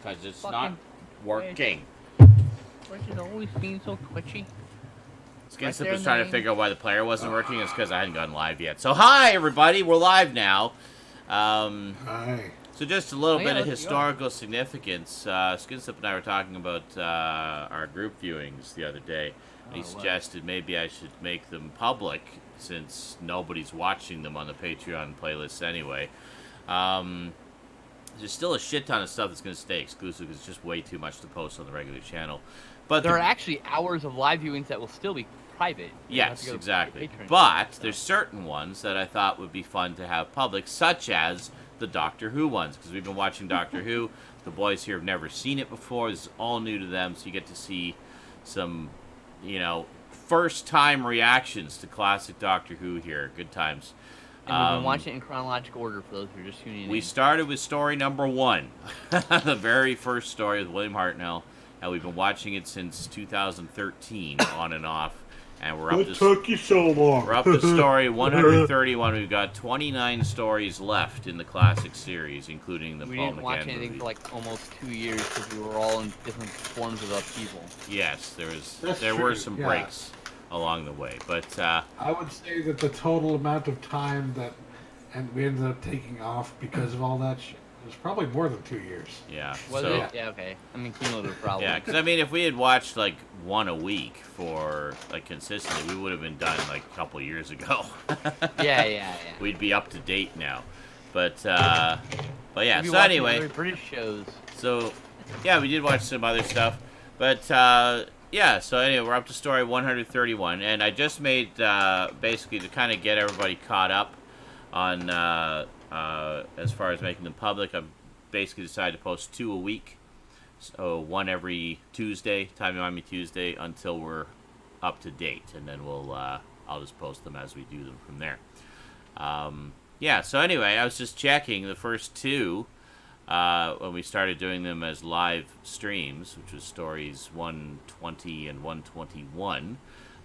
because it's Fucking not working. Twitch is always being so twitchy. Skinsip was trying to figure out why the player wasn't working. It's because I hadn't gone live yet. So hi, everybody. We're live now. Hi. So just a little bit of historical significance. Skinsip and I were talking about our group viewings the other day. And he suggested maybe I should make them public since nobody's watching them on the Patreon playlists anyway. There's still a shit ton of stuff that's going to stay exclusive because it's just way too much to post on the regular channel. But there are actually hours of live viewings that will still be private. Yes, exactly. But there's certain ones that I thought would be fun to have public, such as the Doctor Who ones, because we've been watching Doctor Who. The boys here have never seen it before. This is all new to them, so you get to see some, first-time reactions to classic Doctor Who here. Good times. And we've been watching it in chronological order for those who are just tuning in. We started with story number 1, the very first story with William Hartnell, and we've been watching it since 2013, on and off. And we're up what took you so long? We're up to story 131. We've got 29 stories left in the classic series, including the Paul McGann movie. We didn't watch anything for like almost 2 years because we were all in different forms of upheaval. Yes, there were some breaks along the way, but I would say that the total amount of time and we ended up taking off because of all that shit. It was probably more than 2 years. Yeah. Was it? Yeah, okay. I mean, cumulative probably. Yeah, because if we had watched like one a week for like consistently, we would have been done like a couple years ago. Yeah. We'd be up to date now, but yeah. So anyway, British shows. So yeah, we did watch some other stuff, but yeah. So anyway, we're up to story 131, and I just made basically to kind of get everybody caught up on. As far as making them public, I've basically decided to post 2 a week. So one every Tuesday, Time Remind Me Tuesday, until we're up to date. And then I'll just post them as we do them from there. Yeah, so anyway, I was just checking the first 2 when we started doing them as live streams, which was stories 120 and 121.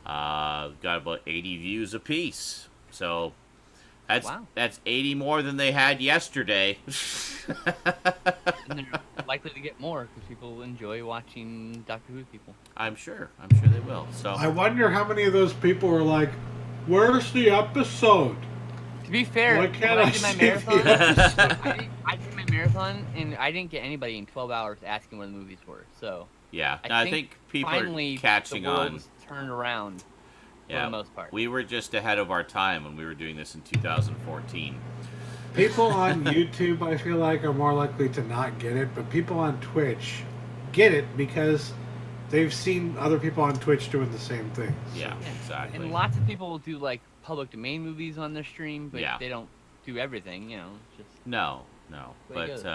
Got about 80 views apiece. So that's 80 more than they had yesterday. And they're likely to get more because people enjoy watching Doctor Who people. I'm sure they will. So I wonder how many of those people were like, "Where's the episode?" To be fair, why can't I did my see marathon, I did my marathon and I didn't get anybody in 12 hours asking where the movies were. So yeah, I think people are catching the world on. Was turned around. For the most part. We were just ahead of our time when we were doing this in 2014. People on YouTube, I feel like, are more likely to not get it, but people on Twitch get it because they've seen other people on Twitch doing the same thing. So. Yeah, exactly. And lots of people will do like public domain movies on their stream, but they don't do everything, Just no. But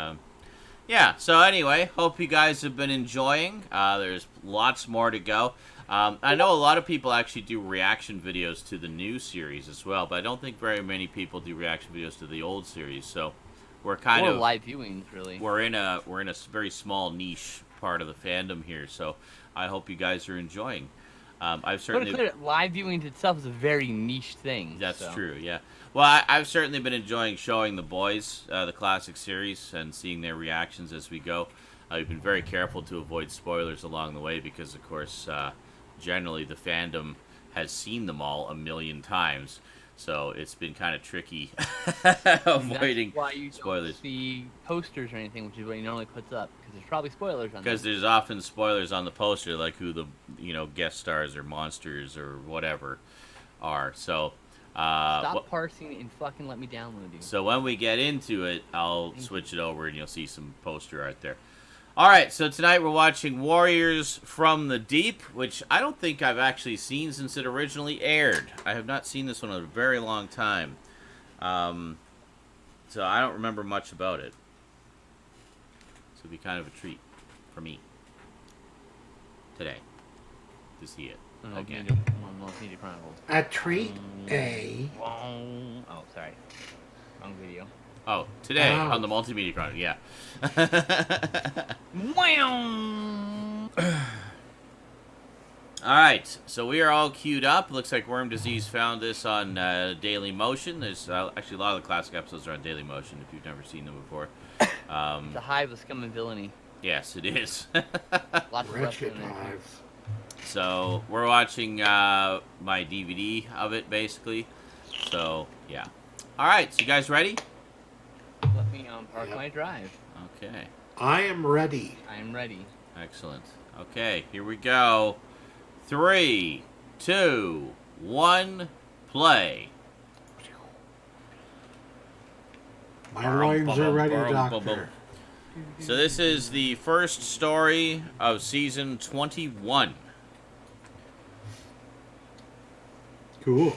yeah. So anyway, hope you guys have been enjoying. There's lots more to go. I know a lot of people actually do reaction videos to the new series as well, but I don't think very many people do reaction videos to the old series. So we're kind of live viewings, really. We're in a very small niche part of the fandom here, so I hope you guys are enjoying. I've certainly live viewings itself is a very niche thing. That's true. Yeah. Well, I've certainly been enjoying showing the boys the classic series and seeing their reactions as we go. I've been very careful to avoid spoilers along the way because, of course. Generally, the fandom has seen them all a million times, so it's been kind of tricky avoiding spoilers. That's why you spoilers. Don't see posters or anything, which is what he normally puts up, because there's probably spoilers on. Because there's often spoilers on the poster, like who the guest stars or monsters or whatever are. So stop parsing and fucking let me download you. So when we get into it, I'll switch it over and you'll see some poster art there. Alright, so tonight we're watching Warriors from the Deep, which I don't think I've actually seen since it originally aired. I have not seen this one in a very long time. So I don't remember much about it. So it'll be kind of a treat for me today to see it again. Multimedia Chronicles. A treat, Oh, sorry. Wrong video. Oh, today on the Multimedia Chronicle, yeah. Alright, so we are all queued up. Looks like Worm Disease found this on Daily Motion. There's actually a lot of the classic episodes are on Daily Motion if you've never seen them before. The Hive of Scum and Villainy. Yes, it is. Lots of Wretched wrestling in there. lives. So we're watching my DVD of it, basically. So yeah. All right. So you guys ready? Let me park Yep. my drive. Okay. I am ready. I am ready. Excellent. Okay. Here we go. 3, 2, 1, play. My loins are ready, Doctor. So this is the first story of season 21. Cool.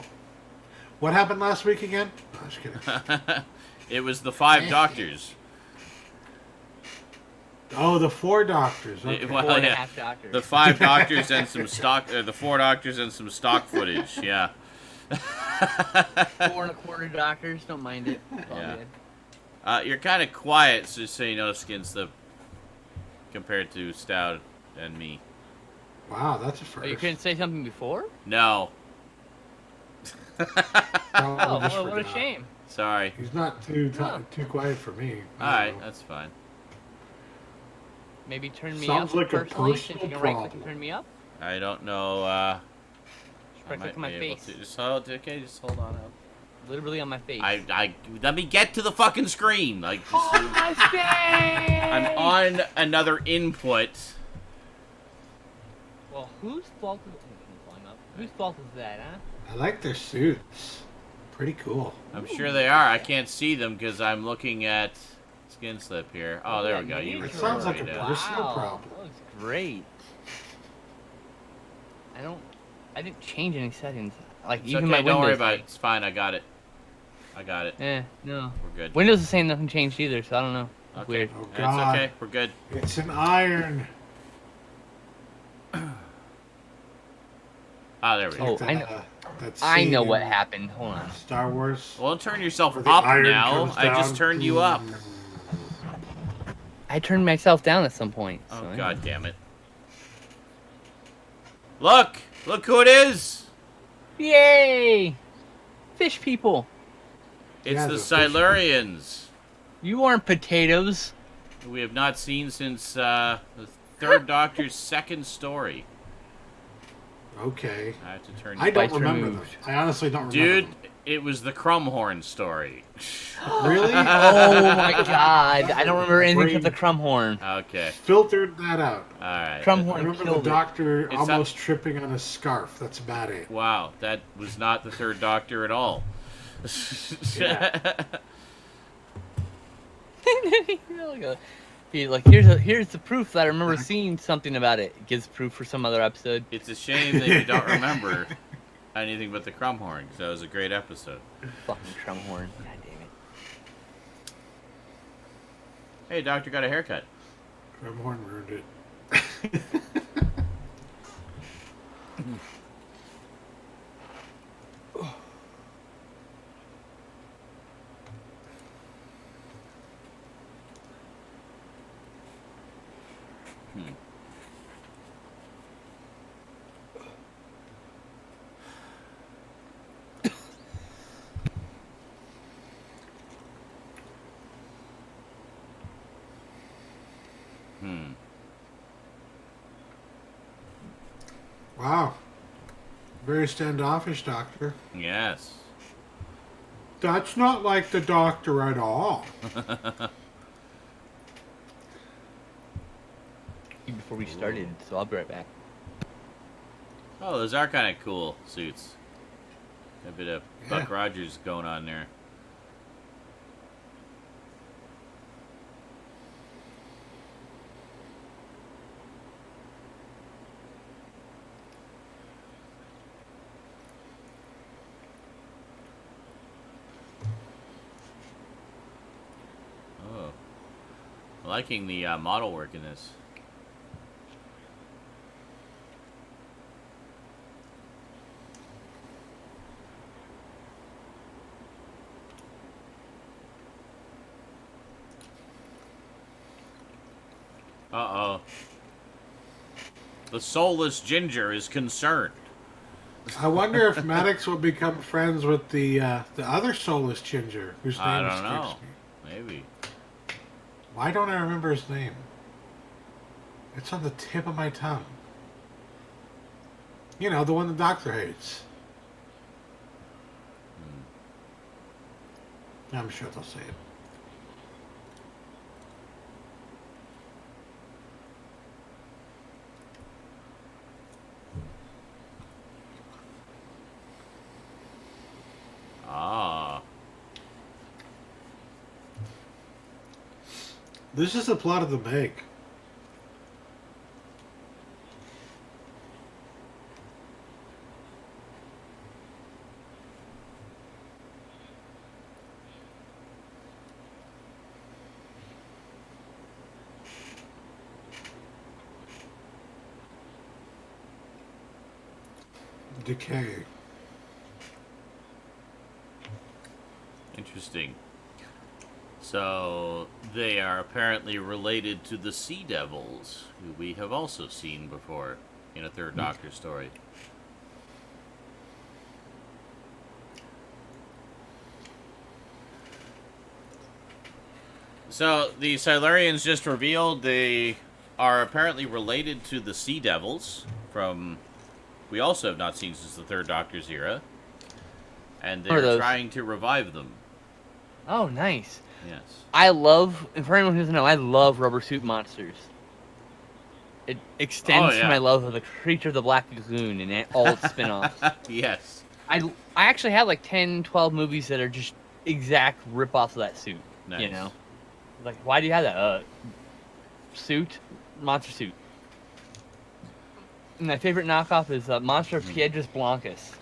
What happened last week again? I'm just kidding. It was the 5 doctors. Oh, the 4 doctors. Okay. Well, Four and a yeah. half doctors. The 5 doctors and some stock. The 4 doctors and some stock footage. Yeah. 4.25 doctors. Don't mind it. It's all Yeah. good. You're kind of quiet, so just so you know, Skinslip, compared to Stout and me. Wow, that's a Oh, first. you couldn't say something before? No. Oh, Oh, I just well, what a forgot. shame. Sorry. He's not too No. too quiet for me. All right, that's fine. Maybe turn me Sounds up like a personally, since you personal can right click and problem. turn me up. I don't know. Just I right click might on my be able face. to. Just hold. Okay, just hold on. Literally on my face. Let me get to the fucking screen. Like, just, on my face! I'm on another input. Well, whose fault is falling up? Whose fault is that, huh? I like their suits. Pretty cool. I'm sure they are. I can't see them because I'm looking at Skinslip here. Oh, there we go. You It were sounds like right a now. personal Wow, problem. that looks great. I didn't change any settings. Like It's even okay. my Don't Windows. worry about it. It's fine. I got it. No. We're good. Windows is saying nothing changed either, so I don't know. It's Okay. weird. Oh, That's God. okay. We're good. It's an iron. Ah, there we go. Oh, I know. That I know scene what in happened. Hold on. Star Wars. Well, turn yourself where the up iron now. comes I just down. turned you up. I turned myself down at some point. Oh, so God damn it. Look! Look who it is! Yay! Fish people. It's Yeah, the the fish- Silurians. You aren't potatoes. We have not seen since the Third Doctor's second story. Okay. I have to turn I you don't Bites remember removed. them. I honestly don't remember Dude, them. it was the Crumhorn story. Really? Oh my god. I don't remember anything Brain- except the Crumhorn. Okay. Filtered that out. Alright. I Crumhorn remember the killed it. doctor It's almost tripping on a scarf. That's about it. Wow, that was not the Third Doctor at all. Like here's the proof that I remember seeing something about it. It gives proof for some other episode. It's a shame that you don't remember anything but the Crumhorn, because that was a great episode. Fucking Crumhorn. God damn it. Hey, Doctor got a haircut. Crumhorn ruined it. Wow. Very standoffish, Doctor. Yes. That's not like the Doctor at all. Before we started, so I'll be right back. Oh, those are kind of cool suits. A bit of Buck Yeah. Rogers going on there. Oh. Liking the model work in this. Uh-oh. The soulless ginger is concerned. I wonder if Maddox will become friends with the other soulless ginger, whose name I don't escapes know. me. Maybe. Why don't I remember his name? It's on the tip of my tongue. You know, the one the doctor hates. I'm sure they'll say it. Ah. This is the plot of the Meg. Decay. Interesting. So they are apparently related to the Sea Devils, who we have also seen before in a Third Doctor story. So the Silurians just revealed they are apparently related to the Sea Devils from we also have not seen since the Third Doctor's era, and What are they're those? trying to revive them. Oh, nice. Yes. I love, and for anyone who doesn't know, I love rubber suit monsters. It extends Oh, yeah. to my love of the Creature of the Black Lagoon and all its spin-offs. Yes. I actually have like 10, 12 movies that are just exact rip-offs of that suit. Nice. You know? Like, why do you have that? Suit? Monster suit. And my favorite knockoff is Monster of Piedras Blancas.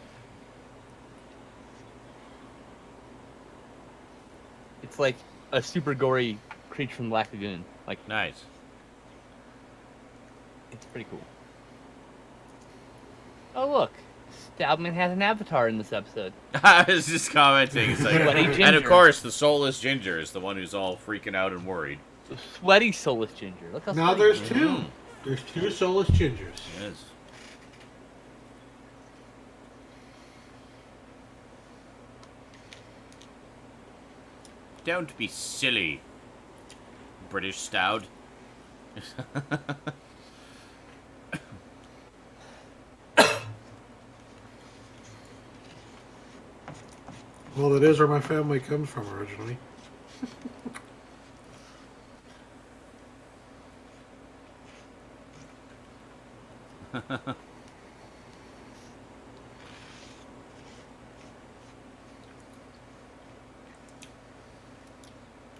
It's like a super gory creature from the Black Lagoon. Like, Nice. it's pretty cool. Oh, look. Stabman has an avatar in this episode. I was just commenting. It's like, Sweaty and of Ginger. course, the soulless Ginger is the one who's all freaking out and worried. The sweaty soulless ginger. Look how Now sweaty there's he is. two. There's two soulless gingers. Yes. Don't be silly, British Stout. Well, that is where my family comes from originally.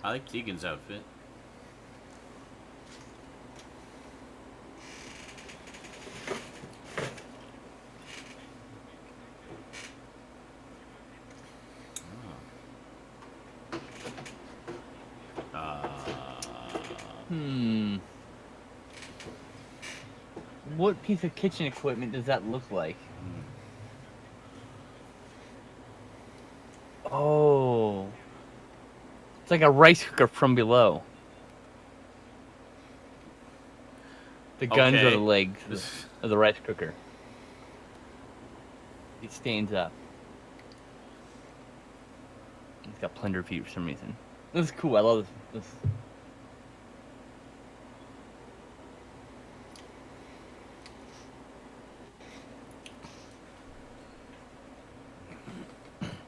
I like Tegan's outfit. What piece of kitchen equipment does that look like? Oh. It's like a rice cooker from below. The guns are Okay. the legs of the rice cooker. It stands up. It's got plunder feet for some reason. This is cool. I love this.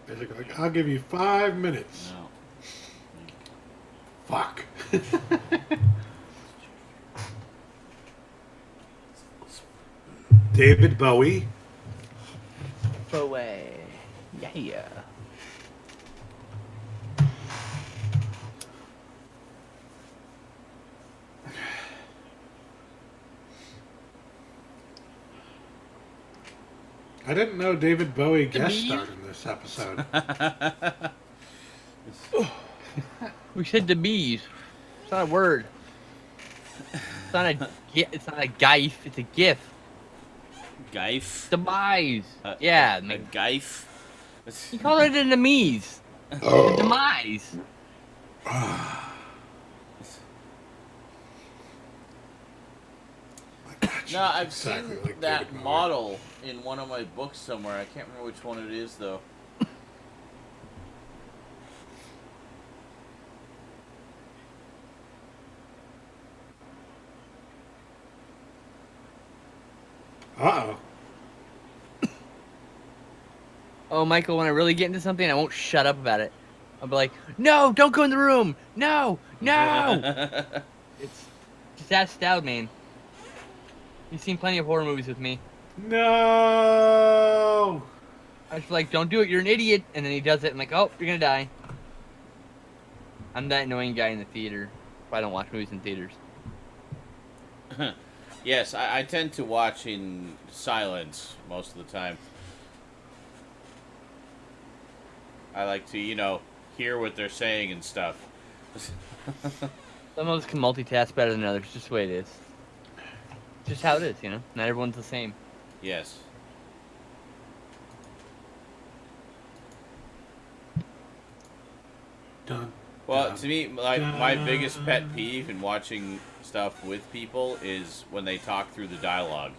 Basically, like, I'll give you 5 minutes. No. Fuck. David Bowie. Away. Yeah. I didn't know David Bowie guest starred in this episode. We said the bees. It's not a word. It's not a It's not a geif. It's a gif. Geif. Demise. Yeah. A geif. You call it a demise. A demise. No, I've Exactly seen like that David Bowie. model in one of my books somewhere. I can't remember which one it is, though. Uh-oh. Oh, Michael, when I really get into something, I won't shut up about it. I'll be like, no, don't go in the room. No, no. It's just ask Stout, man. You've seen plenty of horror movies with me. No! I was like, don't do it, you're an idiot. And then he does it, and I'm like, oh, you're gonna die. I'm that annoying guy in the theater. If I don't watch movies in theaters. Yes, I tend to watch in silence most of the time. I like to, hear what they're saying and stuff. Some of us can multitask better than others, just the way it is. Just how it is, Not everyone's the same. Yes. Done. Well, to me, my biggest pet peeve in watching stuff with people is when they talk through the dialogue.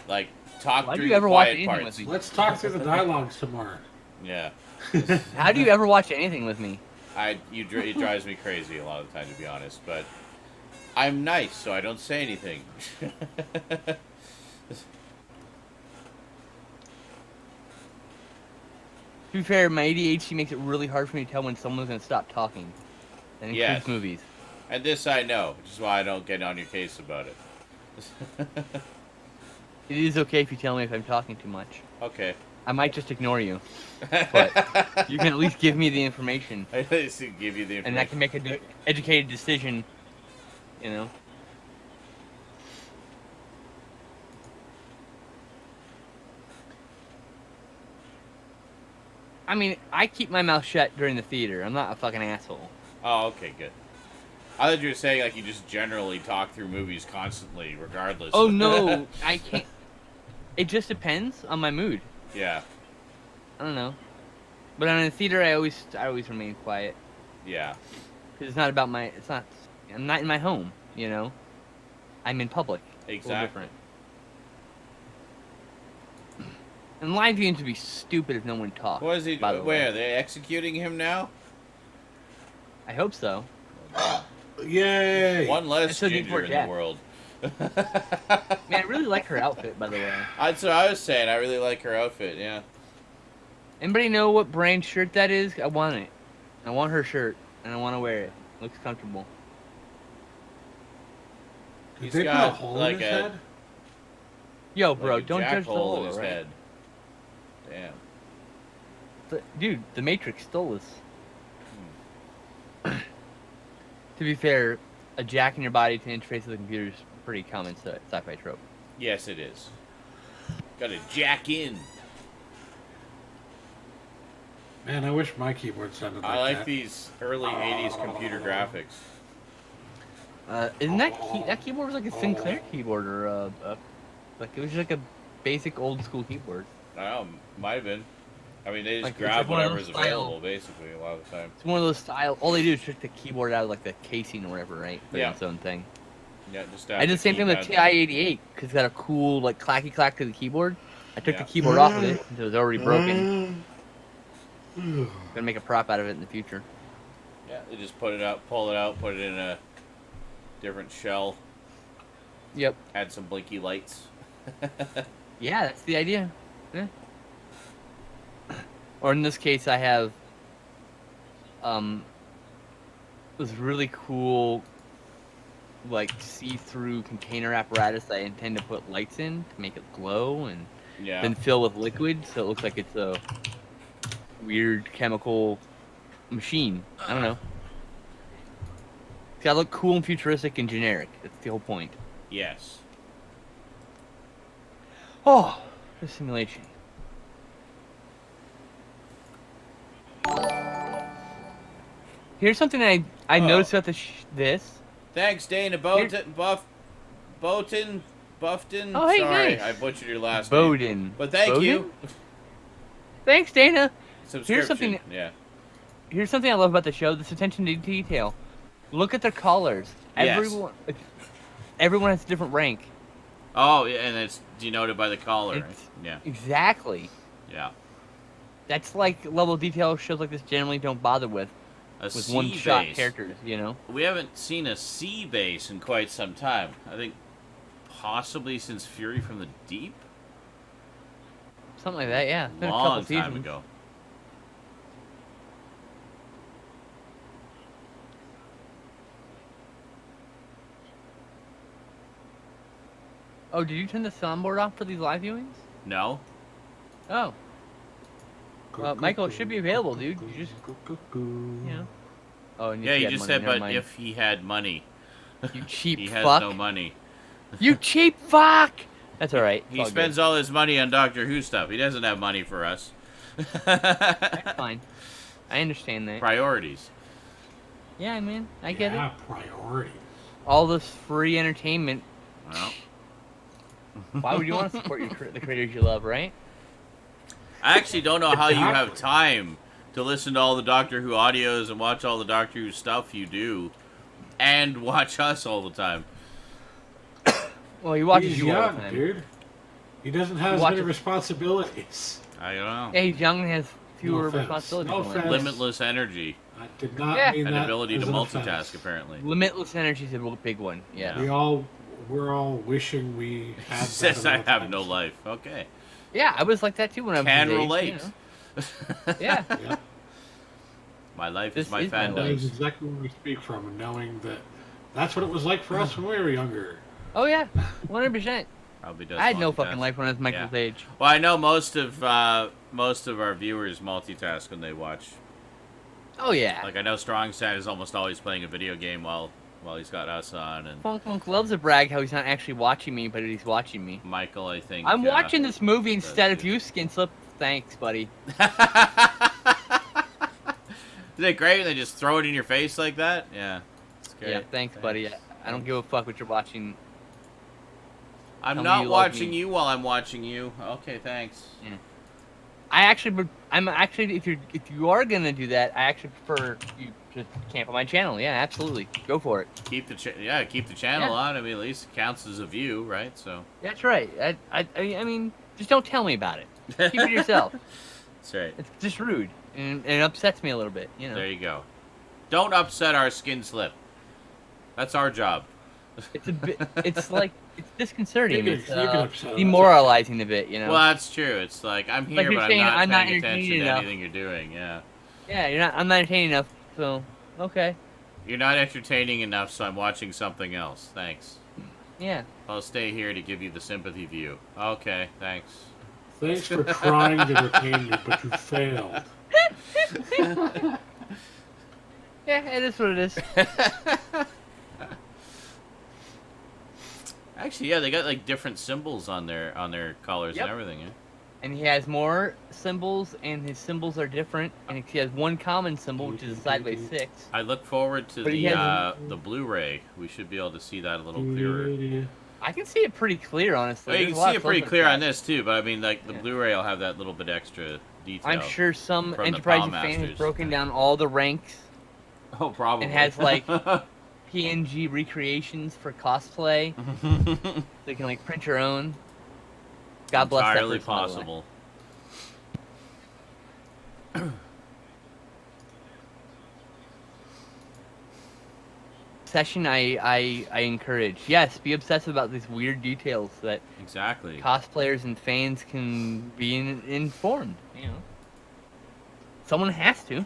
Like, talk Why do through you the ever watch quiet anything parts. with me? Let's talk through the dialogues tomorrow. Yeah. How do you ever watch anything with me? It drives me crazy a lot of the time, to be honest, but I'm nice, so I don't say anything. To be fair, my ADHD makes it really hard for me to tell when someone's gonna stop talking. That includes Yes. movies. And this I know, which is why I don't get on your case about it. It is okay if you tell me if I'm talking too much. Okay. I might just ignore you, but you can at least give me the information, I just give you the information. and I can make an educated decision. I mean, I keep my mouth shut during the theater. I'm not a fucking asshole. Oh, okay, good. I thought you were saying like you just generally talk through movies constantly, regardless. Oh no, I can't. It just depends on my mood. Yeah, I don't know. But in the theater, I always remain quiet yeah. because it's not about my. It's not. I'm not in my home. I'm in public. It's a little Exactly. different. And live viewings would be stupid if no one talked. What is he? by the Where way. are they executing him now? I hope so. Yay! One less It's so deep ginger for in Jack. the world. Man, I really like her outfit, by the way. That's what I was saying. I really like her outfit. Yeah. Anybody know what brand shirt that is? I want it. I want her shirt, and I want to wear it. Looks comfortable. Did He's they put a got, hole like, in his a- head? Yo, bro, Like a don't judge the jackhole hole, in his right? head. Damn. Dude, the Matrix stole us. To be fair, a jack in your body to interface with the computer is pretty common sci-fi trope. Yes, it is. Got to jack in. Man, I wish my keyboard sounded like I like that. these early '80s computer graphics. Isn't that keyboard was like a Sinclair keyboard or like it was just like a basic old school keyboard. I don't know, might have been. I mean, they just Like, it's grab like one of whatever's those style- available, basically, a lot of the time. It's one of those style. All they do is trick the keyboard out of like the casing or whatever, right? Put it in Yeah. its own thing. Yeah, just I did the same thing with the TI-88 because it's got a cool like clacky clack to the keyboard. I took Yeah. the keyboard off of it because it was already broken. Gonna make a prop out of it in the future. Yeah, they just pull it out, put it in a different shell, Yep. add some blinky lights. Yeah, that's the idea. Yeah. Or in this case, I have this really cool, like see-through container apparatus that I intend to put lights in to make it glow and Yeah. then fill with liquid, so it looks like it's a weird chemical machine. I don't know. It's gotta look cool and futuristic and generic. That's the whole point. Yes. Oh, the simulation. Here's something I Oh. noticed about this. Thanks, Dana Bowton, Bowton, Buffton. Oh, hey, Sorry, nice. I butchered your last name. Bowden. But thank Bowden? you. Thanks, Dana. Subscription. something- Yeah. Here's something I love about the show: this attention to detail. Look at their collars. Yes. Everyone has a different rank. Oh, yeah, and it's denoted by the collar. It's- Yeah. Exactly. Yeah. That's like level of detail shows like this generally don't bother with A with sea one-shot base. characters. We haven't seen a sea base in quite some time. I think possibly since Fury from the Deep. Something like that, yeah. It's been a couple Long time seasons. ago. Oh, did you turn the soundboard off for these live viewings? No. Oh. Well, Michael, it should be available, dude. You just, you know. Oh, and Yeah, if you had just money, said, never but mind. if he had money, You cheap he has fuck. no money. You cheap fuck! That's alright. He spends all his money on Doctor Who stuff. He doesn't have money for us. That's fine. I understand that. Priorities. Yeah, man. I get Yeah, it. priority. All this free entertainment. Well, Why would you want to support the creators you love, right? I actually don't know how you have time to listen to all the Doctor Who audios and watch all the Doctor Who stuff you do, and watch us all the time. Well, he watches He's you all young, the time. dude. He doesn't have as Watch many it. responsibilities. I don't know. Yeah, he's young and has fewer offense. responsibilities. No in life. offense. Limitless energy I did not Yeah. mean and that ability to as an multitask, offense. apparently. Limitless energy is a big one. Yeah. We're all wishing we had that. Says I amount of have time. no life. Okay. Yeah, I was like that too when I was Can his age, relate. you know. Yeah. Yeah, My life This is my is my life. that is fandoms. exactly where we speak from, and knowing that that's what it was like for us when we were younger. Oh yeah, 100%. Probably does I had no multitask. fucking life when I was Michael's Yeah. age. Well, I know most of our viewers multitask when they watch. Oh yeah. Like I know Strongstad is almost always playing a video game while he's got us on, and Funk Monk loves to brag how he's not actually watching me, but he's watching me. Michael, I think. I'm watching this movie does instead of too. you, Skinslip. Thanks, buddy. Isn't it great when they just throw it in your face like that? Yeah, it's great. Yeah, thanks, buddy. I don't give a fuck what you're watching. I'm Tell me not you love watching me. you while I'm watching you. Okay, thanks. I'm actually, if you are gonna do that, I actually prefer you to camp on my channel. Yeah, absolutely. Go for it. Keep the channel Yeah. on. I mean, at least it counts as a view, right? So. That's right. I mean, just don't tell me about it. Keep it to yourself. That's right. It's just rude, and it upsets me a little bit. You know. There you go. Don't upset our skin slip. That's our job. It's a bit. It's like it's disconcerting. You It's can upset him. demoralizing a bit. You know. Well, that's true. It's like I'm here, Like you're but I'm saying, not I'm not paying attention entertaining to enough. anything you're doing. Yeah. Yeah, you're not. I'm not entertaining enough. So, okay. You're not entertaining enough, so I'm watching something else. Thanks. Yeah. I'll stay here to give you the sympathy view. Okay, thanks. Thanks for trying to entertain me, but you failed. Yeah, it is what it is. Actually, yeah, they got like different symbols on their collars Yep. and everything. Yeah? And he has more symbols, and his symbols are different. And he has one common symbol, which is a sideways 6. I look forward to But he the Blu-ray. We should be able to see that a little clearer. I can see it pretty clear, honestly. Well, you There's can a lot see of it pretty filter clear on shots. this too, but I mean, like the Yeah. Blu-ray will have that little bit extra detail. I'm sure some from the Enterprise Palm fan has Masters. broken down all the ranks, Oh, probably. and has, like, PNG recreations for cosplay. So you can like print your own. God bless that entirely person, by the way. possible. Session I encourage. Yes, be obsessive about these weird details so that Exactly. cosplayers and fans can be informed. You know, someone has to.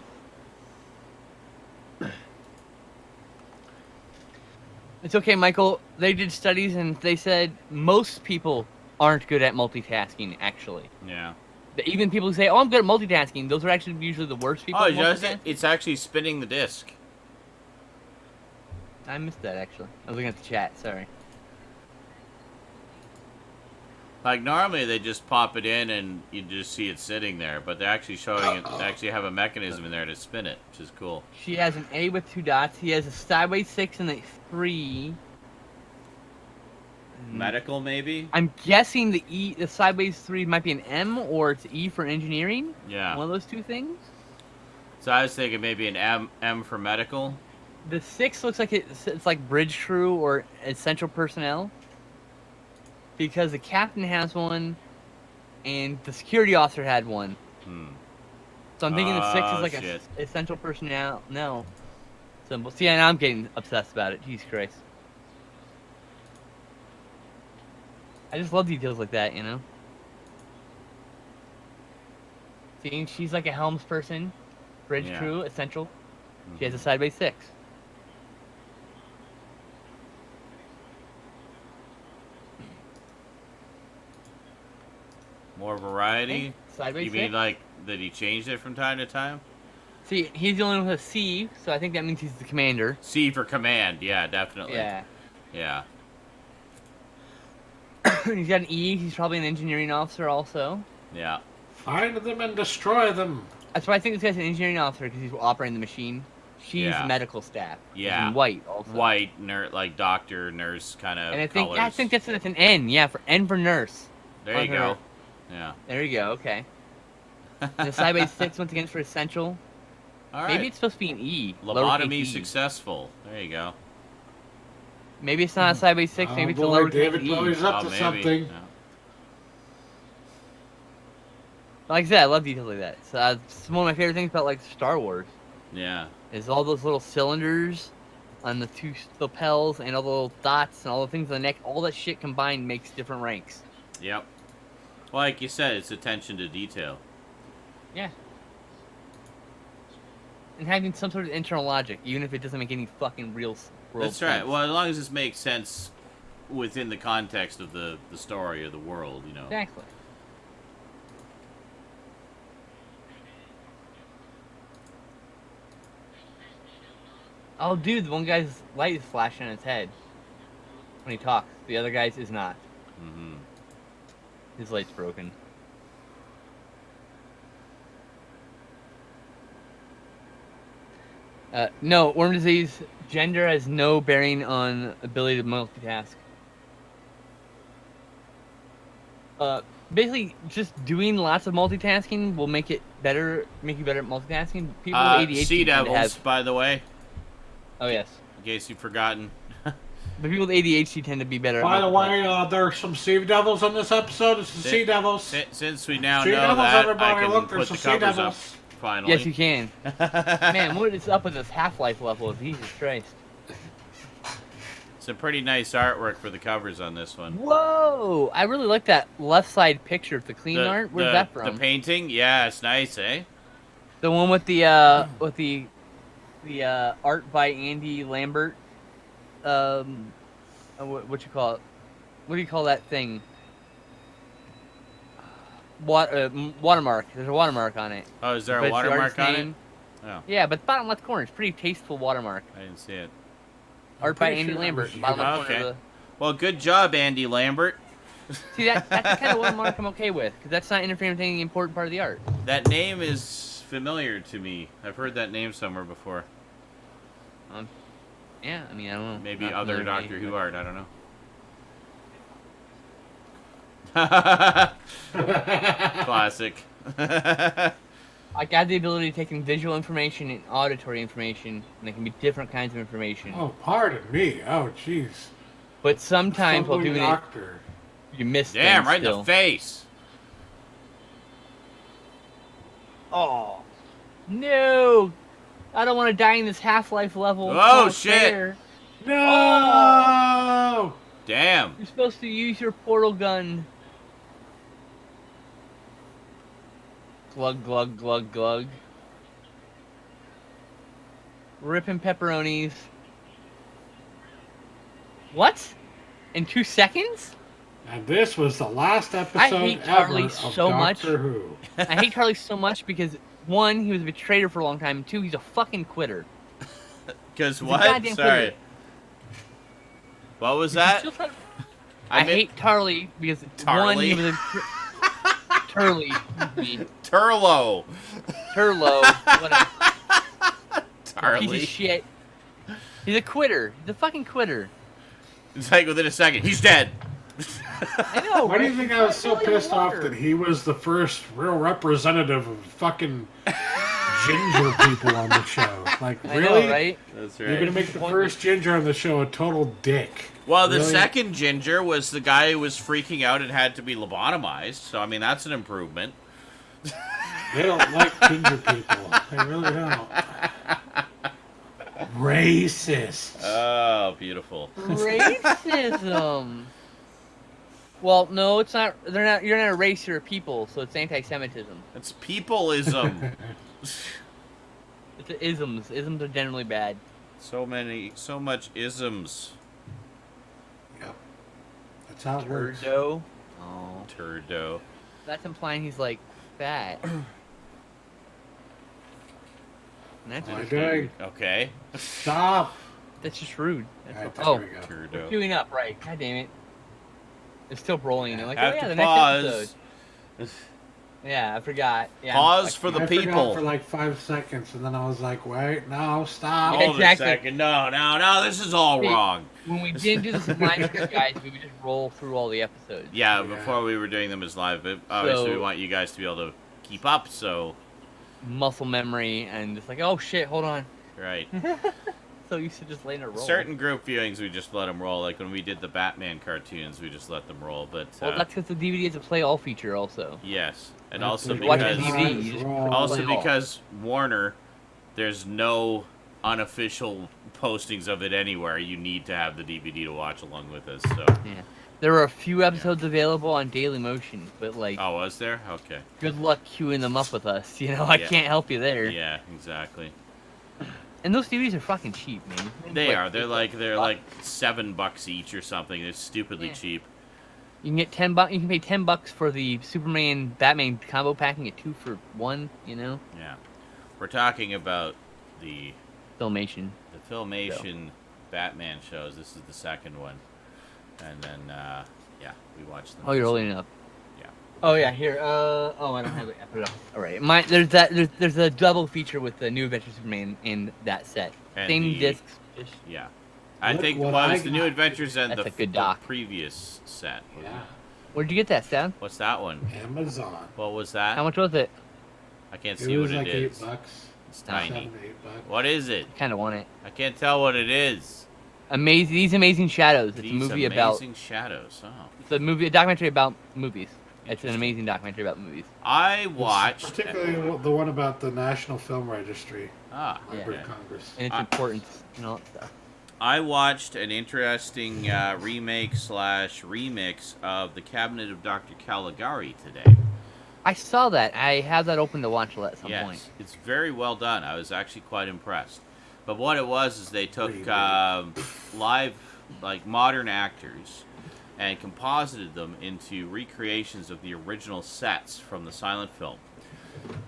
It's okay, Michael. They did studies and they said most people aren't good at multitasking. Actually, Yeah. even people who say, "Oh, I'm good at multitasking," those are actually usually the worst people. Oh, at does multitasking. it? It's actually spinning the disc. I missed that actually. I was looking at the chat. Sorry. Like normally they just pop it in and you just see it sitting there, but they're actually showing it. They actually have a mechanism in there to spin it, which is cool. She has an A with 2 dots. He has a sideways 6 and a 3. Medical, maybe? I'm guessing the sideways 3 might be an M or it's E for engineering. Yeah. One of those two things. So I was thinking maybe an M for medical. The 6 looks like it's like bridge crew or essential personnel. Because the captain has one, and the security officer had one. So I'm thinking the 6 Oh, is like shit. a essential personnel symbol. See, and I'm getting obsessed about it. Jesus Christ. I just love details like that, you know? See, she's like a helms person. Bridge Yeah. crew, essential. She has a Mhm. side by 6. More variety. Side by You 6. mean like that he changed it from time to time? See, he's the only one with a C, so I think that means he's the commander. C for command. Yeah, definitely. Yeah. Yeah. He's got an E. He's probably an engineering officer also. Yeah. Find them and destroy them. That's why I think this guy's an engineering officer because he's operating the machine. She's Yeah. medical staff. She's Yeah. in white also. White, like doctor, nurse kind of And I think colors. that's an N. Yeah, for N for nurse. There on you her. go. Yeah. There you go. Okay. And the side by 6 once again for essential. All right. Maybe it's supposed to be an E. Lobotomy lowercase E. successful. There you go. Maybe it's not a side by 6. Maybe it's a boy, lowercase David E. Bowie's up to maybe. something. Yeah. Like I said, I love details like that. So it's one of my favorite things about like Star Wars Yeah. is all those little cylinders on the 2 lapels and all the little dots and all the things on the neck. All that shit combined makes different ranks. Yep. Well, like you said, it's attention to detail. Yeah. And having some sort of internal logic, even if it doesn't make any fucking real world That's right. sense. Well, as long as this makes sense within the context of the story or the world, you know. Exactly. Oh, dude, the one guy's light is flashing on his head when he talks. The other guy's is not. Mm-hmm. His light's broken. No, worm disease. Gender has no bearing on ability to multitask. Basically, just doing lots of multitasking will make it better. Make you better at multitasking. People with ADHD Sea tend to Devils, have. by the way, Oh yes, in case you've forgotten. but people with ADHD tend to be better. By at the multitasking. way, there's some Sea Devils on this episode. It's the Si- Sea Devils. Since we now Sea know Devils, that, I everybody, can look, there's put the some Sea covers up Devils. finally. Yes, you can. Man, what is up with this Half-Life level? Jesus Christ! Some pretty nice artwork for the covers on this one. Whoa! I really like that left side picture of the clean art. Where's that from? The painting? Yeah, it's nice, eh? The one with the art by Andy Lambert. What you call it? What do you call that thing? Watermark. There's a watermark on it. Oh, is there But a it's the watermark artist's on name. it? Oh, Yeah, but bottom left corner. It's pretty tasteful watermark. I didn't see it. Art by pretty Andy sure that Lambert. was Bottom you. left corner. Okay. Of Well, good job, Andy Lambert. See that's the kind of watermark I'm okay with because that's not interfering with any important part of the art. That name is familiar to me. I've heard that name somewhere before. Yeah, I mean I don't know. Maybe Not other familiar with Doctor me, Who but- art. I don't know. Classic. I got the ability to take in visual information and auditory information, and it can be different kinds of information. Oh, pardon me. Oh, jeez. But sometimes while Fumbling doing doctor. it, you miss Damn, things right still. in the face. Oh no! I don't want to die in this Half-Life level. It's Oh, not shit. fair. No! Damn. You're supposed to use your portal gun. Glug glug glug glug. Ripping pepperonis. What? In 2 seconds? And this was the last episode hate Charlie ever of so much. Doctor Who. I hate Charlie so much because one, he was a traitor for a long time, and two, he's a fucking quitter. Because He's a what? goddamn Sorry. quitter. What was He's that? still trying- I I mean- hate Charlie because one, he Tarly? was a Turley, excuse me, Turlo. Turlo, whatever. Piece Tarly. of shit. He's a quitter. He's a fucking quitter. It's like within a second, he's dead. I know. Why do you right? think I was so Really pissed off water. that he was the first real representative of fucking ginger people on the show? Like, I really? know, right? That's You're gonna make the first ginger on the show a total dick. Well, the Really? second ginger was the guy who was freaking out and had to be lobotomized. So, I mean, that's an improvement. They don't like ginger people. They really don't. Racist. Oh, beautiful. Racism. Well, no, it's not. They're not. You're not a race. You're a people. So it's anti-Semitism. It's peopleism. It's isms. Isms are generally bad. So much isms. Yep. That's how it works. Turdo. Oh, Turdo. that's implying he's like fat. And that's What am I just, doing? Okay. Stop. that's just rude. That's Alright, oh, there we go. Turdo. queuing up, right? God damn it! It's still rolling. And I'm like, Have oh yeah, to the next pause. episode. Yeah, I forgot. Yeah, Pause for the I people. forgot for like 5 seconds, and then I was like, wait, no, stop. Yeah. Hold Exactly. a second. No. This is all Wait. wrong. When we didn't do this live script, guys, we would just roll through all the episodes. Yeah, Yeah. before we were doing them as live, but obviously we So- want you guys to be able to keep up. So, Muscle memory and just like, oh shit, hold on. right. So used to just letting it roll. Certain group viewings, we just let them roll. Like when we did the Batman cartoons, we just let them roll. But Well, that's because the DVD is a play all feature, also. yes, and That's also what Watch Because- the DVD. You just Also also play it all. because Warner, there's no unofficial postings of it anywhere. You need to have the DVD to watch along with us. So, Yeah. There are a few episodes available on Daily Motion, but like, oh, was there? Okay. good luck queuing them up with us. You know, I Yeah. can't help you there. Yeah, exactly. And those DVDs are fucking cheap, man. They Like, are. They're like $7 each or something. It's stupidly Yeah. cheap. You can get $10. You can pay $10 for the Superman Batman combo pack and get 2 for 1. You know, Yeah. We're talking about the Filmation. Filmation Batman shows. This is the second one. And then, yeah, we watched them. Oh, you're holding it up. Yeah. Oh yeah, here. Oh, I don't have it. I put it up. All right. There's a double feature with the New Adventures of Superman in that set. And Same the- discs. Just, Yeah. I Look think what well, it I was the New got. Adventures and That's the, a good the doc. previous set. wasn't Yeah. it? where'd you get that, Stan? What's that one? Amazon. What was that? How much was it? I can't It see was what like it is. $8. It's Oh. tiny. 7, $8. What is it? Kind of want it. I can't tell what it is. These amazing shadows. It's These a movie about. amazing shadows. Oh. It's a documentary about movies. It's an amazing documentary about movies. I watched. Particularly the one about the National Film Registry, Ah, Library Yeah. of Congress. And its Ah. importance and all that stuff. I watched an interesting remake/remix of The Cabinet of Dr. Caligari today. I saw that. I have that open to watch at some Yes, point. it's very well done. I was actually quite impressed. But what it was is they took Really? live, like modern actors, and composited them into recreations of the original sets from the silent film.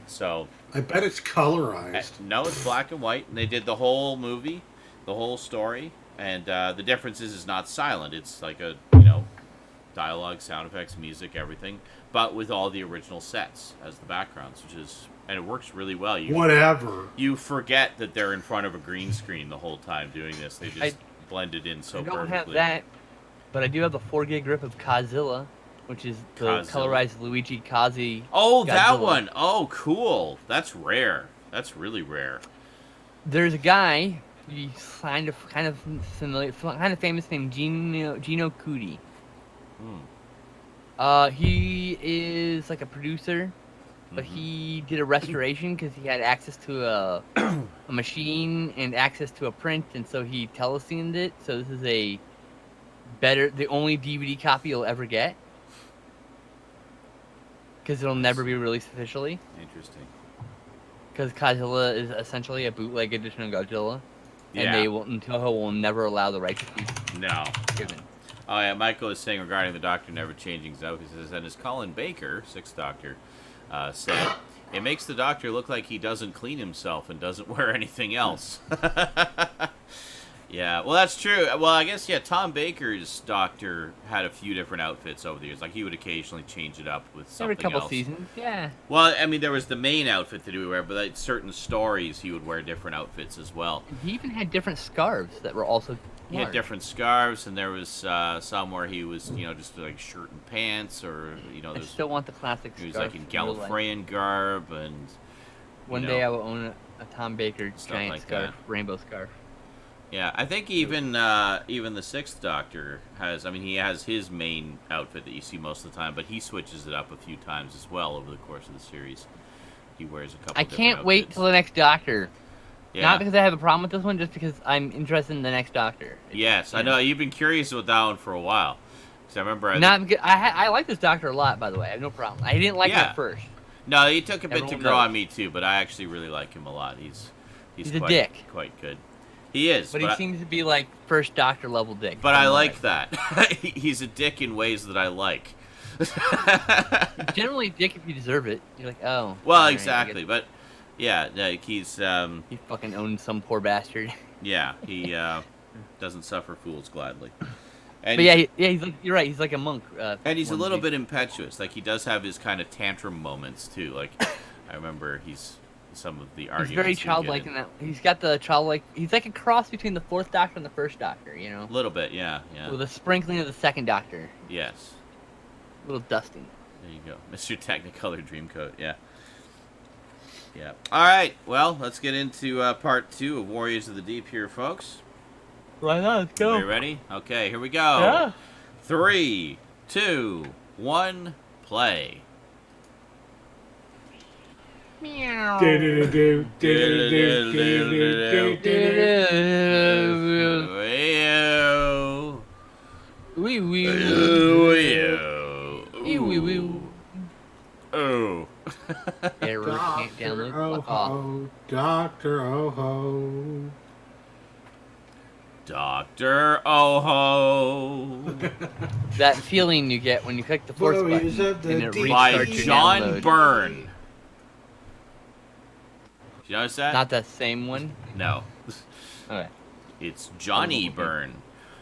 So, I bet it's colorized. no, it's black and white, and they did the whole movie, the whole story, and the difference is it's not silent. It's like a, dialogue, sound effects, music, everything, but with all the original sets as the backgrounds, and it works really well. Whatever. You forget that they're in front of a green screen the whole time doing this. They just blended in so I don't perfectly. have that, but I do have the 4 gig grip of Godzilla, which is the Godzilla. colorized Luigi Kazi. Oh, that Godzilla. one. Oh, cool. That's rare. That's really rare. There's a guy, he's kind of familiar, kind of famous, named Gino Cudi. Hmm. He is like a producer, but Mhm. he did a restoration because he had access to a machine and access to a print, and so he telecened it. So this is the only DVD copy you'll ever get, because it'll never be released officially. Interesting. Because Godzilla is essentially a bootleg edition of Godzilla, Yeah. and Toho will never allow the rights to be No. given. Oh, yeah. Michael is saying regarding the Doctor never changing his outfit, he says, and as Colin Baker, Sixth Doctor, said, it makes the Doctor look like he doesn't clean himself and doesn't wear anything else. Yeah, well, that's true. Well, I guess, Tom Baker's Doctor had a few different outfits over the years. Like, he would occasionally change it up with something Every couple else. seasons, yeah. Well, I mean, there was the main outfit that he would wear, but like certain stories he would wear different outfits as well. He even had different scarves that were also He had large. different scarves, and there was some where he was, just like shirt and pants, or I there's still want the classic he was scarf. like in real life. Gallifreyan garb, and One you day I know, will own a Tom Baker Stuff giant like scarf, that. rainbow scarf. yeah, I think even the Sixth Doctor has. I mean, he has his main outfit that you see most of the time, but he switches it up a few times as well over the course of the series. He wears a couple. I different can't wait outfits. till the next Doctor. Yeah. Not because I have a problem with this one, just because I'm interested in the next Doctor. Yes, I know you've been curious about that one for a while. 'Cause I remember. Not good. I like this doctor a lot, by the way. I have no problem. I didn't like him Yeah. at first. No, he took a bit to Everyone grow knows. on me too, but I actually really like him a lot. He's a dick. quite good. He is, But he seems to be like first doctor level dick. but I like that. He's a dick in ways that I like. Generally, dick if you deserve it. You're like, oh. Well, alright, I exactly, guess but yeah, like he's He fucking owns some poor bastard. yeah, he doesn't suffer fools gladly. And But yeah, he's like, you're right. He's like a monk. and he's a one little dude. bit impetuous. Like he does have his kind of tantrum moments too. Like I remember some of the He's arguments. very we get childlike in that. He's got the childlike. He's like a cross between the fourth Doctor and the first Doctor. You know, A little bit, yeah. with a sprinkling of the second Doctor. Yes. A little dusting. There you go. Mr. Technicolor Dreamcoat, yeah. Yeah. Alright, well, let's get into part 2 of Warriors of the Deep here, folks. Right on, let's Are you ready? Okay, here we go. Yeah. 3, 2, 1, play. Meow. Do-do-do-do, Do-do-do-do-do-do. do-do-do-do-do-do. Ew. Wee wee. Ew, Wee wee wee. Ooh. Error can't Doctor download. Fuck off. Oho, Doctor Oho. Dr. Oho. That feeling you get when you click the force Warriors button of the and it Deep. By restarts your John download. Byrne. Did you notice that? Not the same one. No. Okay. It's Johnny Byrne.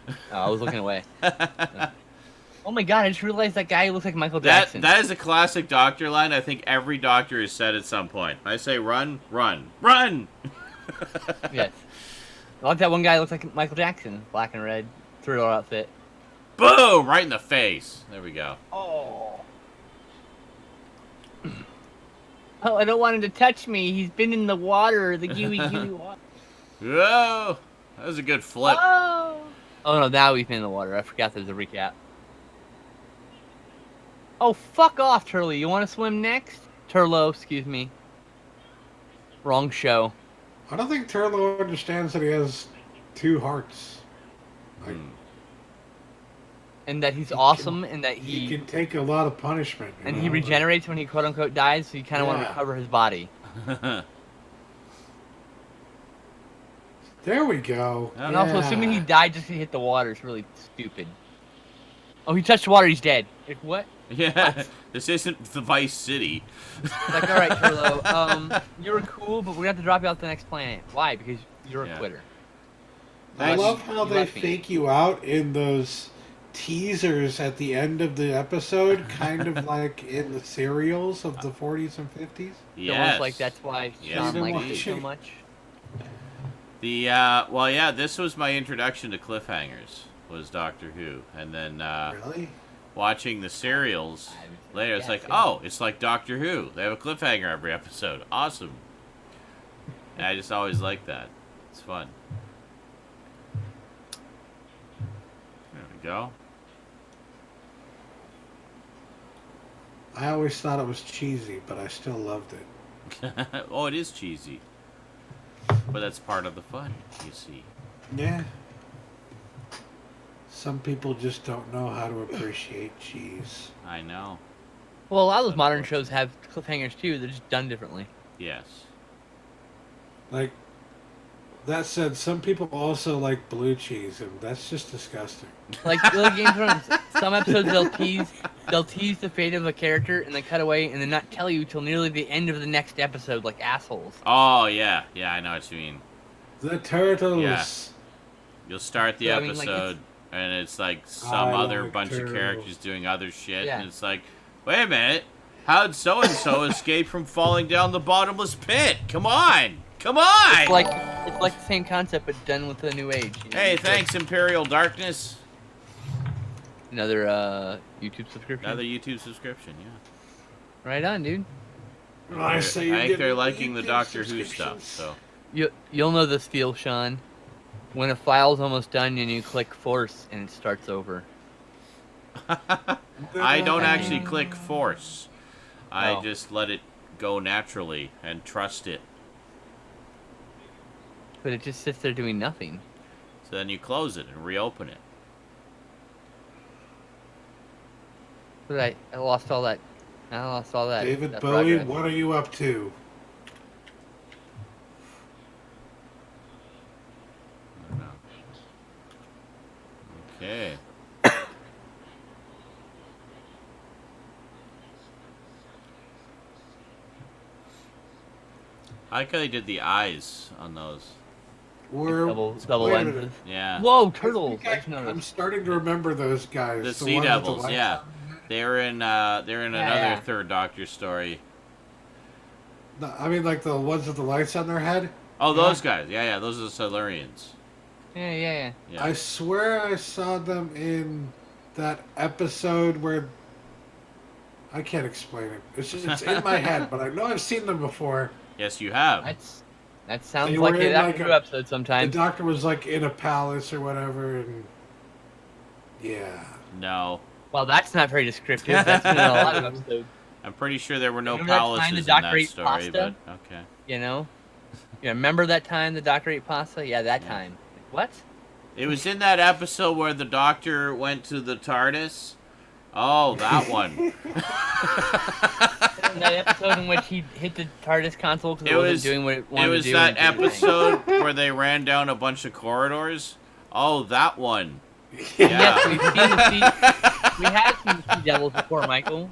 Oh, I was looking away. Oh my god! I just realized that guy looks like Michael That Jackson. that is a classic doctor line. I think every doctor has said at some point. I say run, run, run. Yes. I like that one guy looks like Michael Jackson, black and red, Thriller outfit. Boom! Right in the face. There we go. Oh. Oh, I don't want him to touch me. He's been in the water, the gooey gooey water. Whoa! That was a good flip. Oh. Oh no! Now he's been in the water. I forgot there's a recap. Oh, fuck off, Turley. You want to swim next? Turlo, excuse me. Wrong show. I don't think Turlo understands that he has 2 hearts. Like, Hmm. And that he's awesome, and that he he can take a lot of punishment. you and he know? regenerates when he quote unquote dies. So you kind of want to Yeah. recover his body. There we go. Yeah. And also, assuming he died just to hit the water is really stupid. Oh, he touched the water. He's dead. Like what? Yeah, this isn't the Vice City. Like, all right, Turlo. You were cool, but we're gonna have to drop you off the next planet. Why? Because you're a Yeah. quitter. I Nice. love how You they left me. fake you out in those teasers at the end of the episode, kind of like in the serials of the 40s and 50s. Yes. Yes. Like that's why Yes, Sean likes it indeed. so much. The well, yeah, this was my introduction to cliffhangers. Was Doctor Who, and then Really? watching the serials later, it's like, Yes, oh, it's like Doctor Who. They have a cliffhanger every episode. Awesome. And I just always like that. It's fun. There we go. I always thought it was cheesy, but I still loved it. Oh, it is cheesy. But that's part of the fun, you see. Yeah. Some people just don't know how to appreciate cheese. I know. Well, a lot of those modern shows have cliffhangers too. They're just done differently. Yes. Like, that said, some people also like blue cheese, and that's just disgusting. Like Game of Thrones, some episodes they'll tease the fate of a character and then cut away and then not tell you till nearly the end of the next episode, like assholes. Oh, yeah. Yeah, I know what you mean. The turtles. Yeah. You'll start the So, I mean, like, episode, and it's like some I other like bunch of turtles. characters doing other shit, Yeah. and it's like, wait a minute, how'd so and so escape from falling down the bottomless pit? Come on, come on! It's like the same concept but done with the new age. You know? Hey, It's thanks, Imperial Darkness. like another YouTube subscription. Another YouTube subscription, yeah. Right on, dude. I say I you think get they're liking the YouTube Doctor Who stuff, subscriptions. so. You'll know this feel, Sean. When a file's almost done and you click force and it starts over. I don't actually click force. I Oh. just let it go naturally and trust it. But it just sits there doing nothing. So then you close it and reopen it. But I lost all that. I lost all that. David that Bowie, progress. what are you up to? I don't know. Okay. I like how they did the eyes on those. We're Double wait a minute. lenses. Yeah. Whoa, I turtles! think I just I'm noticed. starting to remember those guys. The one Sea with the Devils, lights yeah. on. They're in another Yeah. Third Doctor story. I mean, like the ones with the lights on their head. Oh, Yeah. those guys. Yeah, those are the Silurians. Yeah. Yeah. I swear I saw them in that episode where I can't explain it. It's in my head, but I know I've seen them before. Yes, you have. That sounds They like were a in, Doctor like, Who episode The sometimes. doctor was like in a palace or whatever, and yeah. No. Well, that's not very descriptive. That's been in a lot of episodes. I'm pretty sure there were no Remember that time palaces the in Doctor that ate story, pasta? but okay. You know? You remember that time the Doctor ate pasta? Yeah, that Yeah. time. What? It was in that episode where the Doctor went to the TARDIS. Oh, that one. In that episode in which he hit the TARDIS console because it, It wasn't was- doing what it It wanted was to do. that and it didn't. episode where they ran down a bunch of corridors. Oh, that one. Yes, Yeah. we've seen the sea. We have seen the Sea Devils before, Michael.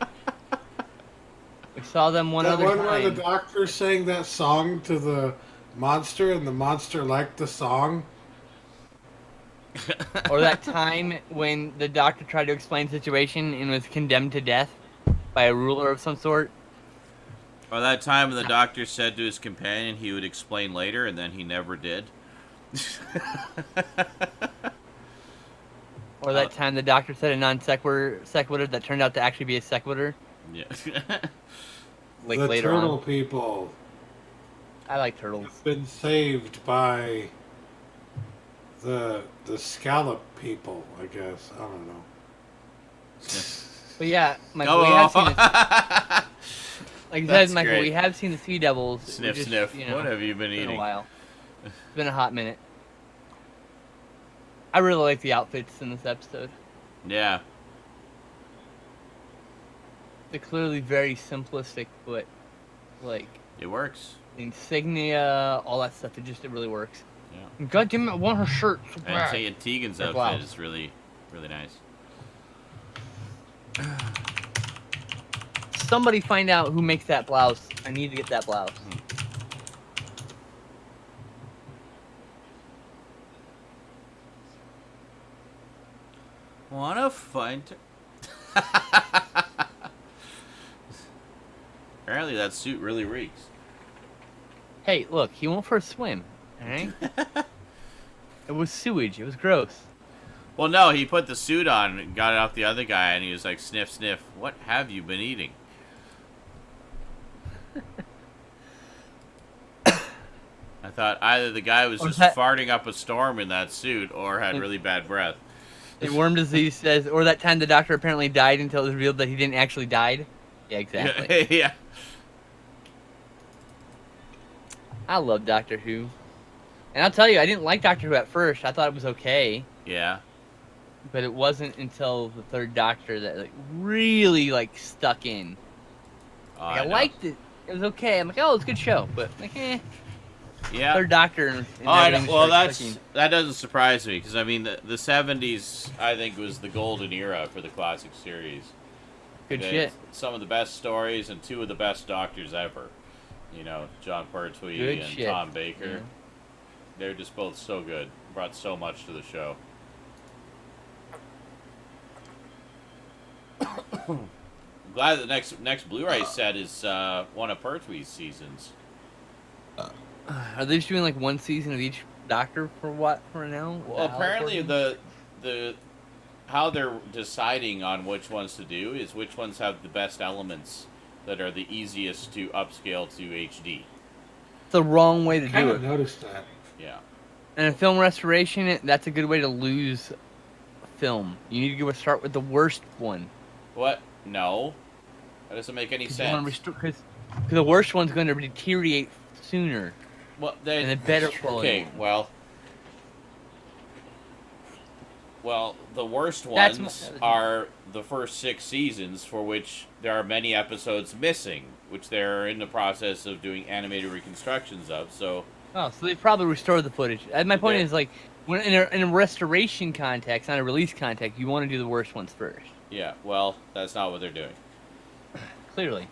We saw them one That other one where the time. doctor sang that song to the monster, and the monster liked the song. Or that time when the Doctor tried to explain the situation and was condemned to death by a ruler of some sort. Or that time when the Doctor said to his companion he would explain later, and then he never did. Or that time the Doctor said a non sequitur that turned out to actually be a sequitur. Yeah. Like The later turtle on. people I like turtles. have been saved by the scallop people. I guess I don't know. But yeah, Michael, Go we have seen the, on. like I That's said, Michael, great. we have seen the Sea Devils. We Sniff, just, sniff. you know, What have you been It's been a eating? while. It's been a hot minute. I really like the outfits in this episode. Yeah. They're clearly very simplistic, but like It works. the insignia, all that stuff, it really works. Yeah. And God damn it, I want her shirt. So And bad. say Tegan's Or outfit blouse. is really, really nice. Somebody find out who makes that blouse. I need to get that blouse. Wanna find? Apparently, that suit really reeks. Hey, look, he went for a swim. Alright? It was sewage. It was gross. Well, no, he put the suit on and got it off the other guy, and he was like, "Sniff, sniff. What have you been eating?" I thought either the guy was Or just that- farting up a storm in that suit, or had really bad breath. And worm disease says, or that time the Doctor apparently died until it was revealed that he didn't actually died. Yeah, exactly. Yeah. I love Doctor Who. And I'll tell you, I didn't like Doctor Who at first. I thought it was okay. Yeah. But it wasn't until the third Doctor that like really like stuck in. Oh, Like, I know. liked it. It was okay. I'm like, oh, it's a good show. But like, Yeah. third Doctor. And Oh, I know. everything Well, starts that's clicking. that doesn't surprise me because I mean the 70s I think was the golden era for the classic series. Good They shit. had some of the best stories and two of the best doctors ever. You know, John Pertwee Good and shit. Tom Baker. Yeah. They're just both so good. Brought so much to the show. I'm glad the next Blu-ray set is one of Pertwee's seasons. Are they just doing like one season of each Doctor for what for now? Well, apparently the how they're deciding on which ones to do is which ones have the best elements that are the easiest to upscale to HD. it's the wrong way to Kind do of it. noticed that. Yeah. And in film restoration, that's a good way to lose film. You need to go start with the worst one. What? No. That doesn't make any sense. Because the worst one's going to deteriorate sooner. Well, And a better quality Okay, one. well, Well, the worst That's ones m- are the first 6 seasons, for which there are many episodes missing, which they're in the process of doing animated reconstructions of. So, Oh, so they probably restored the footage. My point Okay. is, like, when in a restoration context, not a release context, you want to do the worst ones first. yeah, well, that's not what they're doing. Clearly.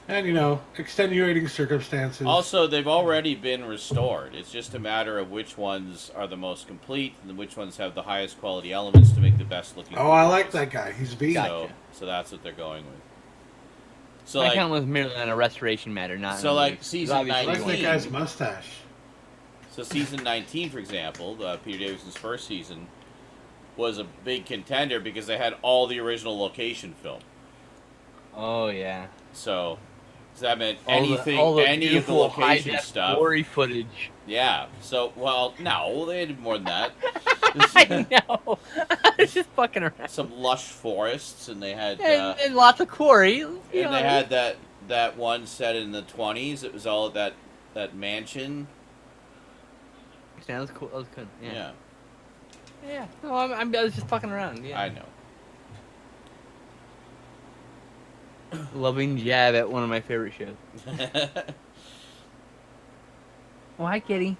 And extenuating circumstances. Also, they've already been restored. It's just a matter of which ones are the most complete and which ones have the highest quality elements to make the best looking. Oh, I videos. like that guy. He's vegan. Gotcha. So that's what they're going with. So My like, count was merely on a restoration matter, not. So, on a like, release. season Obviously, I like that 19. guy's mustache. So season 19, for example, Peter Davison's first season, was a big contender because they had all the original location film. Oh yeah. So that meant All the- anything, all the any of the beautiful location high-def stuff. Glory footage. Yeah. So, well, no, they did more than that. I know. It's just fucking around. Some lush forests, and they had, And lots of quarry. and they had that one set in the 20s. It was all at that mansion. That was cool. That was good. Yeah, Yeah. Yeah. No, I was just fucking around. Yeah. I know. Loving jab at one of my favorite shows. Oh, hi, Kitty.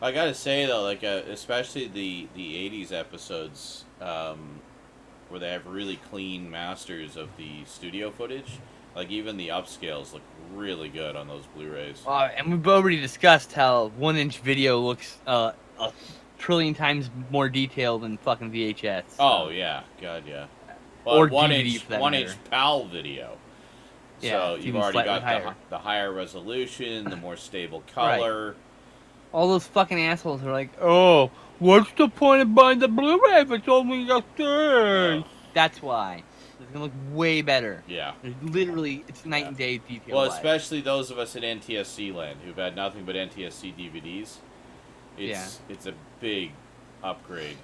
I gotta say though, like especially the '80s episodes, where they have really clean masters of the studio footage. Like even the upscales look really good on those Blu-rays. And we've already discussed how 1-inch video looks a trillion times more detailed than fucking VHS. Oh yeah, God yeah. Well, Or one DVD inch for that 1-inch matter. PAL video. Yeah, So it's you've even already slightly got higher. the higher resolution, the more stable color. All those fucking assholes are like, oh, what's the point of buying the Blu-ray if it's only upstairs? Oh. That's why. It's gonna look way better. Yeah. Literally, it's night and day detail. Well, especially those of us at NTSC land who've had nothing but NTSC DVDs. It's a big upgrade.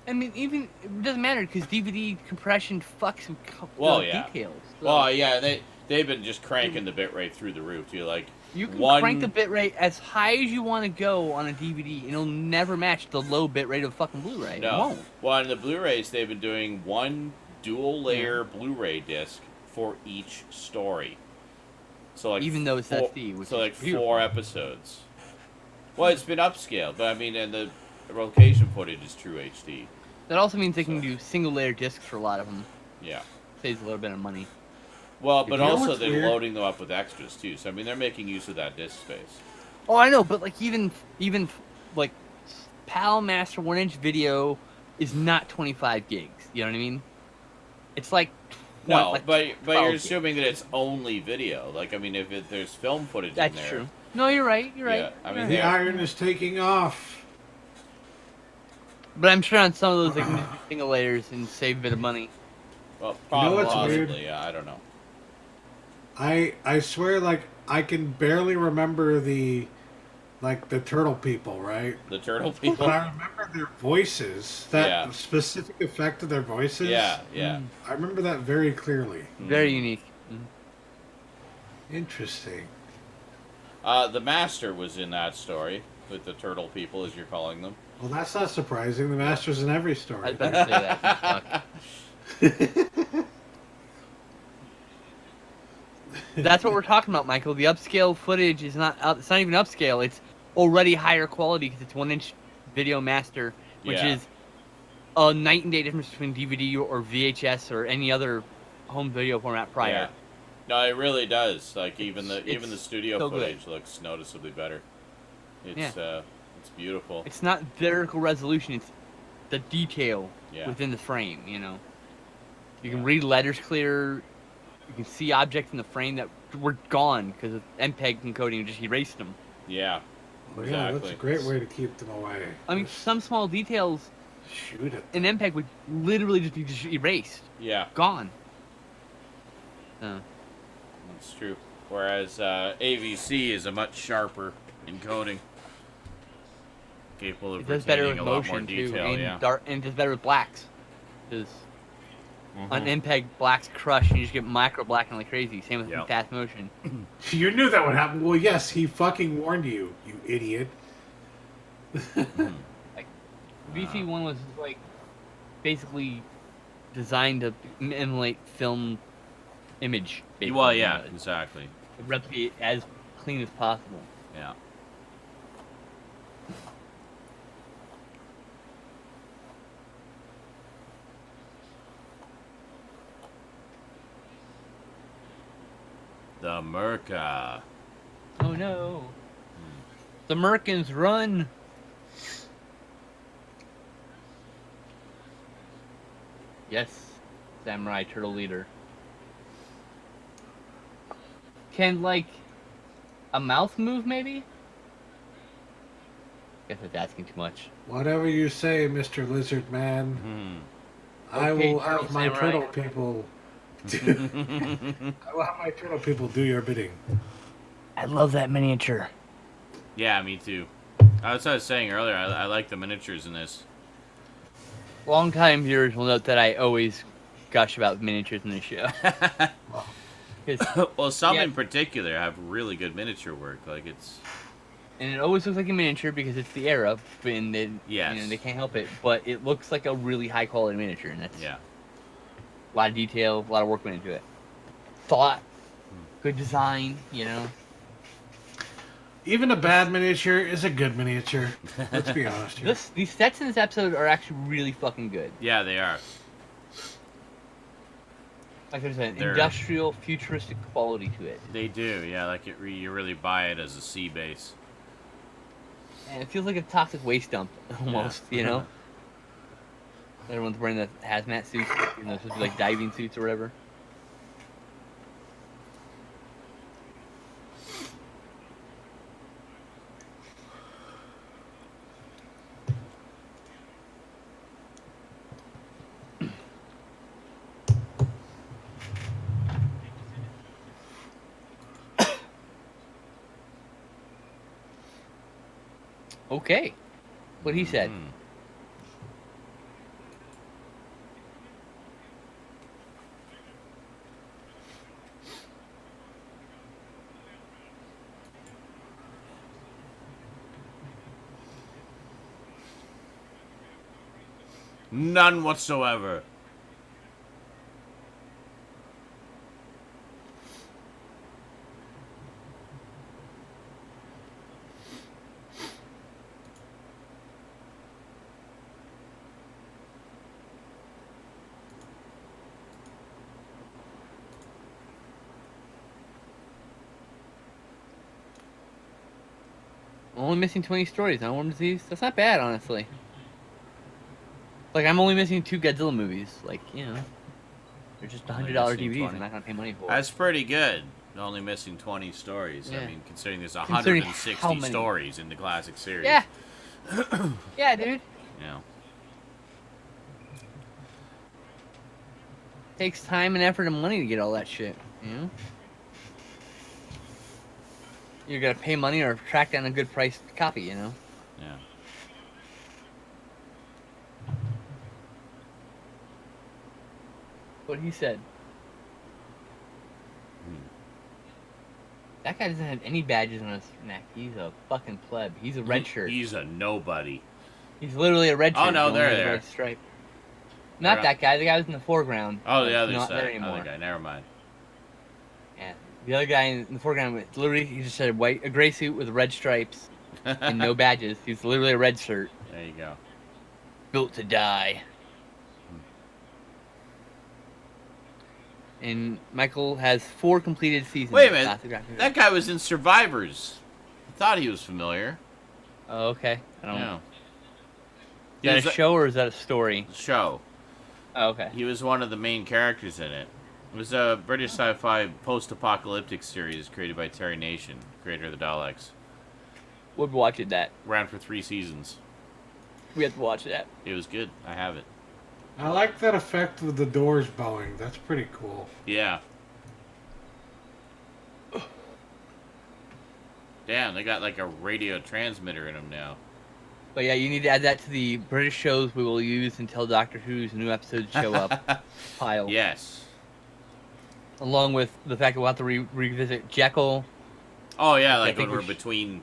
I mean, even it doesn't matter because DVD compression fucks with Yeah. details. So Well, yeah, they've been just cranking the bitrate through the roof too. Like you can one- crank the bitrate as high as you want to go on a DVD, and it'll never match the low bitrate of fucking Blu-ray. It No. won't. Well, on the Blu-rays, they've been doing one dual layer Blu-ray disc for each story. So like Even though it's four, SD, which so is like beautiful. 4 episodes. Well, it's been upscaled, but I mean, and the location footage is true HD. That also means they can So- do single-layer discs for a lot of them. Yeah. Saves a little bit of money. Well, but You know also what's they're weird? loading them up with extras too. So I mean, they're making use of that disc space. Oh, I know, but like even like PAL Master 1-inch video is not 25 gigs. You know what I mean? It's like No, like but you're 12 gigs. assuming that it's only video. Like I mean, if there's film footage That's in there, true. No, you're right. You're right. Yeah, I mean, You're The right. Yeah. iron is taking off. But I'm sure on some of those they can just do single layers and save a bit of money. well, know probably, what's possibly, weird? yeah, I don't know. I swear, like I can barely remember the turtle people, right? The turtle people. But I remember their voices. That Yeah. specific effect of their voices. Yeah, yeah. I remember that very clearly. Very Mm. unique. Interesting. The master was in that story with the turtle people, as you're calling them. Well, that's not surprising. The master's in every I story. better say that. Fuck. That's what we're talking about, Michael. The upscale footage is not. It's not even upscale. It's already higher quality because it's 1-inch video master, which Yeah. is a night and day difference between DVD or VHS or any other home video format prior. Yeah. No, it really does. Like even It's the studio so good. footage looks noticeably better. It's it's beautiful. It's not vertical resolution. It's the detail Yeah. within the frame. You know, you can Yeah. read letters clear. You can see objects in the frame that were gone because of MPEG encoding just erased them. Yeah. Well, yeah, that's a Exactly. great way to keep them away. I mean, some small details Shoot it. in MPEG would literally just be erased, Yeah. gone. That's true. Whereas AVC is a much sharper encoding, capable of It does better retaining with a lot more motion too, detail. and Yeah. dark, and it does better with blacks. Because on Mhm. MPEG, blacks crush, and you just get micro blacking like crazy. Same with Yep. fast motion. You knew that would happen. Well, yes, he fucking warned you, you idiot. Like VC one was like basically designed to emulate film image. Basically, Well, yeah, exactly. replicate as clean as possible. Yeah. The Merca. Oh no! The Merkins run. Yes, Samurai Turtle Leader. Can like a mouth move maybe? Guess that's asking too much. Whatever you say, Mr. Lizard Man. Hmm. I Okay, will have Turtle my Samurai. turtle people. I will have my turtle people do your bidding. I love that miniature. Yeah, me too. That's what I was saying earlier. I like the miniatures in this. Long-time viewers will note that I always gush about miniatures in this show. 'Cause- Well, some Yeah. in particular have really good miniature work. Like it's. and it always looks like a miniature because it's the era, and they, Yes. they can't help it. But it looks like a really high-quality miniature, and that's Yeah. a lot of detail, a lot of work went into it. Thought, good design, Even a bad miniature is a good miniature. Let's be honest here. These sets in this episode are actually really fucking good. Yeah, they are. Like there's an They're- industrial, futuristic quality to it, They do. Yeah, like you really buy it as a sea base. and it feels like a toxic waste dump almost. Yeah. Everyone's wearing the hazmat suits, supposed to be like diving suits or whatever. Okay, what he said. Mhm. None whatsoever. I'm only missing 20 stories on Worm Disease. That's not bad, honestly. Like, I'm only missing 2 Godzilla movies. Like, they're just $100 missing DVDs. 20. I'm not gonna pay money for. That's pretty good. Only missing 20 stories. I Yeah. mean, considering there's Considering 160 how many- stories in the classic series. Yeah. Yeah, dude. You know. Takes time and effort and money to get all that shit. You're gonna pay money or track down a good priced copy. Yeah. What he said. That guy doesn't have any badges on his neck. He's a fucking pleb. He's a red shirt. He's a nobody. He's literally a red Oh, shirt. no, He only they're has a there. red stripe. Not They're that guy. The guy was in the foreground. Oh, the Like, other not there side. anymore. Other guy. Never mind. Yeah. The other guy in the foreground, literally, he just had a gray suit with red stripes and no badges. He's literally a red shirt. There you go. Built to die. And Michael has 4 completed seasons. Wait a of minute. Classic Rocky That guy was in Survivors. I thought he was familiar. Oh, okay. I don't know. Yeah. Is He that was a show or is that a story? show. Oh, okay. He was one of the main characters in it. It was a British sci-fi post-apocalyptic series created by Terry Nation, creator of the Daleks. We'll be watching that. Ran for 3 seasons. We have to watch that. It was good. I have it. I like that effect with the doors bowing. That's pretty cool. Yeah. Damn, they got like a radio transmitter in them now. But yeah, you need to add that to the British shows we will use until Doctor Who's new episodes show up pile. Yes. Along with the fact that we'll have to revisit Jekyll. Oh yeah, like think when we're we should- between,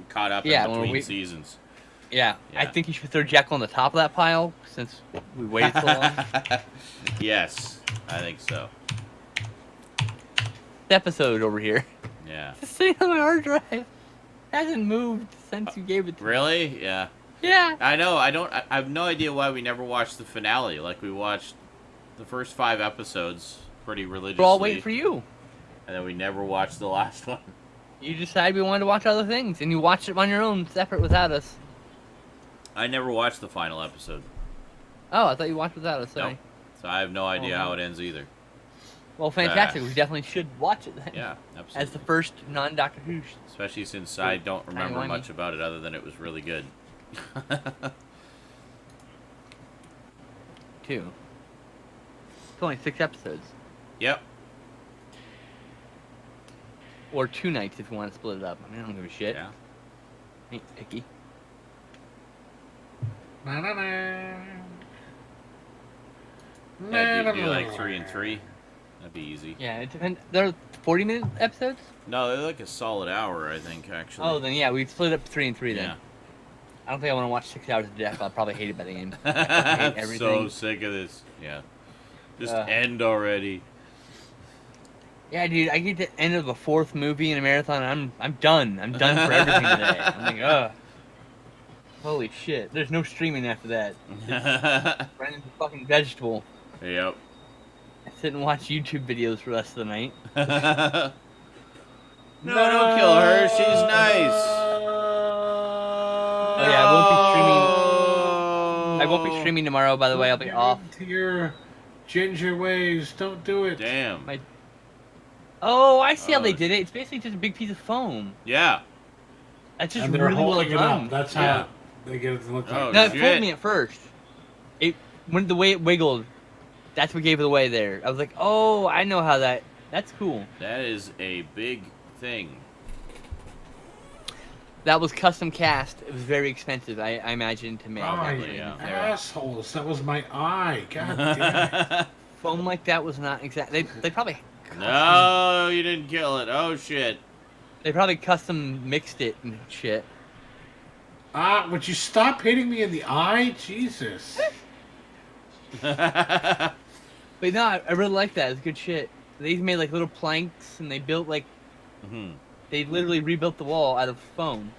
caught up Yeah, in when between we- seasons. Yeah, I Yeah. think you should throw Jekyll on the top of that pile since we waited so long. Yes, I think so. Episode over here. Yeah. It's sitting on my hard drive. It hasn't moved since you gave it to me. Really? Yeah. Yeah. I know. I have no idea why we never watched the finale. Like we watched the first 5 episodes pretty religiously. We're all waiting for you. And then we never watched the last one. You decided we wanted to watch other things, and you watched it on your own, separate without us. I never watched the final episode. Oh, I thought you watched without us. Sorry. Nope. So I have no idea how it ends either. Well, fantastic. We definitely should watch it then. Yeah, absolutely. As the first non-Doctor Who. Especially since I don't remember Tiny-whiny. much about it other than it was really good. Two. It's only 6 episodes. Yep. Or 2 nights if you want to split it up. I mean, I don't give a shit. Yeah. Ain't picky. Yeah, do like 3 and 3. That'd be easy. Yeah, it depends. They're 40-minute episodes? No, they're like a solid hour, I think, actually. Oh, then yeah, we split it up 3 and 3 then. Yeah. I don't think I want to watch 6 hours of death. I'll probably hate it by the end. I I'm hate so everything. sick of this. Yeah. Just Uh. end already. Yeah, dude, I get to the end of the 4th movie in a marathon, and I'm done. I'm done for everything today. I'm like, ugh. Holy shit. There's no streaming after that. Ran into fucking vegetable. Yep. I sit and watch YouTube videos for the rest of the night. No, don't kill her. She's nice. Oh yeah, I won't be streaming tomorrow, by the way. I'll be off. To your ginger ways. Don't do it. Damn. Oh, I see how Oh, they did it. It's basically just a big piece of foam. Yeah. That's just And they're really well holding it done. up. That's Yeah. how they get it to look Oh, like. No, it shit. fooled me at first. The way it wiggled, that's what gave it away there. I was like, oh, I know how that's cool. That is a big thing. That was custom cast. It was very expensive, I imagine, to make. Oh, Probably, you yeah. assholes. That was my eye. God damn it. Foam like that was not exact. They probably No, you didn't kill it. Oh, shit. they probably custom mixed it and shit. Would you stop hitting me in the eye? Jesus. But no, I really like that. It's good shit. They even made like little planks, and they built like Mhm. they literally rebuilt the wall out of foam.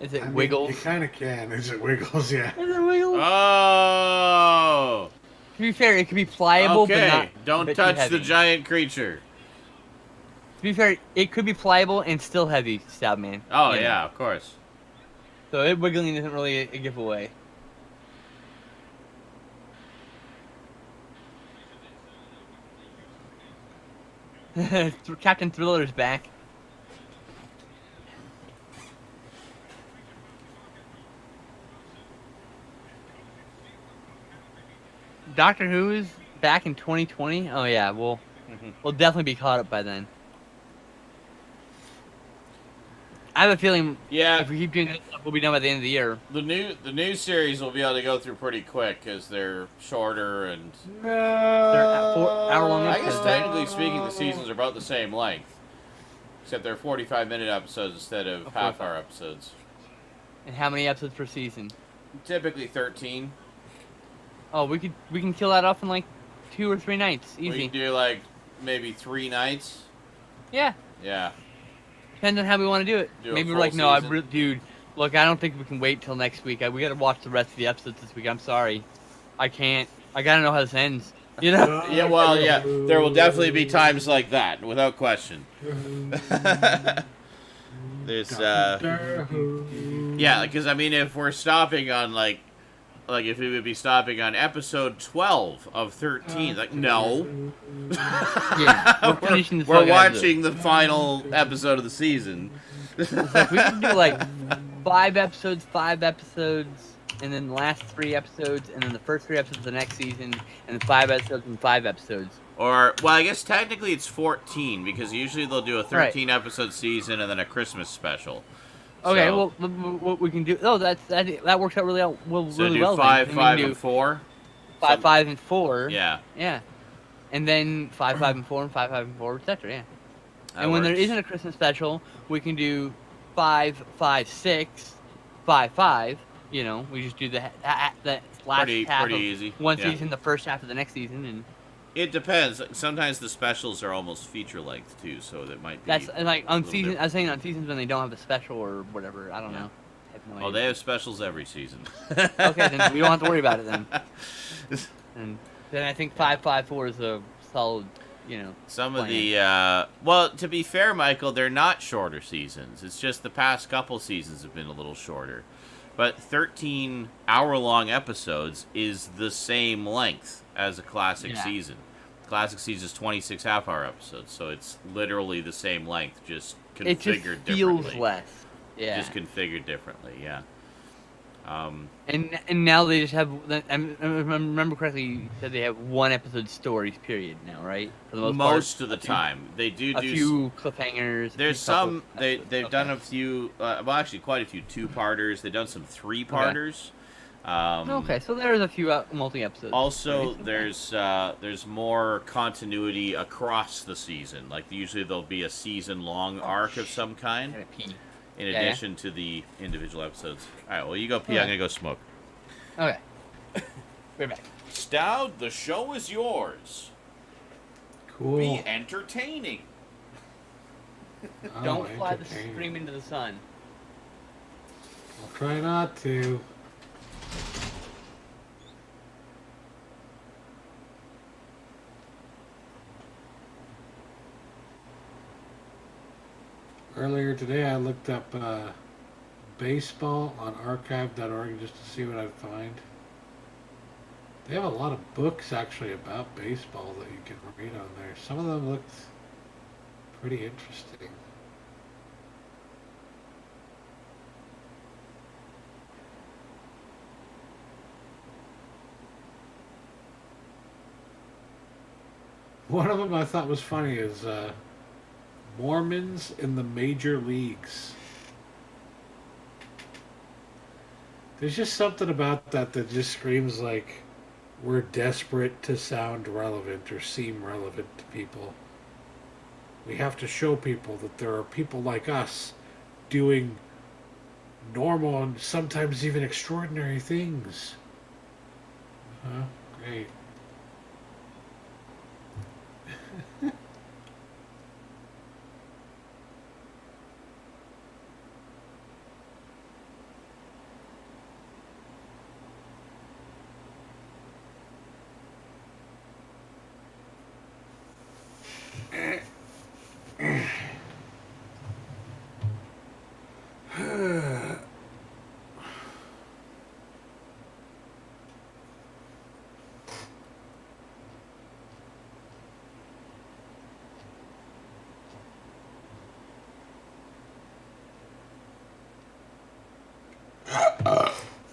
Is it I mean, wiggles? you kind of can. Is it wiggles? Yeah. Is it wiggles? Oh. To be fair, it could be pliable, but Okay. not. Don't a bit too touch heavy. the giant creature. To be fair, it could be pliable and still heavy, Stab Man. Oh, You know. yeah, of course. So it wiggling isn't really a giveaway. Captain Thriller's back. Doctor Who is back in 2020. Oh yeah, we'll definitely be caught up by then. I have a feeling Yeah, if we keep doing this, we'll be done by the end of the year. the new series will be able to go through pretty quick because they're shorter and No. at 4-hour-long I guess episodes. technically speaking the seasons are about the same length, except they're 45-minute episodes instead of half-hour episodes. And how many episodes per season? Typically 13. Oh, we can kill that off in like 2 or 3 nights, We easy. can do like maybe 3 nights. Yeah, Yeah. depends on how we want to do it. Do a Maybe we're full like, no, season. dude, look, I don't think we can wait till next week. We gotta watch the rest of the episodes this week. I'm sorry, I can't. I gotta know how this ends. You know? Yeah, well, yeah, there will definitely be times like that, without question. There's, Doctor Who. yeah, because, I mean, if we're stopping on, like if we would be stopping on episode 12 of 13, like, no. Yeah, we're finishing the We're fucking episode. watching the final episode of the season. Like, we can do like 5 episodes, and then the last 3 episodes, and then the first 3 episodes of the next season, and then 5 episodes and 5 episodes. Or, well, I guess technically it's 14, because usually they'll do a 13-episode season and then a Christmas special. Okay, So- well, what we can do? Oh, that works out really So really do well. 5, then. 5, We can and do 4? 5, 5, and 4. Yeah. Yeah. And then 5, 5, and 4, and 5, 5, and 4, etc. Yeah. that And when there works. isn't a Christmas special, we can do 5-5-6, 5-5. You know, we just do the last half Pretty of easy. one Yeah. season, the first half of the next season, and It depends. Sometimes the specials are almost feature length too, so that might be. that's like on little season. different. I was saying on seasons when they don't have a special or whatever. I don't Yeah. know. I have no Oh, idea. they have specials every season. Okay, then we don't have to worry about it then. And then I think 5-5-4 is a solid, you know. Some of plan. the well, to be fair, Michael, they're not shorter seasons. It's just the past couple seasons have been a little shorter. But 13-hour-long episodes is the same length as a classic Yeah. season. Classic season is 26 half-hour episodes, so it's literally the same length, just configured It just differently. feels less. Yeah. Just configured differently, yeah. And now they just have. I remember correctly, you said they have one episode stories. Period. Now, right? For the most part. Most of the time, they do A few cliffhangers. There's a few couple some they've episodes. done a few. Well, actually, quite a few two-parters. They've done some three-parters. Okay, so there's a few multi-episodes. Also, stories. there's more continuity across the season. Like usually there'll be a season-long arc of some kind, Gotta pee. in Yeah. addition to the individual episodes. All right, well you go pee. I'm Okay. gonna go smoke. Okay. We're back. Stout, the show is yours. Cool. Be entertaining. Oh, Don't fly the entertaining. stream into the sun. I'll try not to. Earlier today, I looked up baseball on archive.org just to see what I'd find. They have a lot of books actually about baseball that you can read on there. Some of them looked pretty interesting. One of them I thought was funny is Mormons in the major leagues. There's just something about that that just screams like we're desperate to sound relevant or seem relevant to people. We have to show people that there are people like us doing normal and sometimes even extraordinary things. Huh? Great.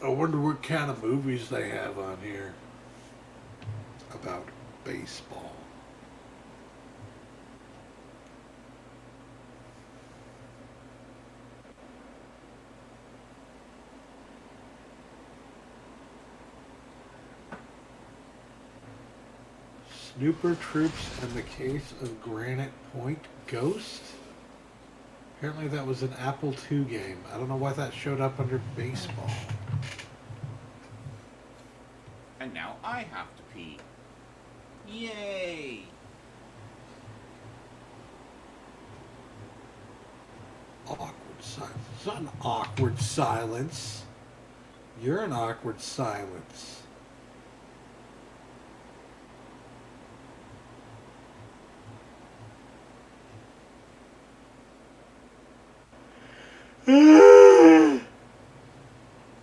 I wonder what kind of movies they have on here about baseball. Snooper Troops and the Case of Granite Point Ghost? Apparently that was an Apple II game. I don't know why that showed up under baseball. And now I have to pee. Yay! Awkward silence. It's not an awkward silence. You're an awkward silence.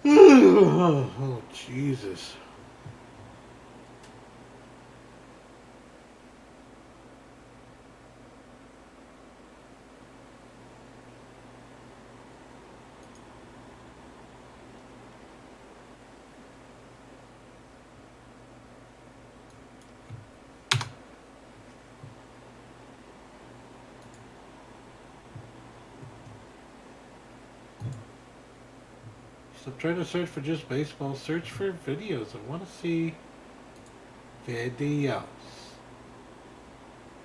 Oh, Jesus. Stop trying to search for just baseball. Search for videos. I want to see videos.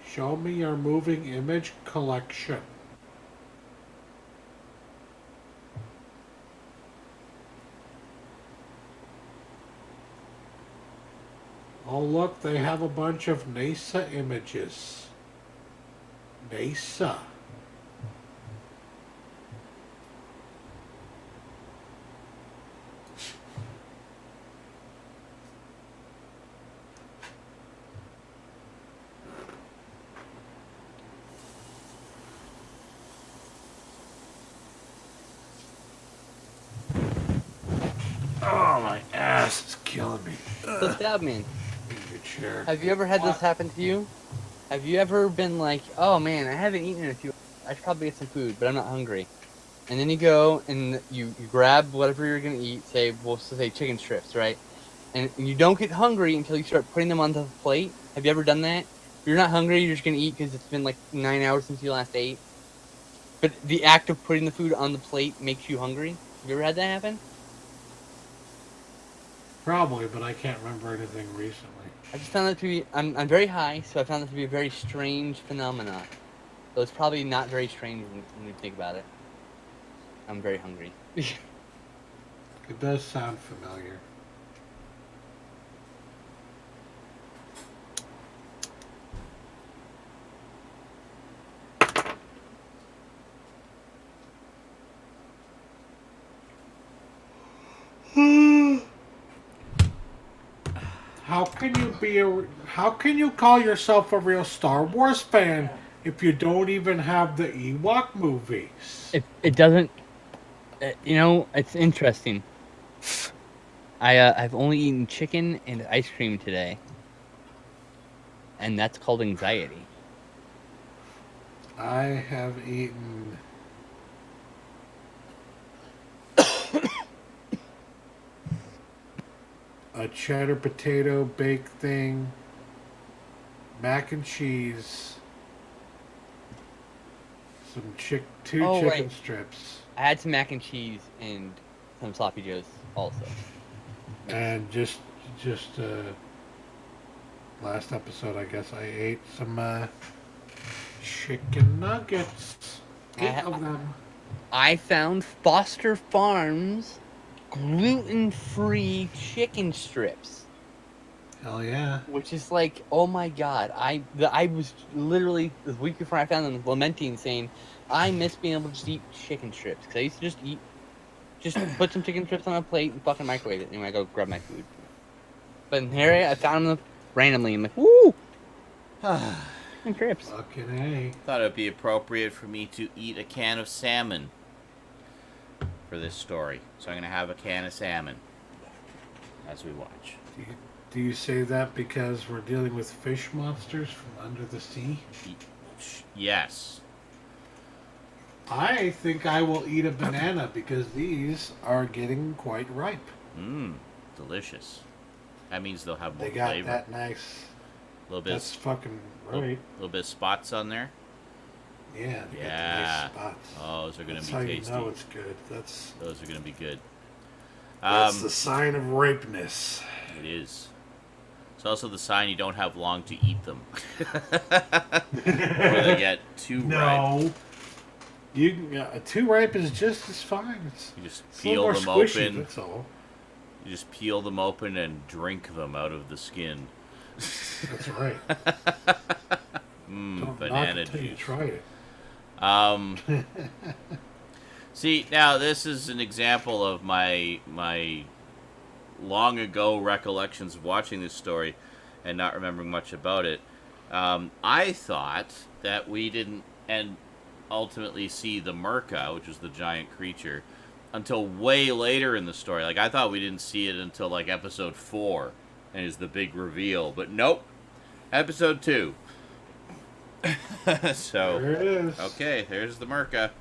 Show me your moving image collection. Oh, look, they have a bunch of NASA images. NASA. Oh, my ass is killing me. So Stabman, In your chair. have you ever had this happen to you? Have you ever been like, oh man, I haven't eaten in a few hours. I should probably get some food, but I'm not hungry. And then you go and you grab whatever you're going to eat, we'll say chicken strips, right? And you don't get hungry until you start putting them on the plate. Have you ever done that? You're not hungry, you're just going to eat because it's been like 9 hours since you last ate. But the act of putting the food on the plate makes you hungry. Have you ever had that happen? Probably, but I can't remember anything recently. I just found that to be, I'm very high, so I found that to be a very strange phenomenon. So it's probably not very strange when you think about it. I'm very hungry. It does sound familiar. How can you call yourself a real Star Wars fan if you don't even have the Ewok movies? It doesn't, it's interesting. I've only eaten chicken and ice cream today, and that's called anxiety. I have eaten a cheddar potato baked thing, mac and cheese, some two chicken right. strips, I had some mac and cheese and some sloppy joes also. and just last episode, I guess I ate some chicken nuggets. 8 of them. I found Foster Farms gluten-free chicken strips, Hell yeah. which is like, oh my god! I was literally the week before I found them lamenting, saying, I miss being able to just eat chicken strips because I used to just put some chicken strips on a plate and fucking microwave it, and when I go grab my food. But here I found them randomly. I'm like, woo! Chicken strips. Fucking A. Thought it'd be appropriate for me to eat a can of salmon for this story. So I'm going to have a can of salmon as we watch. Do you say that because we're dealing with fish monsters from under the sea? Yes. I think I will eat a banana because these are getting quite ripe. Mmm, delicious. That means they'll have more They got flavor. that nice. A little bit, That's fucking little, right. little bit of spots on there. Yeah, they Yeah. got the nice spots. Oh, those are going That's to how be tasty. you know it's good. That's Those are going to be good. the sign of ripeness. It is. It's also the sign you don't have long to eat them. Or they get too ripe. No. Too ripe is just as fine. You just It's a little peel more them squishy, open. that's all. You just peel them open and drink them out of the skin. That's right. Mmm, Don't knock banana it till you juice. try it. See, now this is an example of my long ago recollections of watching this story and not remembering much about it. I thought that we didn't ultimately see the Merca, which was the giant creature, until way later in the story. Like, I thought we didn't see it until like episode 4 and is the big reveal, but nope. Episode 2. So There it is. okay, there's the Merca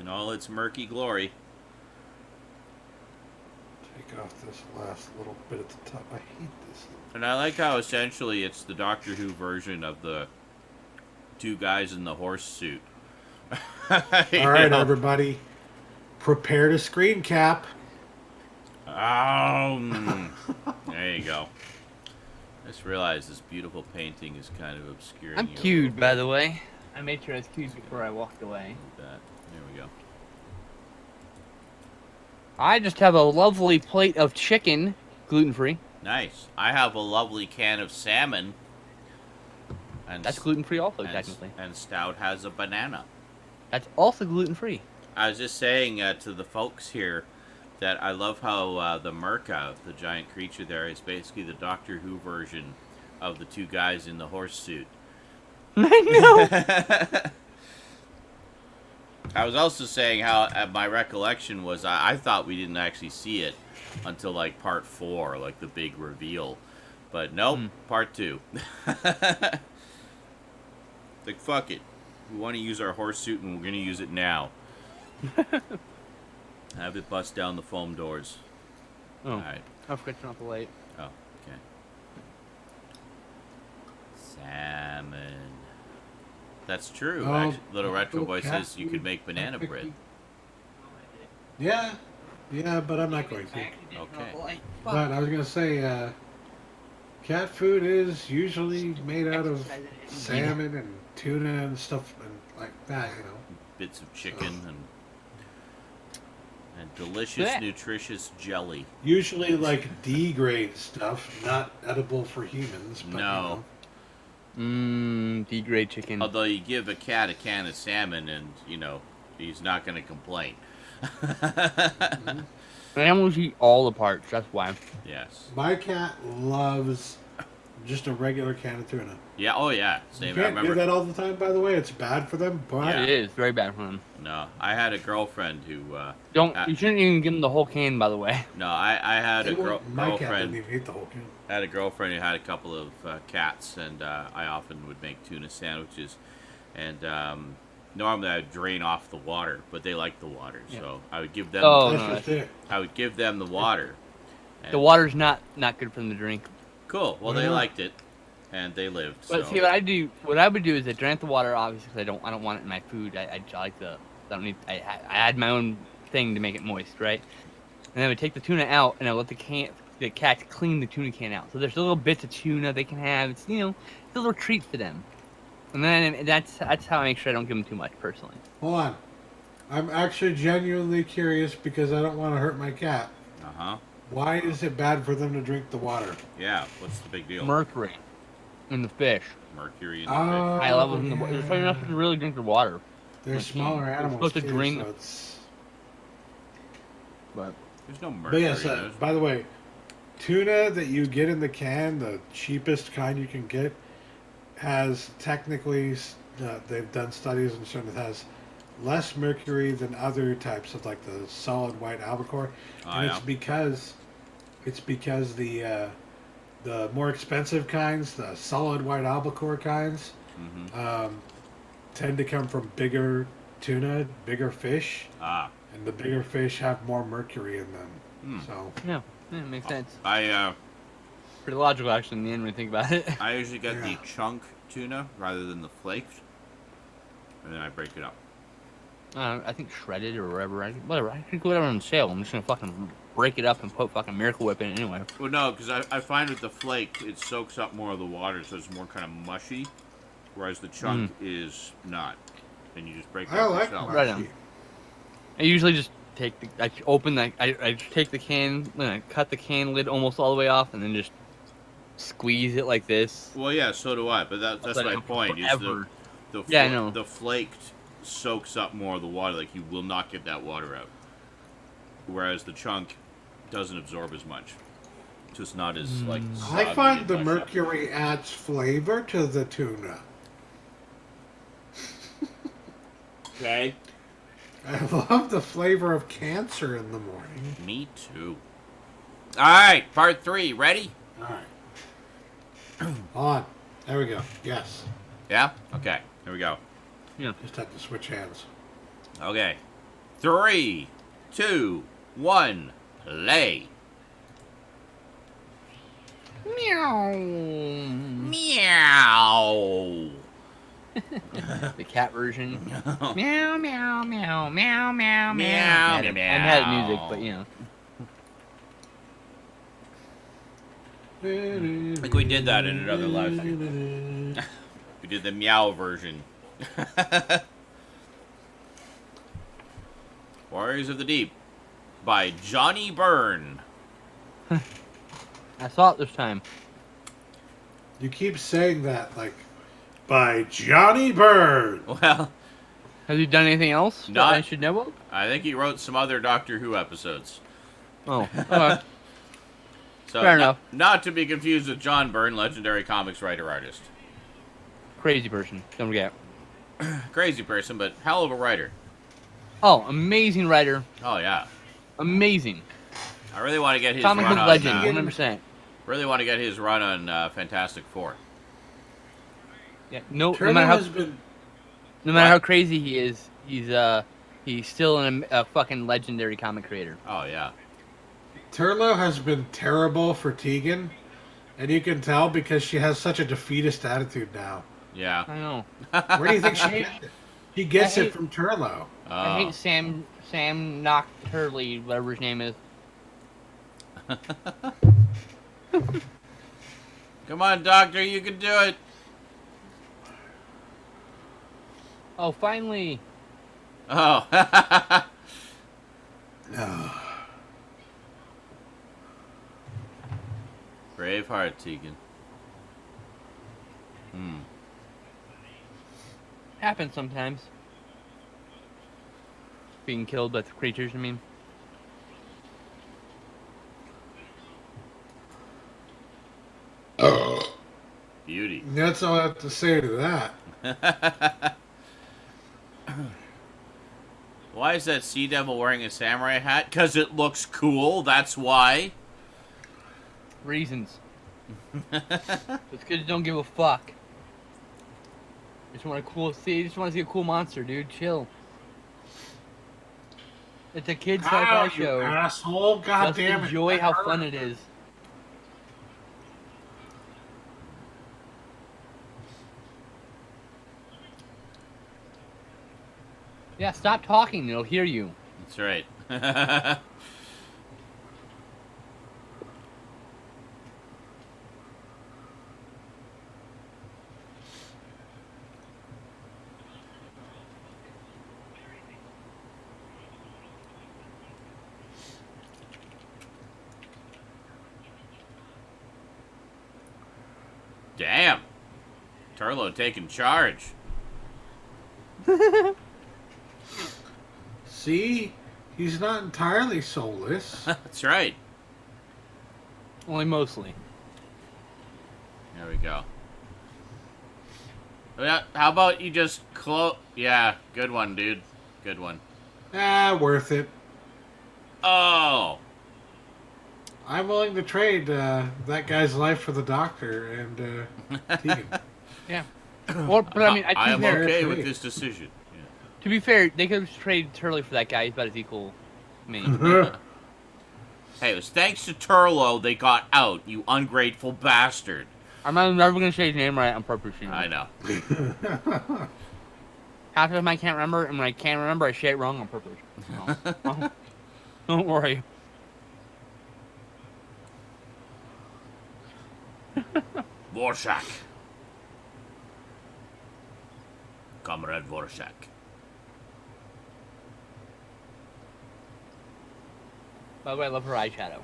in all its murky glory. Take off this last little bit at the top. I hate this. And I like how essentially it's the Doctor Who version of the two guys in the horse suit. All right, everybody. Prepare to screen cap. There you go. I just realized this beautiful painting is kind of obscuring I'm you a cued, little by bit. the way. I made sure I was cued before I walked away. Like that. There we go. I just have a lovely plate of chicken, gluten-free. Nice. I have a lovely can of salmon. And That's gluten free, also and, technically. and Stout has a banana. That's also gluten free. I was just saying to the folks here that I love how the Merca, the giant creature there, is basically the Doctor Who version of the two guys in the horse suit. I know. I was also saying how my recollection was I thought we didn't actually see it until like part 4, like the big reveal. But nope, part 2. Like, fuck it. We want to use our horse suit and we're going to use it now. Have it bust down the foam doors. Oh, Alright. I forgot to turn off the light. Oh, okay. Salmon. That's true. Oh, Actually, Little Retro Boy cat says you could make banana food. bread. Yeah, but I'm not going to. Okay. But I was gonna say, cat food is usually made out of salmon and tuna and stuff and like that, you know. Bits of chicken and delicious, Blech. nutritious jelly. Usually like D grade stuff, not edible for humans. But, No. D-grade chicken. Although you give a cat a can of salmon and, you know, he's not going to complain. Animals eat all the parts, that's why. Yes. My cat loves just a regular can of tuna. Yeah, oh yeah. You Same. I can't do remember. that all the time, by the way. It's bad for them, but Yeah. It is very bad for them. No, I had a girlfriend who, You shouldn't even give them the whole can, by the way. no, I had a my cat girlfriend. didn't even eat the whole can. I had a girlfriend who had a couple of cats, and I often would make tuna sandwiches. And normally I would drain off the water, but they like the water, so I would give them. Oh, That's no, just it. I would give them the water. And, The water's not good for them to drink. Cool. Well, Why they not? liked it, and they lived. But so. see, what I would do is I drank the water, obviously, because I don't want it in my food. I like the, I don't need, I add my own thing to make it moist, right? And then I would take the tuna out, and I would let the cats clean the tuna can out. So there's little bits of tuna they can have. It's, you know, it's a little treat for them. And then that's how I make sure I don't give them too much, personally. Hold on. I'm actually genuinely curious because I don't want to hurt my cat. Uh-huh. Why is it bad for them to drink the water? Yeah. What's the big deal? Mercury in the fish. Mercury in the Oh, High levels in the yeah. water. They're not supposed to really drink the water. They're smaller animals supposed to too, drink- so it's... But fish. There's no mercury But yes, in those. by the way, tuna that you get in the can, the cheapest kind you can get, has technically, they've done studies and shown it has less mercury than other types of like the solid white albacore, Oh, and yeah. it's because the more expensive kinds, the solid white albacore kinds, Mm-hmm. tend to come from bigger tuna, bigger fish, Ah. and the bigger fish have more mercury in them. Hmm. So yeah, it makes sense. I Pretty logical, actually, in the end, when you think about it. I usually get the Yeah. chunk tuna rather than the flaked, and then I break it up. I think shredded or whatever. I can go whatever on sale. I'm just gonna fucking break it up and put fucking Miracle Whip in it anyway. Well, no, because I find with the flaked, it soaks up more of the water, so it's more kind of mushy, whereas the chunk is not. And you just break it I up like yourself. Right mushy. on. I usually just take the, I open the, I take the can, and I cut the can lid almost all the way off, and then just squeeze it like this. Well, yeah, so do I, but that's Let my it point. Is forever. the Yeah, I know. the flaked soaks up more of the water, like you will not get that water out, whereas the chunk doesn't absorb as much. Just not as like. I soggy find and the mushed up. mercury adds flavor to the tuna. Okay. I love the flavor of cancer in the morning. Me too. All right, part 3. Ready? All right. Hold on. There we go. Yes. Yeah. Okay. Here we go. Just had to switch hands. Okay. 3, 2, 1, play. Meow. Meow. The cat version. Meow, meow, meow, meow, meow, Meow, meow. I meow. had music, but you know. I think we did that in another live stream. We did the meow version. Warriors of the Deep by Johnny Byrne. I saw it this time. You keep saying that, like, by Johnny Byrne. Well, Has he done anything else that Not- I should know of? I think he wrote some other Doctor Who episodes. Oh, okay. So Fair enough. Not to be confused with John Byrne, legendary comics writer artist. Crazy person. Don't forget. Crazy person, but hell of a writer. Oh, amazing writer. Oh yeah, Amazing. I really want to get his Comic run book on. legend. 100%. Really want to get his run on Fantastic Four. Yeah. No Turner matter has how been. how crazy he is, he's still a fucking legendary comic creator. Oh yeah. Turlo has been terrible for Tegan, and you can tell because she has such a defeatist attitude now. Yeah. I know. Where do you think she gets it? He gets I it hate- from Turlo. I Oh. hate Sam Nocturley, whatever his name is. Come on, Doctor, you can do it. Oh, finally. Oh. Braveheart, Tegan. Hmm. Happens sometimes. Being killed by the creatures, I mean. Beauty. That's all I have to say to that. Why is that Sea Devil wearing a samurai hat? Because it looks cool, that's why. Reasons. It's kids don't give a fuck. Just want to see a cool monster, dude. Chill. It's a kids Ow, sci-fi you show. asshole! God Just damn it! enjoy how fun it is. Yeah, stop talking. It'll hear you. That's right. Damn. Turlo taking charge. See, he's not entirely soulless. That's right. Only mostly. There we go. Yeah, how about you just close... Yeah, good one, dude. Good one. Worth it. Oh! I'm willing to trade that guy's life for the doctor and Tegan. Yeah. Or, but I mean, I am fair, okay trade. with this decision. to be fair, they could have traded Turley for that guy. He's about as equal to me. Yeah. Hey, it was thanks to Turlo they got out, you ungrateful bastard. I'm never going to say his name right on purpose. You know? I know. Half of them I can't remember, and when I can't remember, I say it wrong on purpose. No. Don't worry. Vorshak. Comrade Vorshak. By the way, I love her eyeshadow.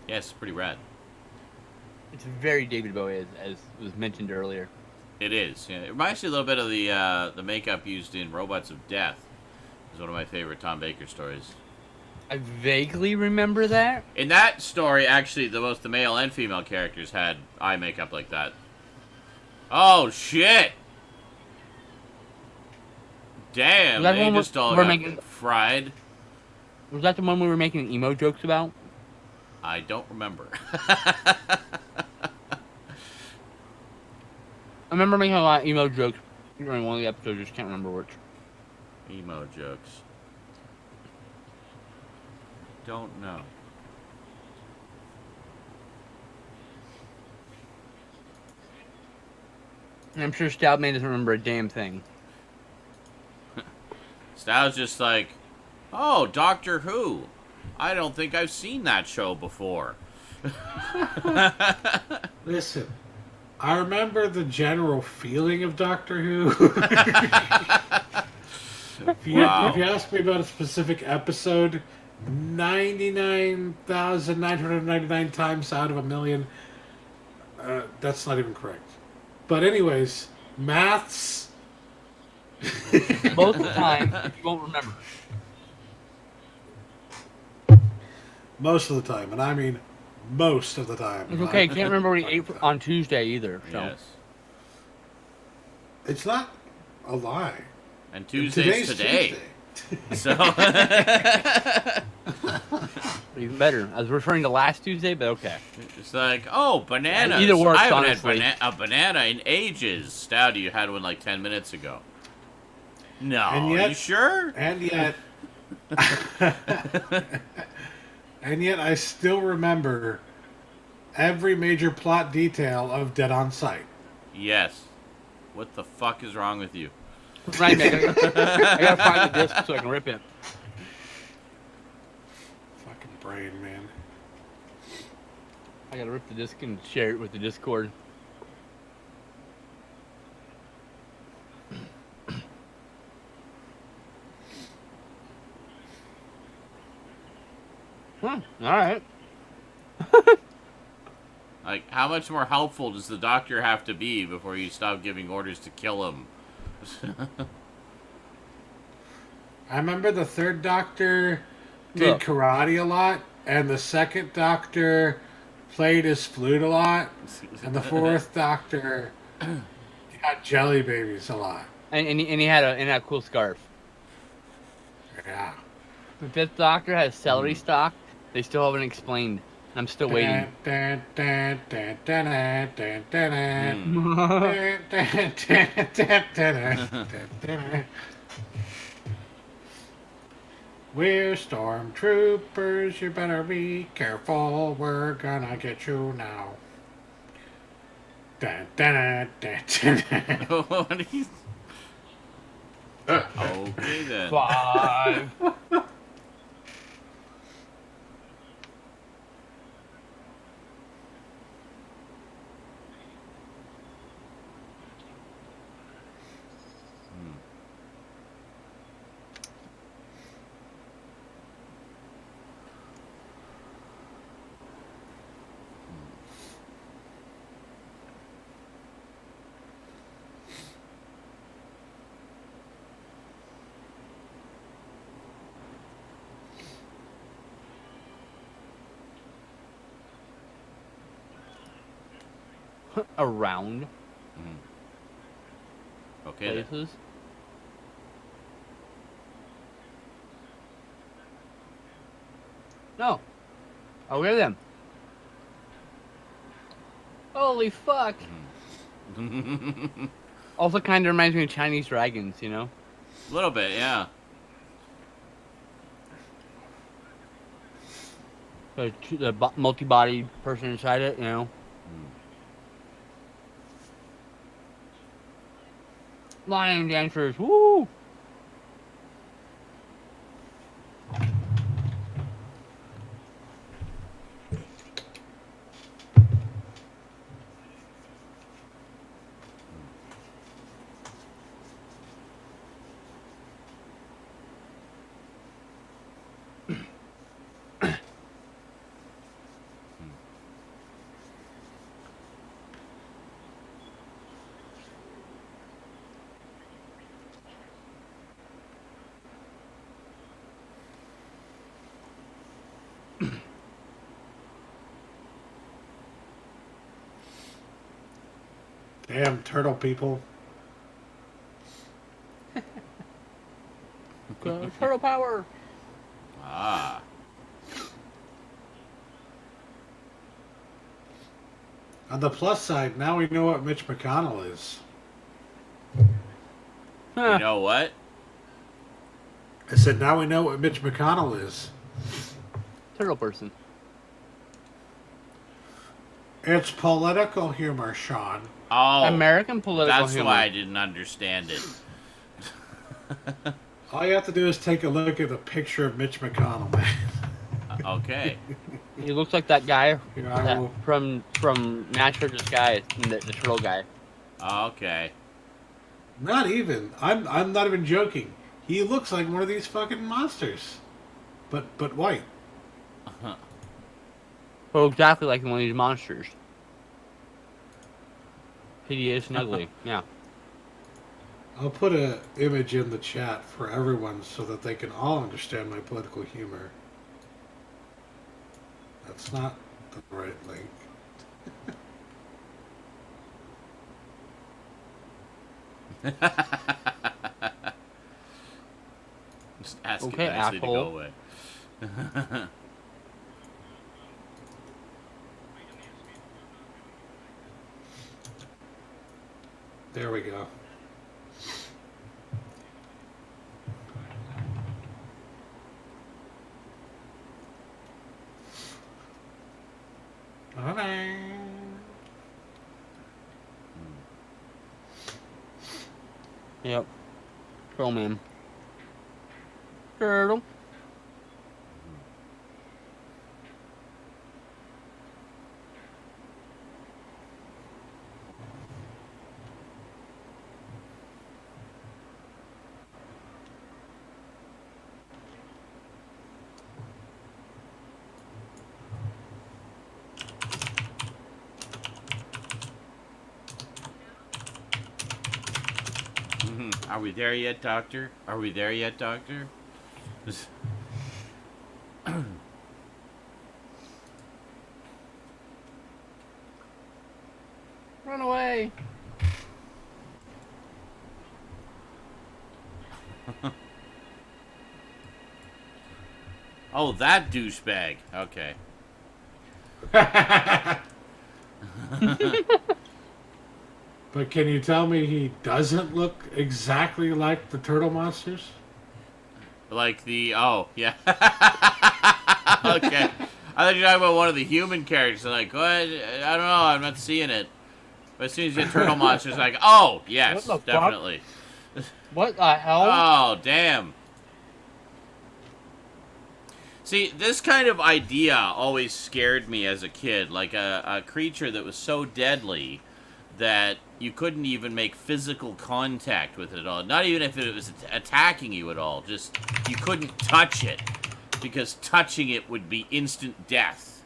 Yes, pretty rad. It's very David Bowie, as was mentioned earlier. It is. Yeah. It reminds me a little bit of the makeup used in Robots of Death. It's one of my favorite Tom Baker stories. I vaguely remember that. In that story, actually, both the male and female characters had eye makeup like that. Oh, shit! Damn, Was that they one just all we're got making- fried. Was that the one we were making emo jokes about? I don't remember. I remember making a lot of emo jokes during one of the episodes, just can't remember which. Emo jokes. Don't know. And I'm sure Stoutman doesn't remember a damn thing. Styles just like, oh, Doctor Who. I don't think I've seen that show before. Listen, I remember the general feeling of Doctor Who. If you Wow. ask me about a specific episode, 99,999 times out of a million. That's not even correct. But anyways, maths. Most of the time, you won't remember. Most of the time, and I mean most of the time. It's okay. I can't remember what he ate on Tuesday either. So. Yes. It's not a lie. And Tuesday's today. Tuesday. So Even better. I was referring to last Tuesday, but okay. it's like, oh, bananas. Either works, I haven't honestly. had a banana in ages. Stouty, you had one like 10 minutes ago. No, And yet- are you sure? And yet, and yet, I still remember every major plot detail of Dead on Sight. Yes. What the fuck is wrong with you? Right, man. I gotta find the disc so I can rip it. Fucking brain, man. I gotta rip the disc and share it with the Discord. All right. Like, how much more helpful does the doctor have to be before you stop giving orders to kill him? I remember the third Doctor did Look. karate a lot, and the second Doctor played his flute a lot, and the fourth Doctor got jelly babies a lot. And he had a cool scarf. Yeah. The fifth Doctor has celery stock. They still haven't explained. I'm still waiting. Dun, dun, dun, dun, dun, dun, dun, dun. Hmm. Dun, dun, dun, dun, dun, dun, dun. We're stormtroopers, you better be careful, we're gonna get you now. Dun, dun, dun, dun, dun. What are you- Okay then. 5. Around Okay then. places. No. Okay then. Holy fuck. Also kind of reminds me of Chinese dragons, you know? A little bit, yeah. The multi-bodied person inside it, you know? Lion dancers, woo! Damn turtle people. Turtle power! Ah. On the plus side, now we know what Mitch McConnell is. You know what? I said, now we know what Mitch McConnell is. Turtle person. It's political humor, Sean. Oh, American political that's humor. why I didn't understand it. All you have to do is take a look at the picture of Mitch McConnell, man. Okay. He looks like that guy Here, I will. from Natural Disguise, the turtle guy. Okay. Not even. I'm not even joking. He looks like one of these fucking monsters. but white. So exactly like one of these monsters. Hideous and ugly. Yeah. I'll put an image in the chat for everyone so that they can all understand my political humor. That's not the right link. Just ask Okay, it nicely to go asshole. away. There we go. Okay. Yep. Turtle man. Turtle. Are we there yet, Doctor? Are we there yet, Doctor? Run away. Oh, that douchebag. Okay. But can you tell me he doesn't look exactly like the turtle monsters? Like the... Oh, yeah. Okay. I thought you were talking about one of the human characters. I'm like, what? I don't know. I'm not seeing it. But as soon as you get turtle monsters, like, oh, yes, What the fuck? definitely. What the hell? Oh, damn. See, this kind of idea always scared me as a kid. Like a creature that was so deadly that you couldn't even make physical contact with it at all. Not even if it was attacking you at all. Just, you couldn't touch it. Because touching it would be instant death.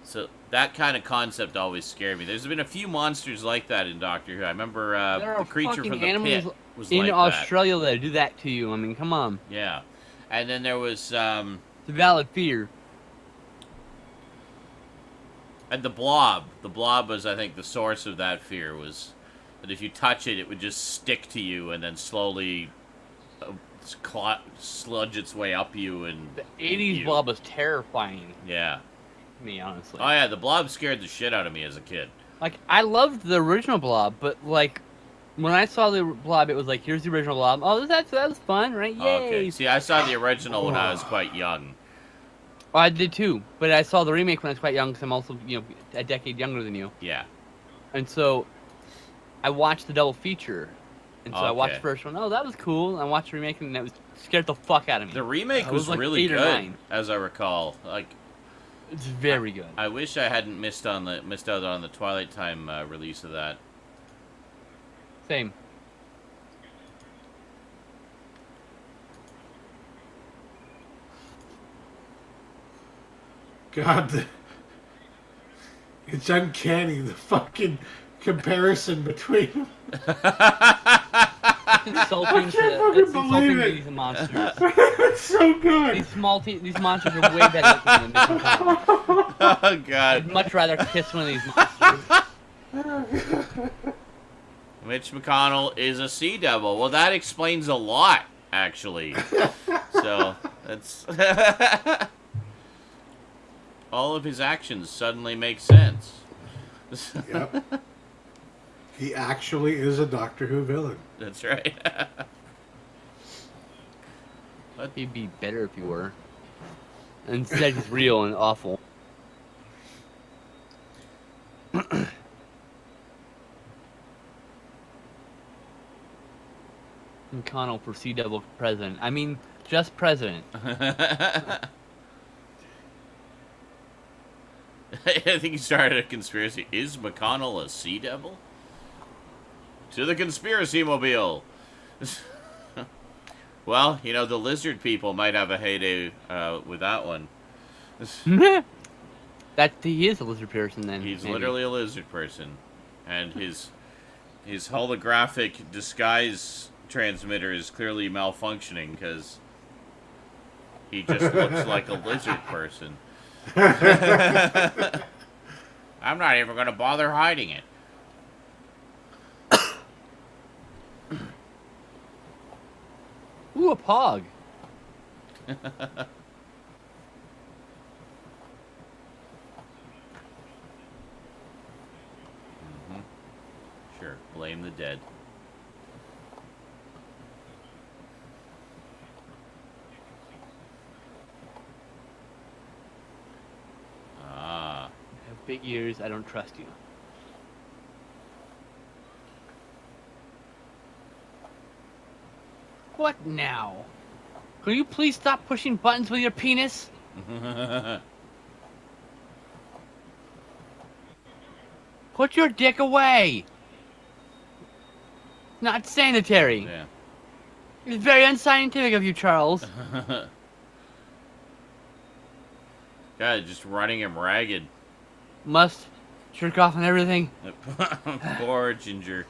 So that kind of concept always scared me. There's been a few monsters like that in Doctor Who. I remember There the are creature fucking from the animals pit was in like that. Australia that do that to you. I mean, come on. Yeah. And then there was... It's a valid fear. And the blob. The blob was, I think, the source of that fear was that if you touch it, it would just stick to you and then slowly sludge its way up you and... The eat 80s you. blob was terrifying Yeah. to me, honestly. Oh, yeah, the blob scared the shit out of me as a kid. Like, I loved the original blob, but, like, when I saw the blob, it was like, here's the original blob. Oh, that was fun, right? Yay! Okay. See, I saw the original when I was quite young. Oh, I did too, but I saw the remake when I was quite young, because I'm also, a decade younger than you. Yeah. And so, I watched the double feature. And so I watched the Okay. first one. Oh, that was cool. I watched the remake, and that scared the fuck out of me. The remake I was was like really 8 or good, 9. as I recall. Like, It's very good. I wish I hadn't missed out on the Twilight Time release of that. Same. God, it's uncanny, the fucking comparison between It's insulting I can't fucking it's insulting believe to it. these monsters. It's so good. These monsters are way better looking than Mitch McConnell. Oh, I'd God. much rather kiss one of these monsters. Mitch McConnell is a sea devil. Well, that explains a lot, actually. So, that's... all of his actions suddenly make sense. Yep. He actually is a Doctor Who villain. That's right. He'd be better if he were. Instead, he's real and awful. McConnell for Sea Devil president. I mean, just president. I think he started a conspiracy. Is McConnell a sea devil? To the conspiracy mobile. Well, the lizard people might have a heyday with that one. That he is a lizard person then. He's maybe. literally a lizard person, and his holographic disguise transmitter is clearly malfunctioning because he just looks like a lizard person. I'm not even going to bother hiding it. Ooh, a pog. Sure, blame the dead. Ah. You have big ears. I don't trust you. What now? Could you please stop pushing buttons with your penis? Put your dick away. Not sanitary. Yeah. It's very unscientific of you, Charles. God, just running him ragged. Must jerk off on everything. Poor Ginger.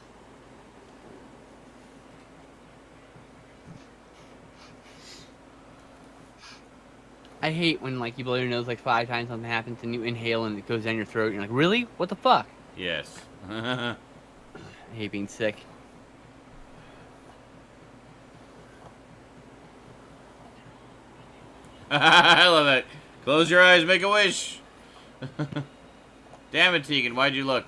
I hate when like you blow your nose like 5 times, something happens, and you inhale and it goes down your throat. And you're like, really? What the fuck? Yes. I hate being sick. I love it. Close your eyes, make a wish. Damn it, Tegan, why'd you look?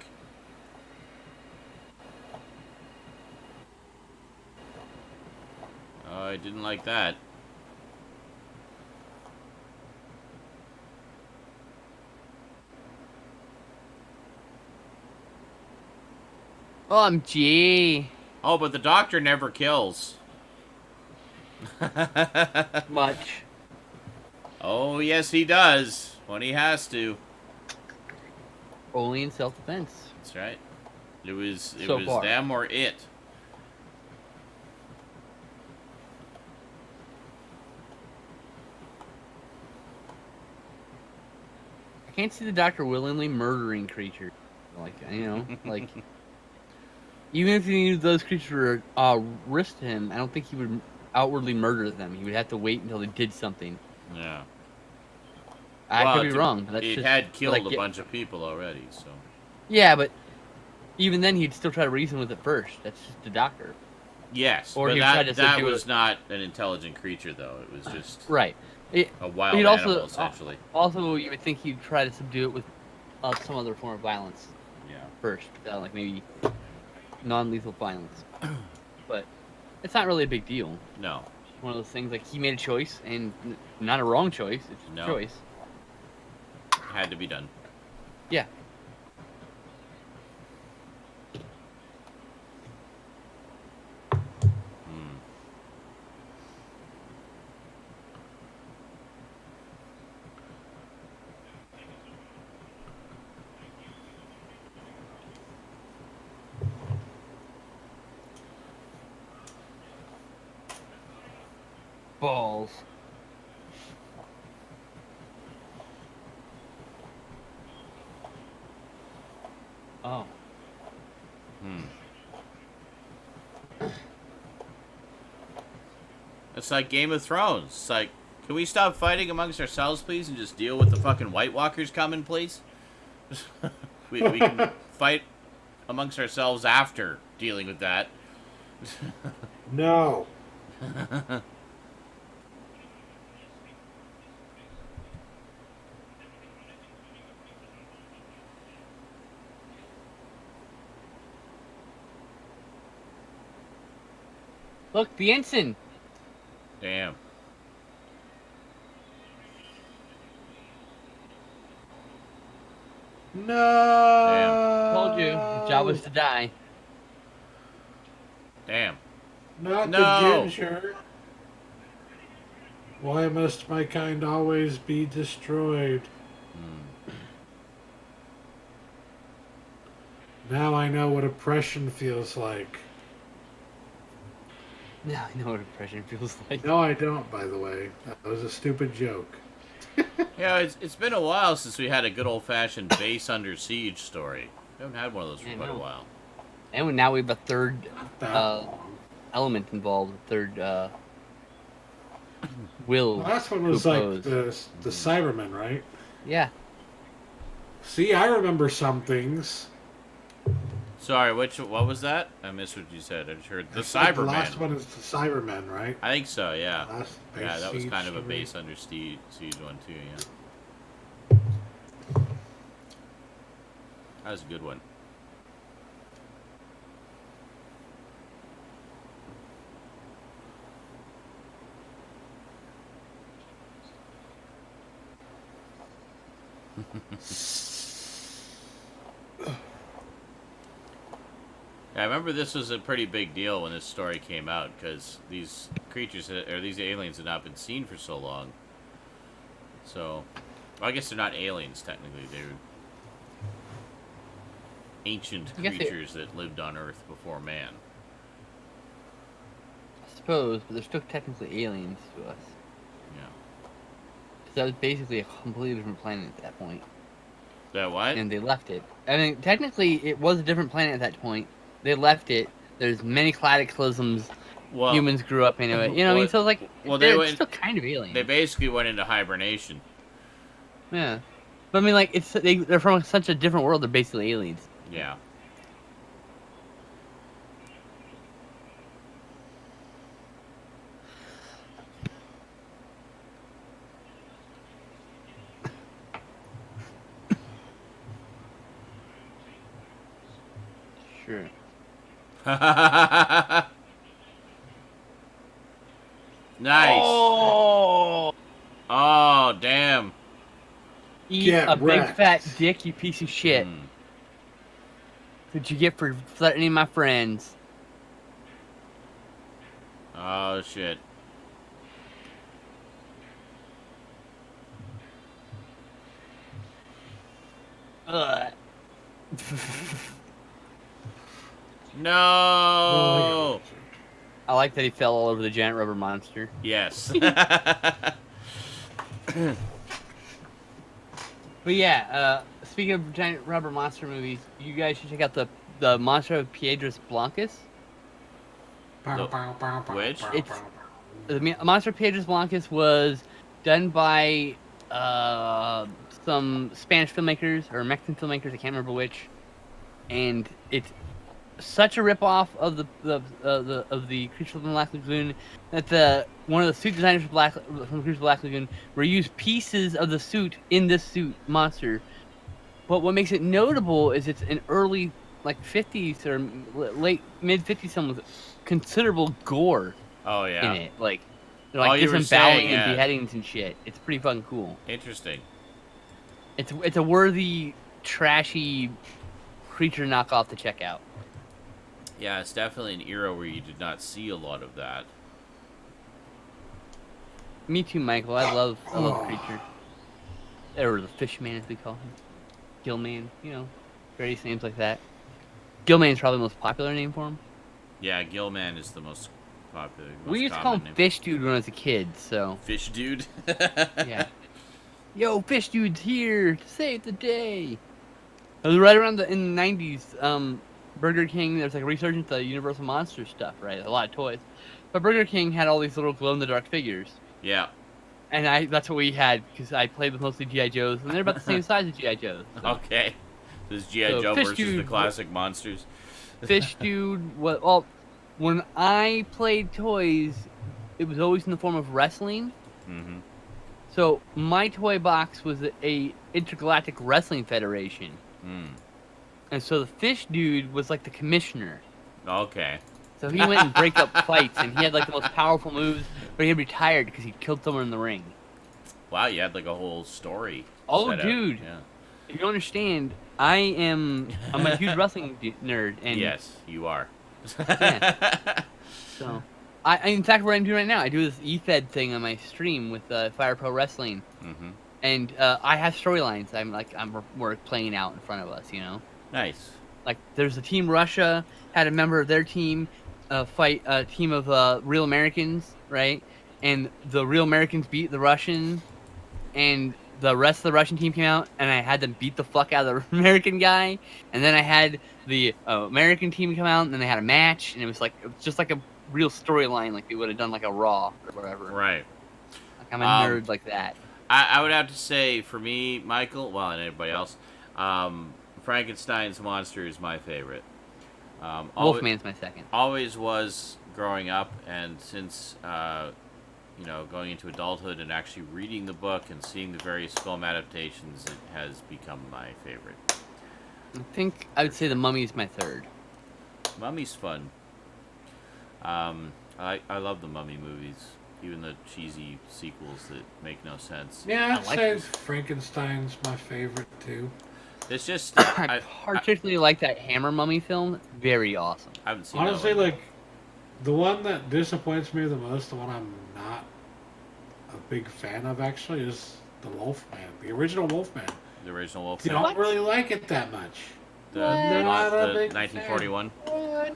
Oh, I didn't like that. OMG. Oh, but the doctor never kills. Much. Oh, yes, he does. When he has to. Only in self-defense. That's right. It was So far. them or it. I can't see the doctor willingly murdering creatures. Like, like... Even if he knew those creatures were risk to him, I don't think he would outwardly murder them. He would have to wait until they did something. Yeah. I could be wrong. But that's He just had killed what I a get. bunch of people already, so. Yeah, but even then, he'd still try to reason with it first. That's just the doctor. Yes, Or but he tried to that subdue was it. not an intelligent creature, though. It was just Right. a wild he'd animal, also- essentially. Also, you would think he'd try to subdue it with some other form of violence Yeah. first. Like maybe non-lethal violence. But it's not really a big deal. No. One of those things, like, he made a choice, and not a wrong choice. It's just No. a choice. Had to be done. Yeah. Hmm. Balls. Oh. Hmm. It's like Game of Thrones. It's like, can we stop fighting amongst ourselves, please, and just deal with the fucking White Walkers coming, please? we can fight amongst ourselves after dealing with that. No. Look, the ensign. Damn. No. Told you. His job was to die. Damn. Not No. the ginger. Why must my kind always be destroyed? Hmm. Now I know what oppression feels like. Now I know what depression feels like. No, I don't. By the way, that was a stupid joke. Yeah, it's been a while since we had a good old fashioned base under siege story. We haven't had one of those for I quite a know. while. And now we have a third That uh, long. element involved. A third will. The last one to was like oppose. the Cybermen, right? Yeah. See, I remember some things. Sorry, what was that? I missed what you said. I just heard the I think The Cyberman. last one is the Cybermen, right? I think so, yeah. Last Yeah, base that was siege kind of a story. base under siege one too, yeah. That was a good one. Yeah, I remember this was a pretty big deal when this story came out because these creatures or these aliens had not been seen for so long. So, well, I guess they're not aliens technically; they're ancient I guess they- creatures that lived on Earth before man. I suppose, but they're still technically aliens to us. Yeah. 'Cause that was basically a completely different planet at that point, That what? and they left it. I mean, technically, it was a different planet at that point. They left it. There's many cataclysms. Well, Humans grew up into it. You know what I mean? well- So it's like, well, they they're went- still kind of aliens. they basically went into hibernation. Yeah. But I mean, like, they're from such a different world. They're basically aliens. Yeah. Sure. Nice. Oh! Oh, damn. Eat Get a big wrecked. fat dick, you piece of shit. Mm. What'd you get for threatening my friends? Oh, shit. Ugh. No. I like that he fell all over the giant rubber monster. Yes. But yeah, speaking of giant rubber monster movies, you guys should check out the Monster of Piedras Blancas. Which? It's- The Monster of Piedras Blancas was done by some Spanish filmmakers or Mexican filmmakers. I can't remember which. And it's such a ripoff of the Creature of the Black Lagoon that one of the suit designers from the Creature of the Black Lagoon reused pieces of the suit in this suit monster. But what makes it notable is it's an early, like 50s or late mid 50s film with considerable gore Oh, yeah. in it, like Oh, you were disemboweling saying, and yeah. beheadings and shit. It's pretty fucking cool. Interesting. It's a worthy, trashy creature knockoff to check out. Yeah, it's definitely an era where you did not see a lot of that. Me too, Michael. I love creature. Or the Fishman, as we call him. Gillman, various names like that. Gillman's probably the most popular name for him. Yeah, Gillman is the most popular. We used to call him Fish Dude when I was a kid, so Fish Dude. yeah. Yo, Fish Dude's here to save the day. It was right around in the 90s. Burger King, there's like a resurgence of Universal Monster stuff, right? A lot of toys. But Burger King had all these little glow-in-the-dark figures. Yeah. And that's what we had, because I played with mostly G.I. Joes, and they're about the same size as G.I. Joes. So. Okay. This is G.I. So, Joe Fish versus the Dude- classic monsters. Fish Dude, well, when I played toys, it was always in the form of wrestling. Mm-hmm. So my toy box was a Intergalactic Wrestling Federation. Mm. And so the Fish Dude was like the commissioner. Okay. So he went and break up fights, and he had like the most powerful moves, but he had retired because he killed someone in the ring. Wow, you had like a whole story. Oh, set up. dude. Yeah. If you don't understand, I'm a huge wrestling nerd, and Yes, you are. so in fact, what I'm doing right now, I do this E-Fed thing on my stream with Fire Pro Wrestling, Mm-hmm. and I have storylines. We're playing out in front of us, Nice. Like there's a team Russia had a member of their team fight a team of real Americans, right? And the real Americans beat the Russian, and the rest of the Russian team came out, and I had them beat the fuck out of the American guy, and then I had the American team come out, and then they had a match, and it was just like a real storyline, like they would have done like a Raw or whatever. Right. Like I'm a nerd like that. I would have to say, for me, Michael, well, and anybody else, Frankenstein's monster is my favorite. Wolfman's my second. Always was growing up, and since going into adulthood and actually reading the book and seeing the various film adaptations, it has become my favorite. I think I would say The Mummy is my third. Mummy's fun. I love the Mummy movies, even the cheesy sequels that make no sense. Yeah, I'd like say them. Frankenstein's my favorite too. It's just I particularly like that Hammer Mummy film. Very awesome. I haven't seen Honestly, that one. like the one that disappoints me the most, the one I'm not a big fan of actually, is the Wolfman, the original Wolfman. The original I Wolfman. don't really like it that much. The Not a 1941. What?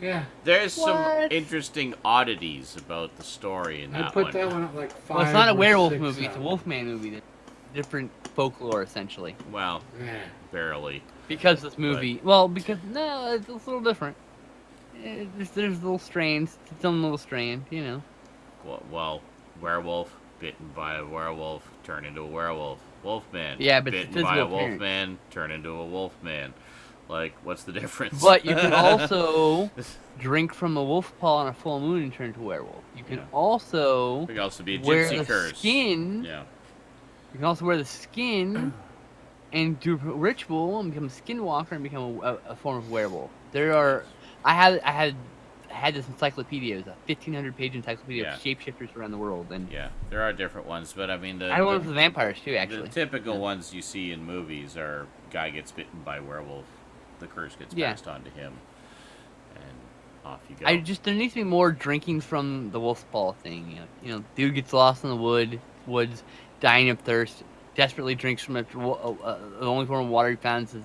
Yeah, There's some What? interesting oddities about the story in I'd that put one. that one at like 5. Well, it's not a or werewolf 6 movie. It's a out. Wolfman movie. It's different folklore, essentially. Well, Yeah. barely. Because this movie... no, it's a little different. There's little strains. Its own little strand, you know. Well, werewolf bitten by a werewolf, turn into a werewolf. Wolfman. Yeah, but it's bitten by a physical appearance. wolfman, turn into a wolfman. Like, what's the difference? But you can also drink from a wolf paw on a full moon and turn into a werewolf. You can Yeah. also It could also be a wear gypsy the curse. skin. Yeah. You can also wear the skin and do a ritual and become a skinwalker and become a form of werewolf. I had this encyclopedia. It was a 1,500-page encyclopedia of shapeshifters around the world, and Yeah, there are different ones, but I mean, I had one for the vampires too, the actually. typical ones you see in movies are guy gets bitten by a werewolf, the curse gets Yeah. passed on to him, and off you go. There needs to be more drinking from the wolf paw thing. You know, dude gets lost in the woods, dying of thirst, desperately drinks from the only form of water he finds is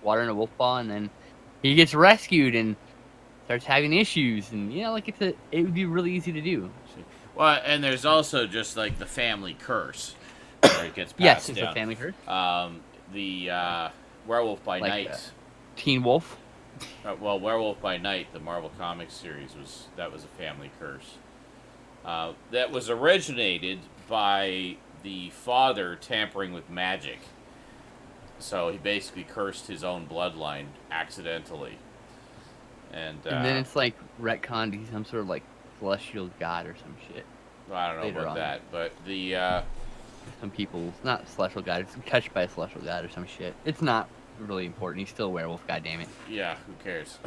water in a wolf paw, and then he gets rescued and starts having issues, and it would be really easy to do. Well, and there's also just like the family curse, where it gets passed Yes, it's down. a family curse. The Werewolf by Like, Night. Teen Wolf. Werewolf by Night, the Marvel Comics series, was a family curse. That was originated by the father tampering with magic. So he basically cursed his own bloodline accidentally. And then it's like retconned. He's some sort of like celestial god or some shit. I don't know later about on. that, but the Some people, not celestial god. It's touched by a celestial god or some shit. It's not really important. He's still a werewolf. God damn it. yeah, who cares?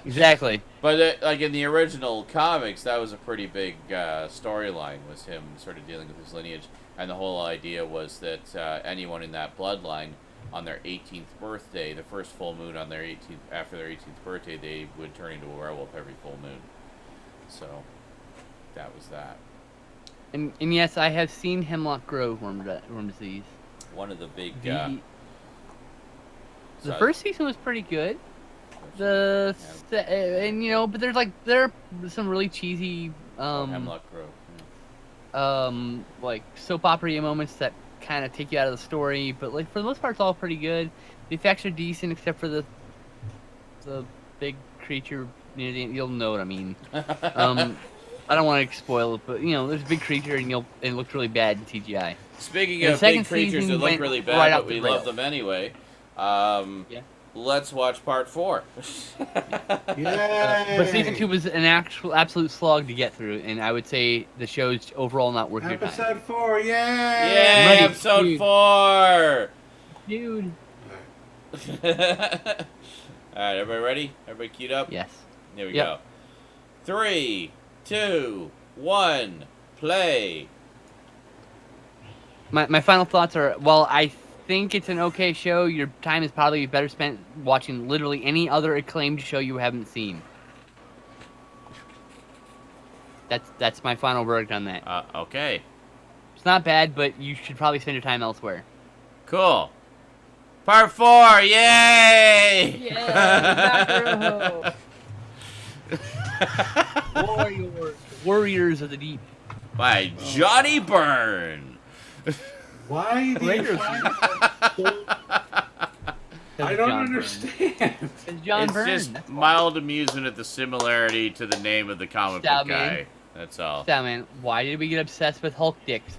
Exactly. But like in the original comics, that was a pretty big storyline. Was him sort of dealing with his lineage, and the whole idea was that anyone in that bloodline, on their 18th birthday, the first full moon on their 18th after their 18th birthday, they would turn into a werewolf every full moon. So that was that. And yes, I have seen Hemlock Grove worm disease. One of the big. The so- first season was pretty good. But there are some really cheesy Hemlock Grove. like soap opera moments that kind of take you out of the story, but like for the most part it's all pretty good. The effects are decent except for the big creature. You'll know what I mean. I don't want to spoil it, but there's a big creature and it looked really bad in CGI. Speaking The of second big creatures season that look went really bad, right but off the we love rails. them anyway. Yeah. Let's watch part 4. Yay! But season 2 was an absolute slog to get through, and I would say the show's overall not worth your time. Episode 4, yay! Yay, Ready, episode dude. 4! Dude. Alright, everybody ready? Everybody queued up? Yes. Here we Yep. go. 3, 2, 1, play. My final thoughts are, while I think it's an okay show, your time is probably better spent watching literally any other acclaimed show you haven't seen. That's my final verdict on that. Okay. It's not bad, but you should probably spend your time elsewhere. Cool. Part 4, yay! Yeah, Warriors of the Deep. By Johnny Byrne. Why do you Raiders. find that so... I don't understand. It's John It's Byrne. just That's why. mild amusement at the similarity to the name of the comic book Stout guy. man. That's all. So, man, why did we get obsessed with Hulk dicks?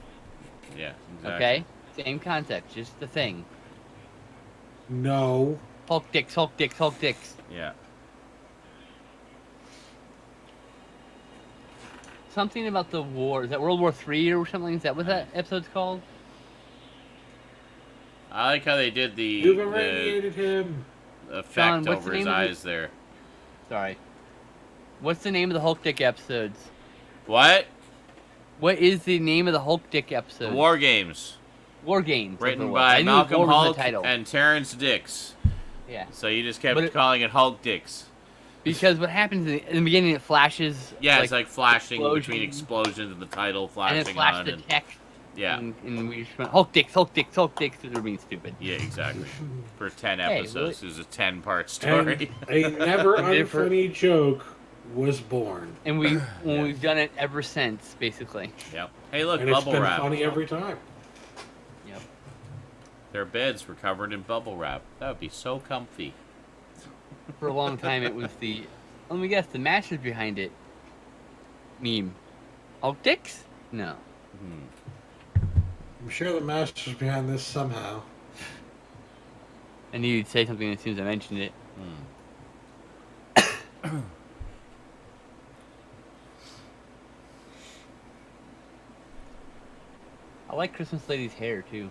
Yeah, exactly. Okay? Same concept, just the thing. No. Hulk dicks, Hulk dicks, Hulk dicks. Yeah. Something about the war. Is that World War III or something? Is that what that episode's called? I like how they did You've the irradiated him. effect John, what's over the his name of the- eyes there. Sorry. What's the name of the Hulk dick episodes? What? What is the name of the Hulk dick episode? War Games. War Games. that's what Written it was. by I knew Malcolm War was the Hulk title. and Terrence Dix. Yeah. So you just kept But it- calling it Hulk Dix. Because what happens in the beginning, it flashes. Yeah, it's like flashing between explosion, explosions and the title and flashing it flashed on. the And, text. yeah, And we just went Hulk dicks, Hulk dicks, Hulk dicks, because we're being stupid. yeah, exactly. For 10 Hey, episodes, it was a 10-part And story. a never Different- unfunny joke was born. And we've done it ever since, basically. Yep. Hey, look, And it's bubble been wrap. funny every time. Yep. Their beds were covered in bubble wrap. That would be so comfy. For a long time, it was the. Let me guess, the masters behind it. Meme. Hulk dicks? No. I'm sure the master's behind this somehow. I knew you'd say something as soon as I mentioned it. I like Christmas Lady's hair too.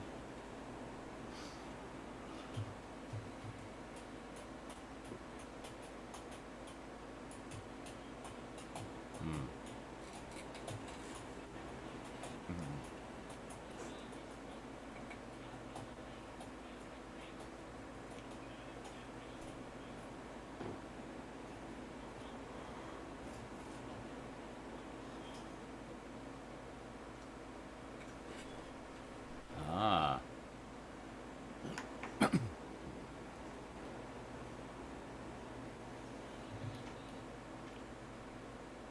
Ah.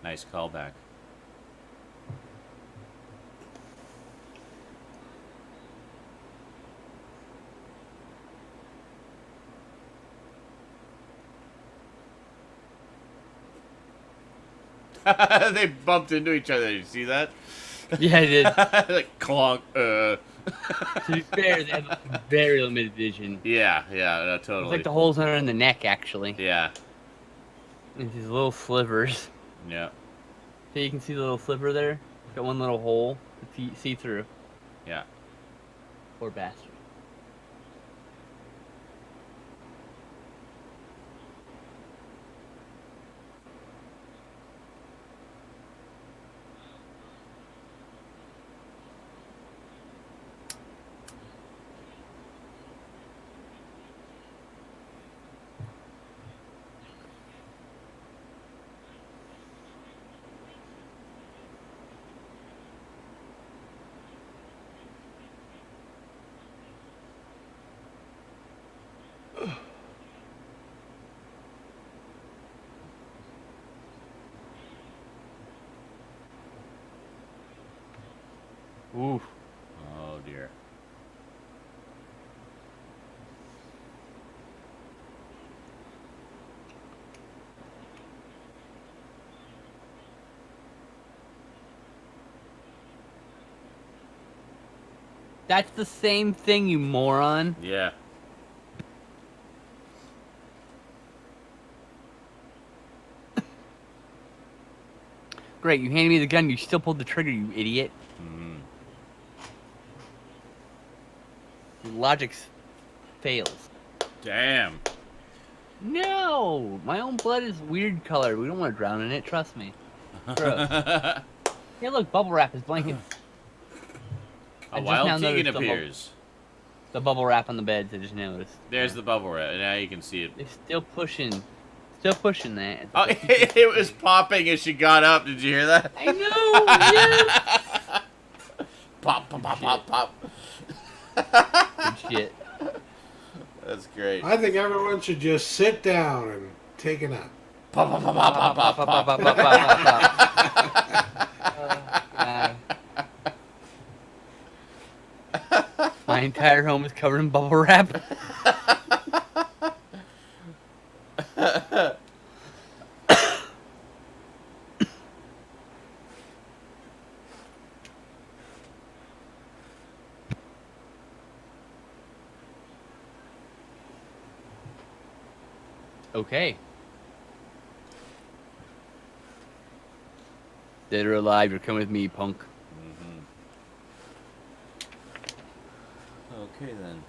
Nice callback. They bumped into each other. Did you see that? Yeah, I did. Like clonk. To be fair, they have very limited vision. Yeah, no, It's totally. like the holes are in the neck, actually. Yeah, And these little slivers. yeah, So you can see the little sliver there? Got one little hole to see through. yeah. Poor bastard. Oof. Oh dear. That's the same thing, you moron. Yeah. Great, you handed me the gun, you still pulled the trigger, you idiot. Mhm. Logic fails. Damn. No! My own blood is weird color. We don't want to drown in it, trust me. Gross. Hey, look, bubble wrap is blankets. I A just wild now Tegan noticed the appears. The bubble wrap on the beds, I just noticed. There's the bubble wrap. Now you can see it. They're still pushing. Still pushing that. Oh, it was popping as she got up. Did you hear that? I know! Yes! Pop, pop, pop, pop, pop. Good shit. That's great. I think everyone should just sit down and take a nap. Pop, pop, pop, pop, pop, pop, pop. God. My entire home is covered in bubble wrap. Okay. Dead or alive, you're coming with me, punk. Okay then.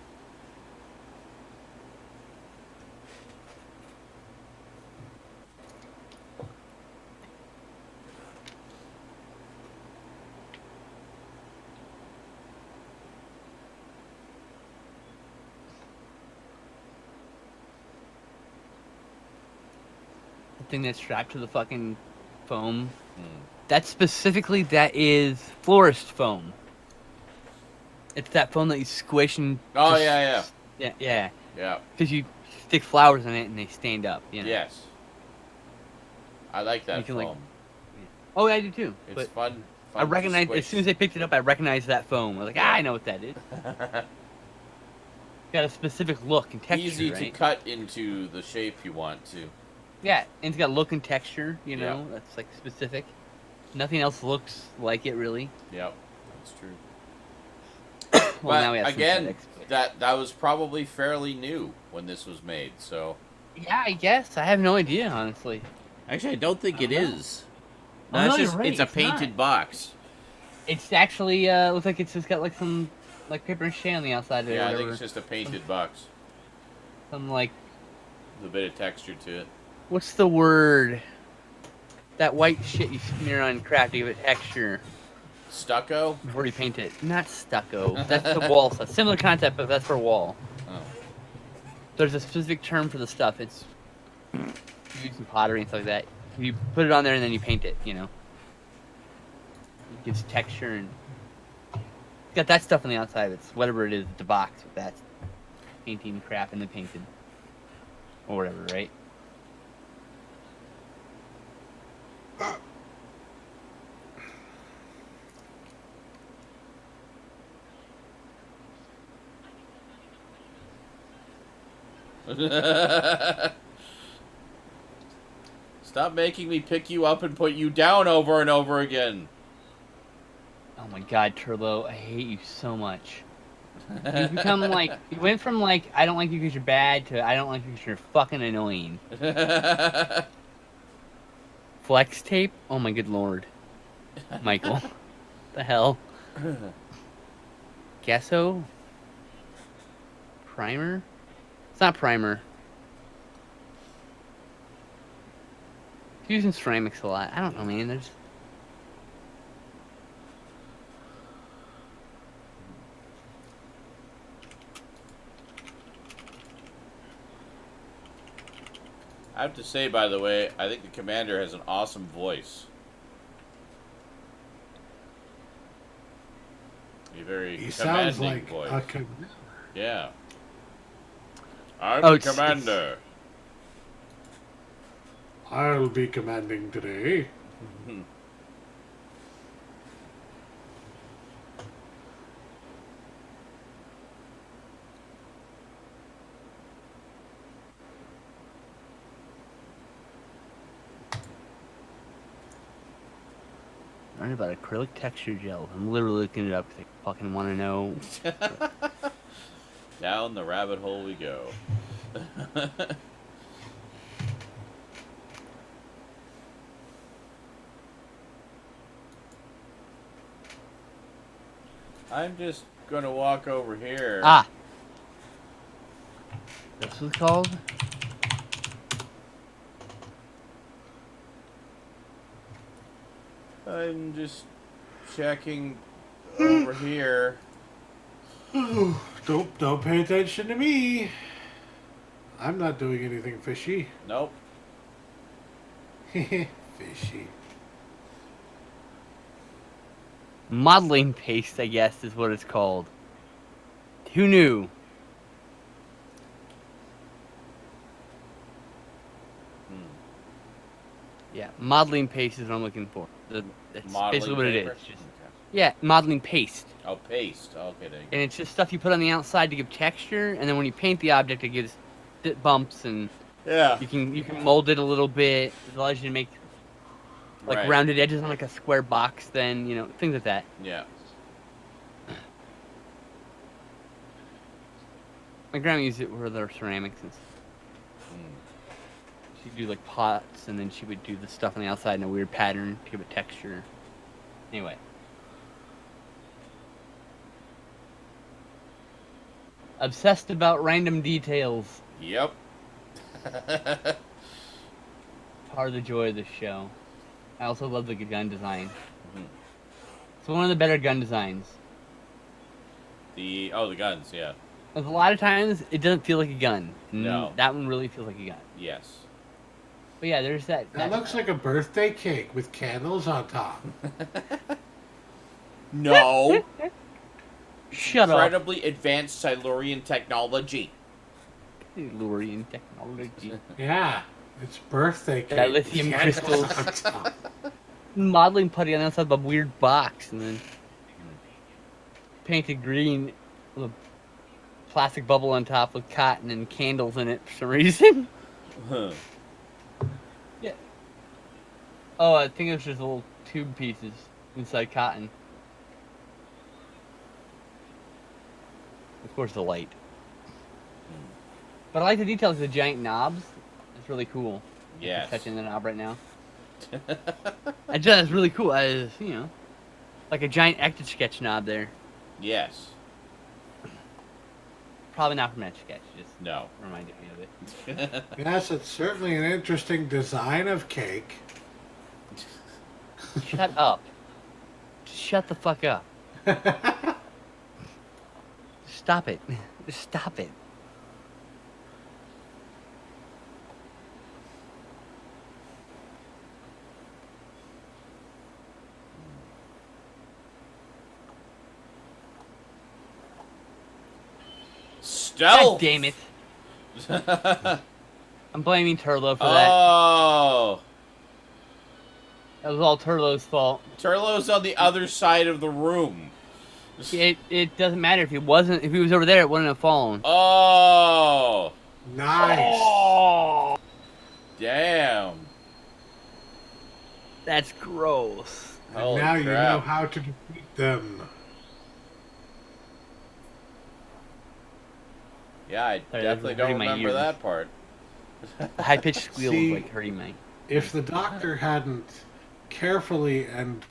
The thing that's strapped to the fucking foam. Hmm. That is florist foam. It's that foam that you squish and. Oh, just- yeah. Yeah. Yeah. Because you stick flowers in it and they stand up. You know? Yes. I like You that can, foam. like- Oh, I do too. It's But fun. I recognize as soon as I picked it up, I recognized that foam. I was like, I know what that is. Got a specific look and texture, Easy right? to cut into the shape you want to. Yeah, and it's got look and texture. You Yeah. know, that's like specific. Nothing else looks like it really. Yep, that's true. Well, But now we have again, synthetics, but- that was probably fairly new when this was made. So Yeah, I guess I have no idea, honestly. actually, I don't think I it don't know. is. Oh, No, no, it's you're just right, it's a it's painted not. box. It's actually looks like it's just got like some like paper mache on the outside of it. Yeah, or I think whatever. it's just a painted box. Some like With a bit of texture to it. what's the word? That white shit you smear on crap to give it texture Stucco. before you paint it. Not stucco. That's the wall stuff. Similar concept, but that's for wall. Oh. There's a specific term for the stuff. It's used in pottery and stuff like that. You put it on there and then you paint it. You know, it gives texture and it's got that stuff on the outside. It's whatever it is, the box with that painting crap and then painted or whatever, right? Stop making me pick you up and put you down over and over again. Oh my God, Turlo, I hate you so much. You become like you went from like I don't like you because you're bad to I don't like you because you're fucking annoying. Flex tape? Oh my good lord. Michael. The hell? Gesso? Primer? It's not primer. Using ceramics a lot. I don't know, man. There's I have to say, by the way, I think the commander has an awesome voice. A very He sounds commanding like voice. a commander. Yeah. I'm Oh, the it's- commander. I'll be commanding today. learning about acrylic texture gel. I'm literally looking it up because I fucking want to know. Down the rabbit hole we go. I'm just gonna walk over here. Ah! This was called? I'm just checking over here. Don't pay attention to me. I'm not doing anything fishy. Nope. Fishy. Modeling paste, I guess, is what it's called. Who knew? modeling paste is what I'm looking for. That's Modeling basically what paper? it is. Yeah, modeling paste. Oh, paste. Okay, there you And it's just stuff you put on the outside to give texture, and then when you paint the object, it gives bumps, and go. Yeah. you can mold it a little bit. It allows you to make like Right. rounded edges on like a square box. Then things like that. Yeah. My grandma used it with her ceramics and stuff. Mm. She'd do like pots, and then she would do the stuff on the outside in a weird pattern to give it texture. Anyway. Obsessed about random details. Yep. Part of the joy of this show. I also love the gun design. Mhm. It's one of the better gun designs. The guns, yeah. Because a lot of times it doesn't feel like a gun. No. That one really feels like a gun. Yes. But yeah, there's that. That looks like a birthday cake with candles on top. No. Shut up. Incredibly advanced Silurian technology. Lurian technology. Yeah, it's birthday cake. That lithium with candles crystals. on top. Modeling putty on the outside of a weird box, and then painted green with a plastic bubble on top with cotton and candles in it for some reason. Huh. Yeah. Oh, I think it was just little tube pieces inside cotton. Of course, the light. But I like the details of the giant knobs. It's really cool. Yes. Touching the knob right now. I just, it's really cool. Like a giant Etch-a-Sketch knob there. Yes. Probably not from Etch-a-Sketch, just No. reminded me of it. Yes, it's certainly an interesting design of cake. Shut up. Just shut the fuck up. Stop it. Just stop it. Stealth. God damn it. I'm blaming Turlo for that. Oh. That was all Turlo's fault. Turlo's on the other side of the room. It doesn't matter if he was over there, it wouldn't have fallen. Oh. Nice. Oh, Damn. that's gross. And Holy now you crap. know how to defeat them. Yeah, I Sorry, definitely that's hurting don't my remember ears. that part. The high pitched squeal See- was like hurting my. If the doctor hadn't carefully and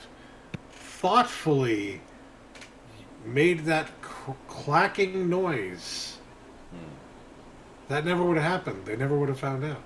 thoughtfully made that clacking noise, that never would have happened. They never would have found out.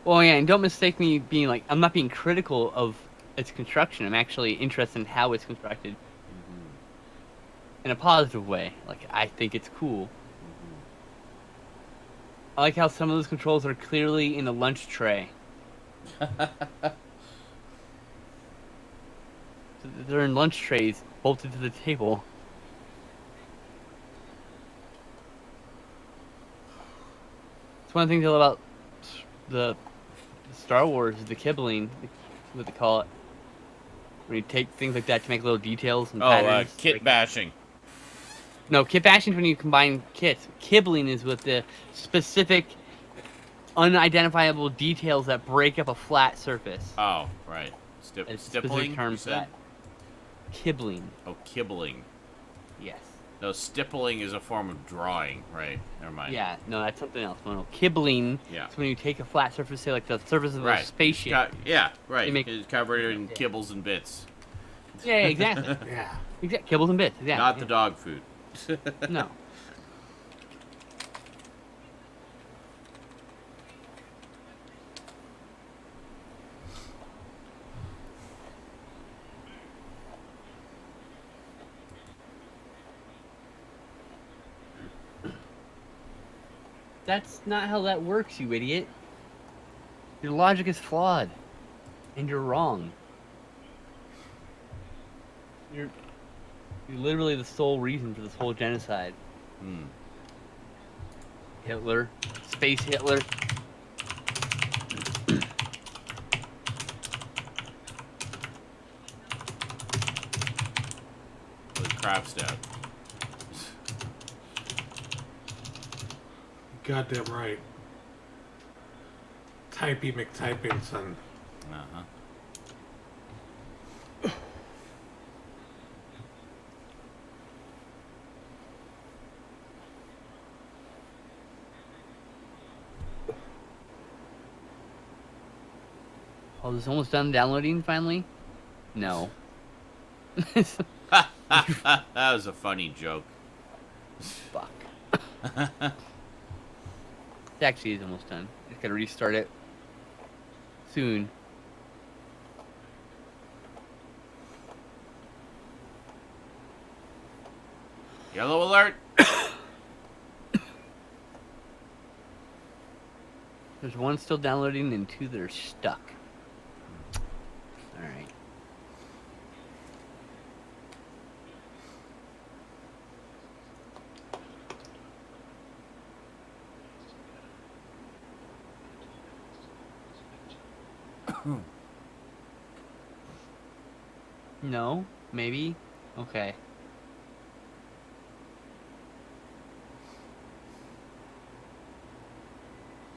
Well, yeah, and don't mistake me being like, I'm not being critical of its construction. I'm actually interested in how it's constructed in a positive way. Like, I think it's cool. I like how some of those controls are clearly in the lunch tray. They're in lunch trays bolted to the table. It's one of the things I love about the Star Wars, the Kibling, what they call it. When you take things like that to make little details and Oh, patterns. kit like- bashing. No, kit bashing is when you combine kits. Kibbling is with the specific, unidentifiable details that break up a flat surface. Oh, right. It's a Stippling, specific you term for said? that. Kibbling, Oh, kibbling. yes. No, stippling is a form of drawing. Right. Never mind. Yeah, no, that's something else. No, kibbling Yeah. is when you take a flat surface, say like the surface of a Right. spaceship. Yeah, right. You make- It's covered in Yeah. kibbles and bits. Yeah, exactly. Yeah. Exactly. Kibbles and bits. Exactly. Not the dog food. No. That's not how that works, you idiot. Your logic is flawed, and you're wrong. You're literally the sole reason for this whole genocide. Hmm. Hitler, space Hitler. With crap stout. Goddamn right. Typey McTyping, son. Uh-huh. Oh, this is almost done downloading finally? No. That was a funny joke. Fuck. It actually is almost done. Just gotta restart it soon. Yellow alert! There's one still downloading and two that are stuck. Alright. No? Maybe? Okay.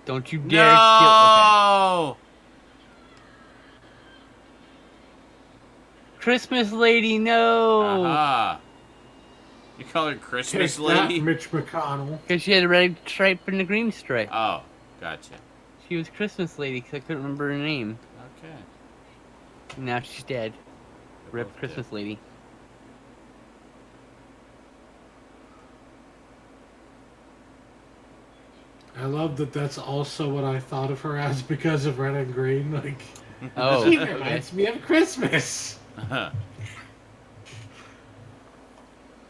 Don't you dare kill. Okay. No! Christmas lady, no! Aha! You call her Christmas Take that, lady? Mitch McConnell. Because she had a red stripe and a green stripe. Oh, gotcha. She was Christmas lady because I couldn't remember her name. Okay. Now she's dead. They're Rip both Christmas lady. I love that that's also what I thought of her as because of red and green. Like, Oh, she okay. reminds me of Christmas. dead.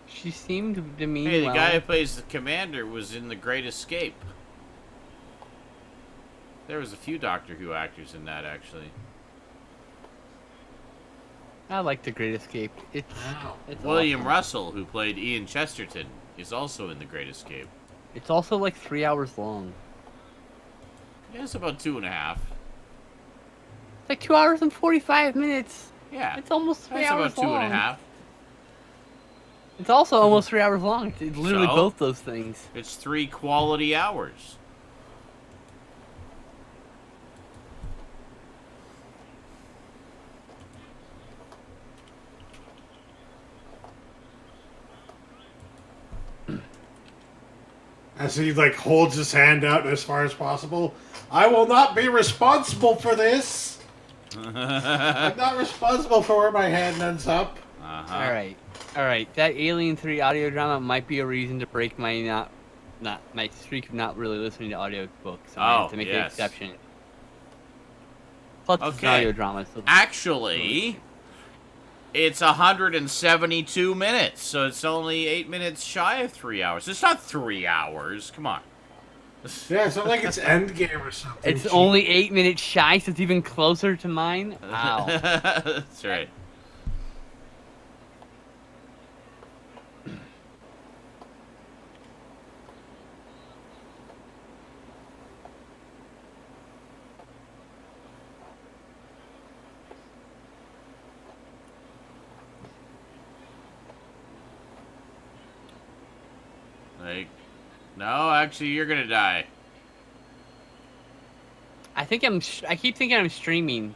She seemed to me Hey, the well. guy who plays the commander was in The Great Escape. There was a few Doctor Who actors in that, actually. I like The Great Escape. Wow. It's William awesome. Russell, who played Ian Chesterton, is also in The Great Escape. It's also like 3 hours long. Yeah, it's about 2.5. It's like 2 hours and 45 minutes. Yeah, It's almost 3 that's hours about two long. and a half. It's also almost 3 hours long. It's literally So? both those things. It's 3 quality hours. As he like holds his hand out as far as possible. I will not be responsible for this. I'm not responsible for where my hand ends up. Uh-huh. All right. That Alien 3 audio drama might be a reason to break my not my streak of not really listening to audio books. So I have to make an yes. exception. Plus, it's an Okay. audio drama. So Actually, it's 172 minutes, so it's only 8 minutes shy of 3 hours. It's not 3 hours. Come on. Yeah, it's not like it's Endgame or something. it's only 8 minutes shy, so it's even closer to mine. Wow. That's right. Like, no, actually, you're gonna die. I think I keep thinking I'm streaming.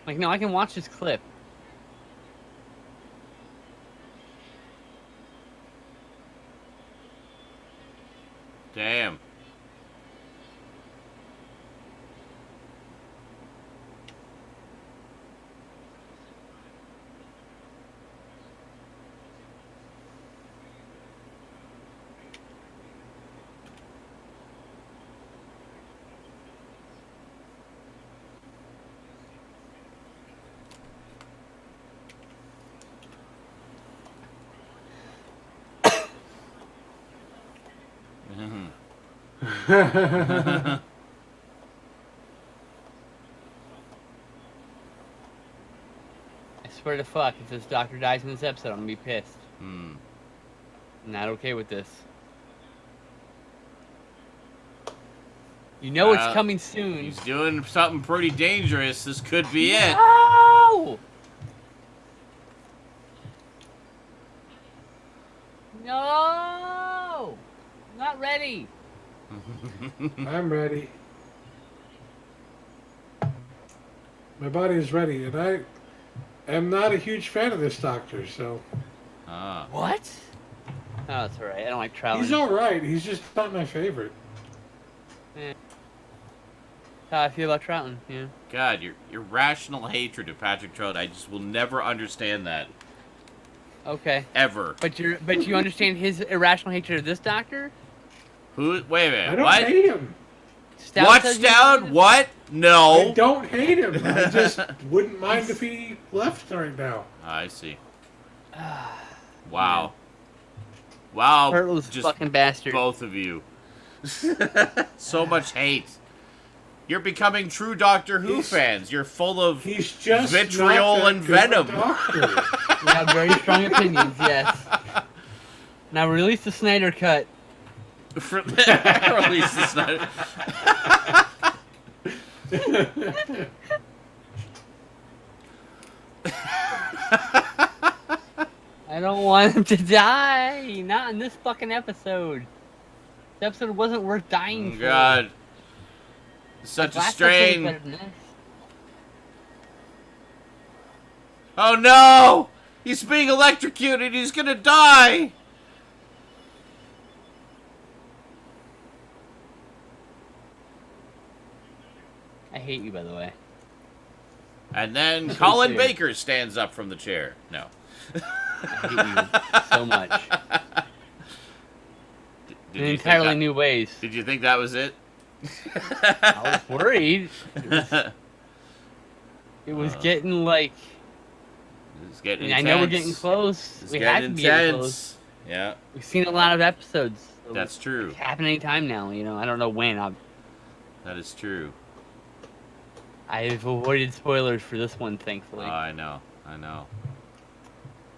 Like, no, I can watch this clip. Damn. I swear to fuck, if this doctor dies in this episode, I'm gonna be pissed. Hmm. I'm not okay with this. You know it's coming soon. He's doing something pretty dangerous. This could be it. No! No! I'm not ready. I'm ready. My body is ready, and I am not a huge fan of this doctor, so... Ah. What? Oh, it's alright. I don't like traveling. He's alright, he's just not my favorite. How I feel about Trouton, yeah. God, your irrational hatred of Patrick Troughton, I just will never understand that. Okay. Ever. But you understand his irrational hatred of this doctor? Who? Wait a minute. I don't what? hate him. Stout What, says you Stout? don't- What? No. I don't hate him. I just wouldn't mind if he left right now. I see. Wow. Wow. Hurtless Just fucking bastard. both of you. So much hate. You're becoming true Doctor Who fans. You're full of He's just vitriol not that and good of a venom. doctor. We have very strong opinions, yes. Now release the Snyder cut. Release this night. I don't want him to die. Not in this fucking episode. This episode wasn't worth dying Oh, for. God. Such a Last episode was strain. better than this. Oh no! He's being electrocuted. He's gonna die. I hate you, by the way. And then Colin too. Baker stands up from the chair. No. I hate you so much. Did In you think entirely that- new ways. Did you think that was it? I was worried. It was getting like. It's I getting mean, I intense. know we're getting close. It's We have to getting be getting close. intense. Yeah, We've seen a lot of episodes. So that's true. It can happen anytime now. You know, I don't know when. That is true. I've avoided spoilers for this one, Oh, thankfully. I know. I know.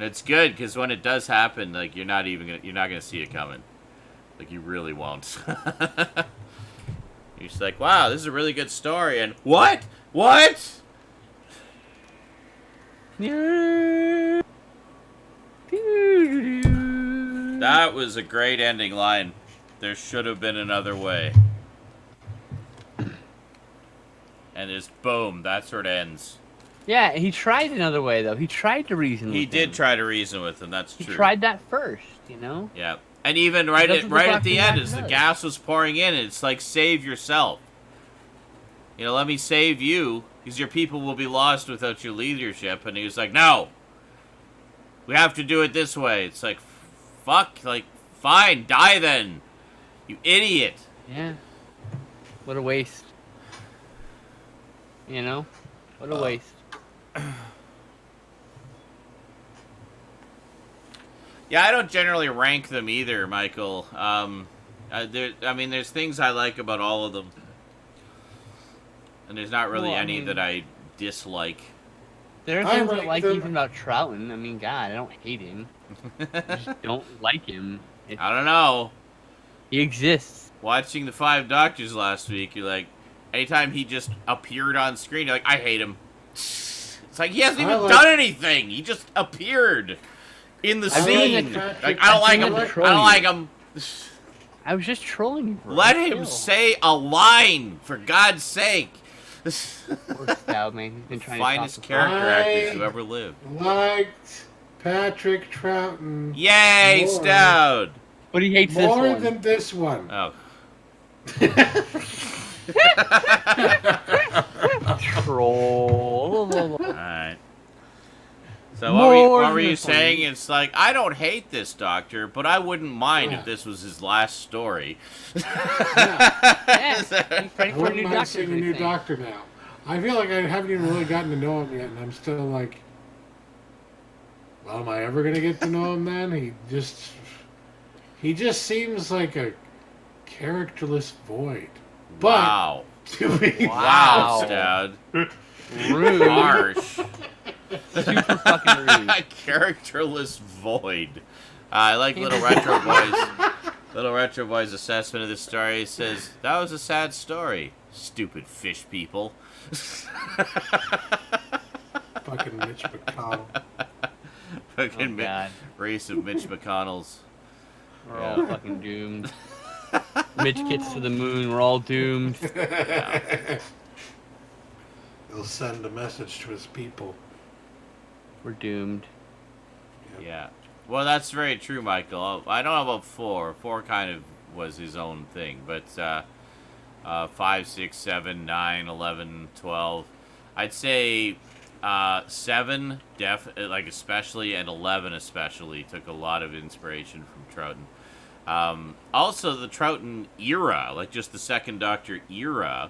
It's good because when it does happen, like you're not gonna see it coming. Like you really won't. You're just like, wow, this is a really good story, and what? That was a great ending line. There should have been another way. And it's boom, that's where it ends. Yeah, he tried another way though. He tried to reason. He with did him. try to reason with him, that's He true. tried that first, you know. Yeah. And even right That's at what the the fucking end, guy as the does. gas was pouring in, it's like, save yourself. You know, let me save you, because your people will be lost without your leadership. And he was like, no. We have to do it this way. It's like, fuck, like, fine, die then. You idiot. Yeah. What a waste. You know, what a waste. Yeah, I don't generally rank them either, Michael. There's things I like about all of them. And there's not really Well, I any mean- that I dislike. There are I things I rank like them- even about Trouton. I mean, God, I don't hate him. I just don't like him. I don't know. He exists. Watching the Five Doctors last week, you're like, anytime he just appeared on screen, you're like, I hate him. It's like he hasn't even done anything. He just appeared in the I really scene. like Like, I don't like him. Patrick- I don't like him. I was just trolling you. For Let it, him still. say a line, for God's sake. Poor Stout, man. He's been trying Finest to talk character I- actors who ever lived. Liked Patrick Troughton Yay, More. Stout! But he hates this more one. than this one. Oh. Troll. Alright. So More what were you than saying? funny. It's like, I don't hate this doctor, but I wouldn't mind Yeah. if this was his last story. Yeah, he's ready I for a wouldn't new mind doctor. seeing a they new say. doctor now. I feel like I haven't even really gotten to know him yet, and I'm still like, well, am I ever gonna get to know him then? He just seems like a characterless void. But Wow. to be Wow, Wow. Dad. Rude. Harsh. Super fucking rude. Characterless void. I like Little Retro Boy's Little Retro Boy's assessment of this story. He says, "That was a sad story. Stupid fish people." fucking Mitch McConnell. Fucking Oh, God. race of Mitch McConnells. We're all fucking doomed. Mitch gets to the moon. We're all doomed. He'll send a message to his people. We're doomed. Yeah. Well, that's very true, Michael. I don't know about 4. 4 kind of was his own thing, but 5, 6, 7, 9, 11, 12. I'd say 7, like especially, and 11 especially took a lot of inspiration from Troughton. Also, the Troughton era, like just the Second Doctor era,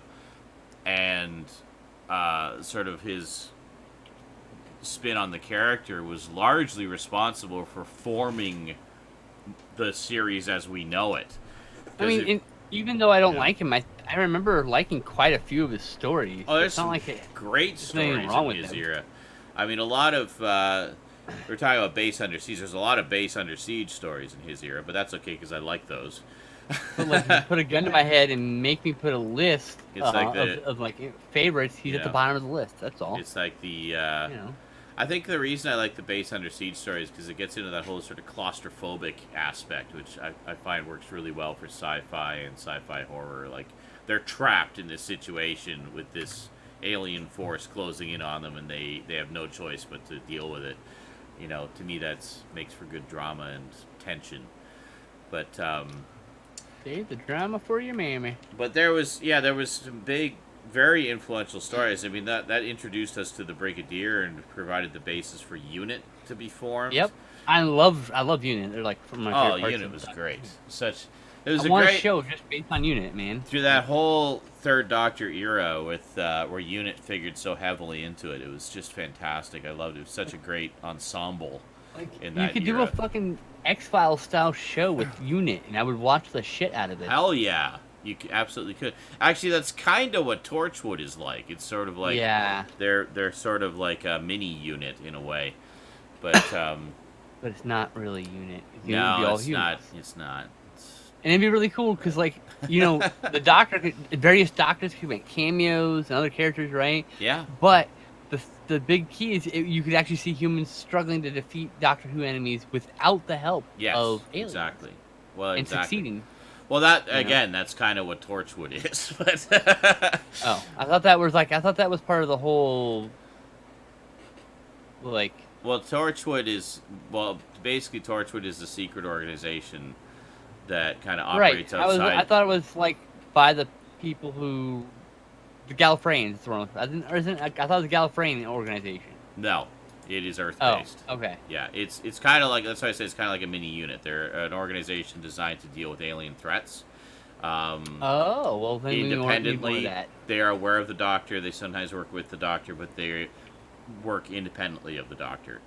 and sort of his spin on the character was largely responsible for forming the series as we know it. I mean, even though I don't like him, I remember liking quite a few of his stories. Oh, there's it's not some like it. great nothing stories wrong in with his them. era. I mean, a lot of we're talking about Base Under Siege. There's a lot of Base Under Siege stories in his era, but that's okay because I like those. But like, if you put a gun to my head and make me put a list It's like of like favorites. He's at the Yeah. bottom of the list. That's all. It's like the You know. I think the reason I like the Base Under Siege story is because it gets into that whole sort of claustrophobic aspect, which I find works really well for sci-fi and sci-fi horror. Like, they're trapped in this situation with this alien force closing in on them, and they have no choice but to deal with it. You know, to me, that's makes for good drama and tension. But Save the drama for your mammy. there was some big, very influential stories. I mean, that introduced us to the Brigadier and provided the basis for Unit to be formed. Yep. I love Unit. They're like from my favorite Oh, parts Unit of was the great. It was I a want great a show just based on Unit, man. through that whole Third Doctor era with where Unit figured so heavily into it. It was just fantastic. I loved it. It was such a great ensemble. Like, In you that could do era. a fucking X-Files style show with Unit, and I would watch the shit out of it. Hell yeah, absolutely could. Actually, that's kind of what Torchwood is like. It's sort of like yeah, they're sort of like a mini Unit in a way, but but it's not really Unit. Unit would be no, all it's humans. not. It's not. And it'd be really cool because, like, you know, various doctors could make cameos and other characters, right? Yeah, But the big key is you could actually see humans struggling to defeat Doctor Who enemies without the help yes, of aliens. exactly. Well, And exactly. succeeding. Well, that You know? again, that's kind of what Torchwood is. But Oh, I thought that was part of the whole, like, well, basically Torchwood is the secret organization that kind of right. operates outside. I thought it was like by the people who, the Gallifreyans. I thought it was a Gallifreyan organization. No, it is Oh, Earth-based. okay. Yeah, it's kind of like, that's why I say it's kind of like a mini unit. They're an organization designed to deal with alien threats. Oh, well then we need more of Independently, that. they are aware of the Doctor. They sometimes work with the Doctor, but they work independently of the Doctor.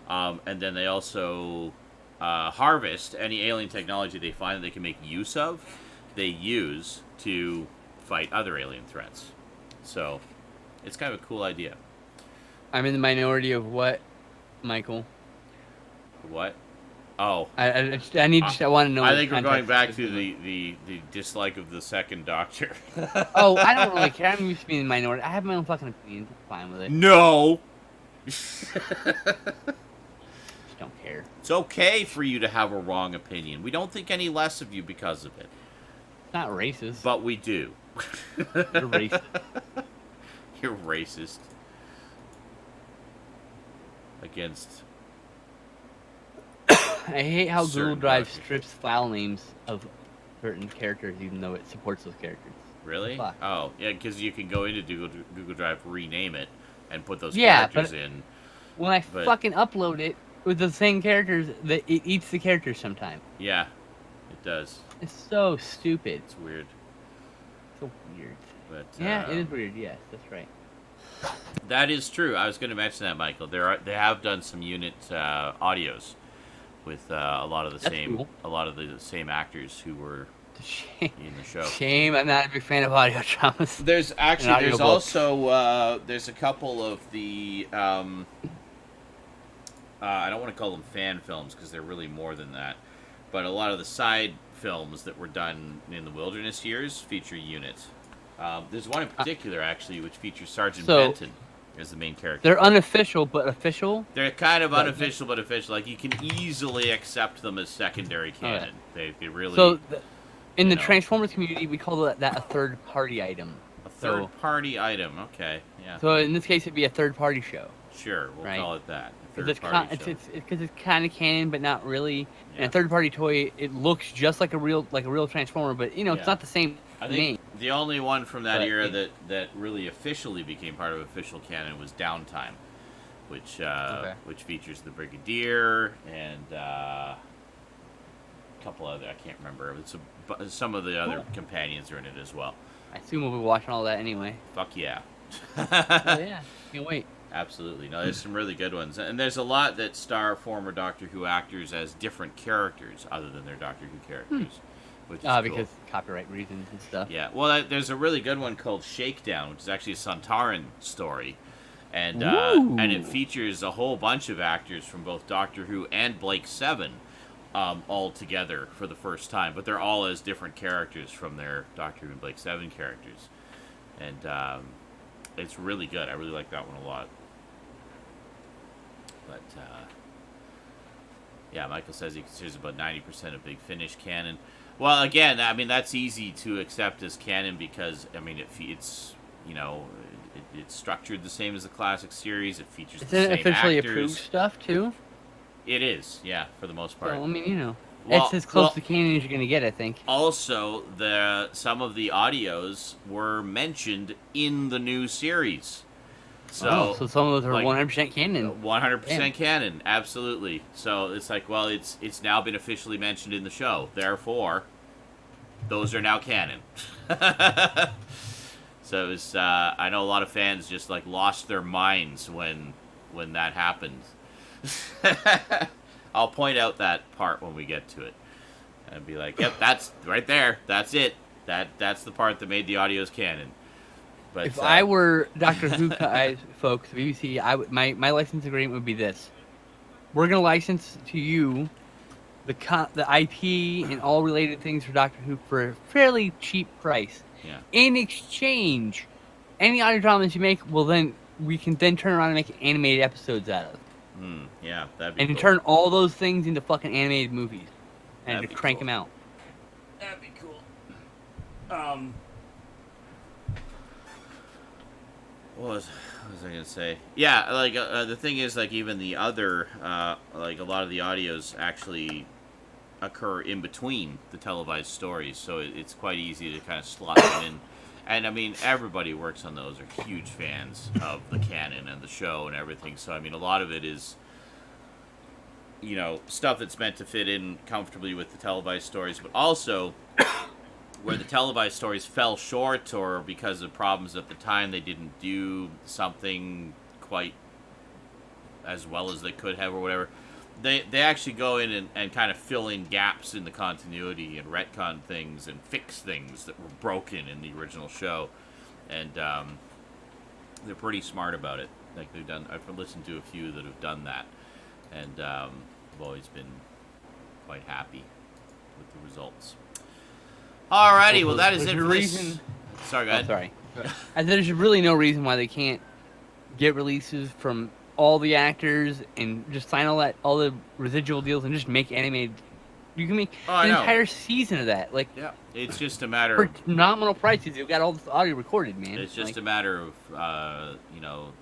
And then they also harvest any alien technology they find that they can make use of. They use to fight other alien threats. So, it's kind of a cool idea. I'm in the minority of what, Michael? What? Oh. I want to know. I the think we're going context back of to it. the dislike of the Second Doctor. Oh, I don't really care. I'm used to being in the minority. I have my own fucking opinion. I'm fine with it. No! Just don't care. It's okay for you to have a wrong opinion. We don't think any less of you because of it. It's not racist. But we do. You're racist. You're racist. Against... I hate how Certain Google Drive doctors. strips file names of certain characters, even though it supports those characters. Really? Fuck. Oh, yeah, because you can go into Google Drive, rename it, and put those Yeah, characters but- in. When I But- fucking upload it with the same characters, that it eats the characters sometimes. Yeah, it does. It's so stupid. It's weird. So weird. But Yeah, it is weird. Yes, that's right. That is true. I was going to mention that, Michael. They have done some unit audios with a lot of the That's same cool. actors who were Shame. in the show. Shame. I'm not a big fan of audio dramas. There's actually An there's audiobook. also there's a couple of the I don't want to call them fan films because they're really more than that, but a lot of the side films that were done in the wilderness years feature units. There's one in particular actually which features Sergeant So- Benton as the main character. They're unofficial, but official. They're kind of But- unofficial but official. Like you can easily accept them as secondary canon. They really So, in the know. Transformers community, we call that a third-party item. a third party item. Okay, yeah, So in this case, it'd be a third-party show. sure, we'll right. call it that. A Because third party show. it's kind of canon, but not really. Yeah. And a third-party toy, it looks just like a real Transformer, but Yeah. it's not the same I name. think the only one from that But era it- that really officially became part of official canon was Downtime, which which features the Brigadier and a couple other, I can't remember. Some of the other companions are in it as well. I assume we'll be watching all that anyway. Fuck yeah. Oh yeah, can't wait. Absolutely. No, there's some really good ones. And there's a lot that star former Doctor Who actors as different characters other than their Doctor Who characters. Which is cool. Because copyright reasons and stuff. Yeah, well, there's a really good one called Shakedown, which is actually a Sontaran story, and it features a whole bunch of actors from both Doctor Who and Blake Seven, all together for the first time. But they're all as different characters from their Doctor Who and Blake Seven characters, and it's really good. I really like that one a lot. But yeah, Michael says he considers about 90% of Big Finish canon. Well, again, I mean that's easy to accept as canon because I mean it's it's structured the same as the classic series. It features Is the it same officially actors. approved stuff too? It is, yeah, for the most So, part. I mean, Well- it's as close well- to canon as you're gonna get, I think. Also, some of the audios were mentioned in the new series, so So some of those are like, 100% canon. 100% canon, absolutely. So it's like, well, it's now been officially mentioned in the show, therefore, those are now canon. So it's, I know a lot of fans just like lost their minds when that happened. I'll point out that part when we get to it, and be like, "Yep, that's right there. That's it. That's the part that made the audios canon." But If I were Doctor Who folks, BBC, my license agreement would be this: we're gonna license to you the IP and all related things for Doctor Who for a fairly cheap price. yeah, In exchange, any audio dramas you make, we can then turn around and make animated episodes out of, yeah, that'd be and cool. turn all those things into fucking animated movies, and That'd to be crank cool. them out. That'd be cool. What was I gonna say? Yeah, like the thing is, like even the other, like a lot of the audios actually occur in between the televised stories, so it's quite easy to kind of slot them in. And I mean, everybody works on those are huge fans of the canon and the show and everything. So I mean, a lot of it is, stuff that's meant to fit in comfortably with the televised stories, but also where the televised stories fell short or because of problems at the time they didn't do something quite as well as they could have or whatever, they actually go in and kind of fill in gaps in the continuity and retcon things and fix things that were broken in the original show, and they're pretty smart about it. Like I've listened to a few that have done that, and I've always been quite happy with the results. Alrighty, well that is it for this. Sorry, go ahead. Sorry. And there's really no reason why they can't get releases from all the actors and just sign all the residual deals and just make animated. You can make I an know. entire season of that, like Yeah, it's just a matter for of nominal prices. You've got all this audio recorded, man. it's just Like, a matter of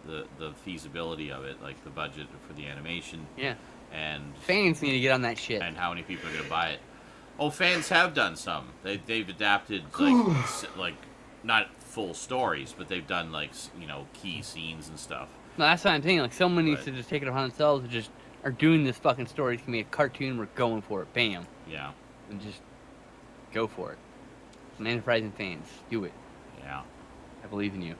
the feasibility of it, like the budget for the animation yeah. and Fans need to get on that shit. how many people are going to buy it. Oh, fans have done some. They've adapted like not full stories, but they've done key scenes and stuff. No, that's what I'm saying. Like someone needs Right. to just take it upon themselves and just are doing this fucking story. It's gonna be a cartoon. We're going for it. Bam, Yeah, and just go for it. Some enterprising fans, do it. yeah. I believe in you.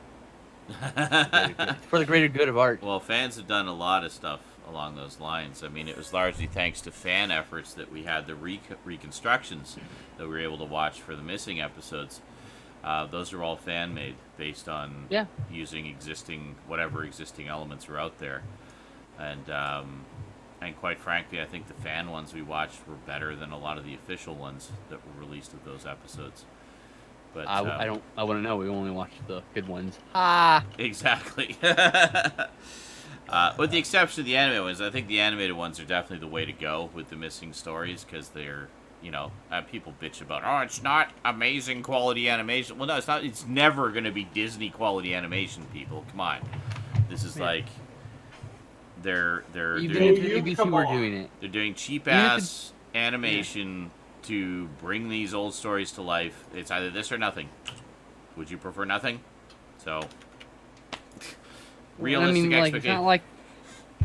It's for the greater good of art. Well, fans have done a lot of stuff, a along those lines. I mean, it was largely thanks to fan efforts that we had the reconstructions that we were able to watch for the missing episodes. Those are all fan made, based on using whatever existing elements are out there, and quite frankly, I think the fan ones we watched were better than a lot of the official ones that were released of those episodes. But I want to know. We only watched the good ones. Ah. Exactly. With the exception of the animated ones, I think the animated ones are definitely the way to go with the missing stories, because they're, people bitch about, oh, it's not amazing quality animation. Well, no, it's not. It's never going to be Disney quality animation, people. Come on. This is like, they're Even if the ABC were doing it. They're doing cheap-ass animation to bring these old stories to life. It's either this or nothing. Would you prefer nothing? So, realistic expectation. It's not like,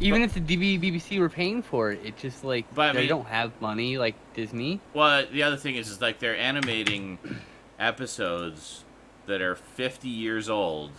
even if the BBC were paying for it, it's just like, they don't have money like Disney. Well, the other thing is like they're animating episodes that are 50 years old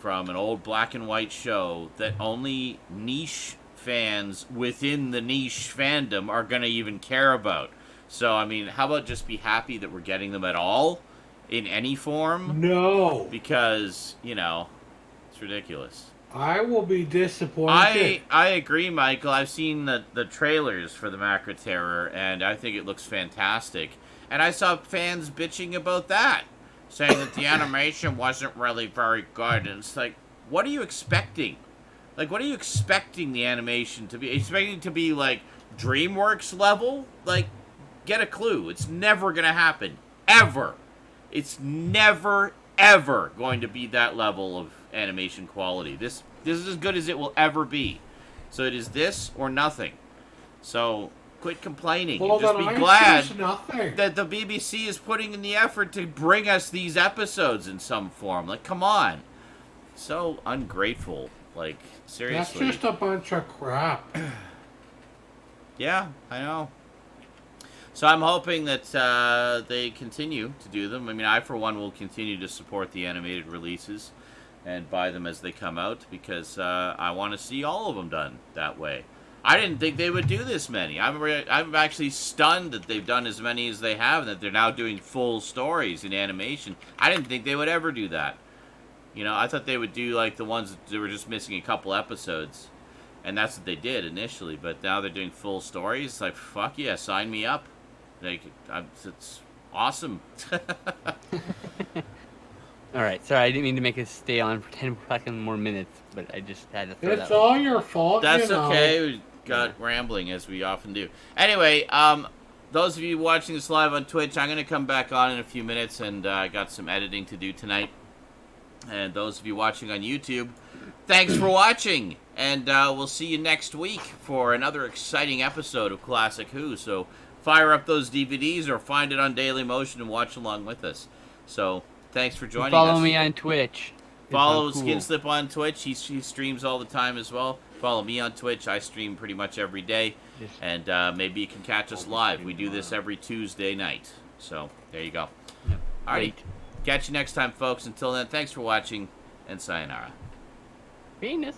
from an old black and white show that only niche fans within the niche fandom are going to even care about. So, I mean, how about just be happy that we're getting them at all in any form? No. Because, it's ridiculous. I will be disappointed. I agree, Michael. I've seen the trailers for the Macra Terror, and I think it looks fantastic. And I saw fans bitching about that, saying that the animation wasn't really very good. And it's like, what are you expecting? Like, what are you expecting the animation to be? Are you expecting it to be, like, DreamWorks level? Like, get a clue. It's never going to happen. Ever. It's never, ever going to be that level of animation quality. This is as good as it will ever be. So it is this or nothing. So quit complaining. Well, Just be then glad nothing. that the BBC is putting in the effort to bring us these episodes in some form. Like, come on. So ungrateful. Like, seriously. That's just a bunch of crap. Yeah, I know. So I'm hoping that they continue to do them. I mean, I, for one, will continue to support the animated releases and buy them as they come out, because I want to see all of them done that way. I didn't think they would do this many. I'm actually stunned that they've done as many as they have, and that they're now doing full stories in animation. I didn't think they would ever do that. I thought they would do like the ones that were just missing a couple episodes, and that's what they did initially. But now they're doing full stories. It's like, fuck yeah, sign me up. Like, it's awesome. All right, sorry, I didn't mean to make us stay on for 10 fucking more minutes, but I just had to throw that. It's all your fault. That's okay. We got rambling, as we often do. Anyway, those of you watching this live on Twitch, I'm going to come back on in a few minutes, and I got some editing to do tonight. And those of you watching on YouTube, thanks for watching, and we'll see you next week for another exciting episode of Classic Who. So fire up those DVDs or find it on Daily Motion and watch along with us. So thanks for joining us. Follow me on Twitch. Follow Skinslip on Twitch. He streams all the time as well. Follow me on Twitch. I stream pretty much every day. And maybe you can catch us live. We do this every Tuesday night. So there you go. Yep. All right. Catch you next time, folks. Until then, thanks for watching, and sayonara. Venus.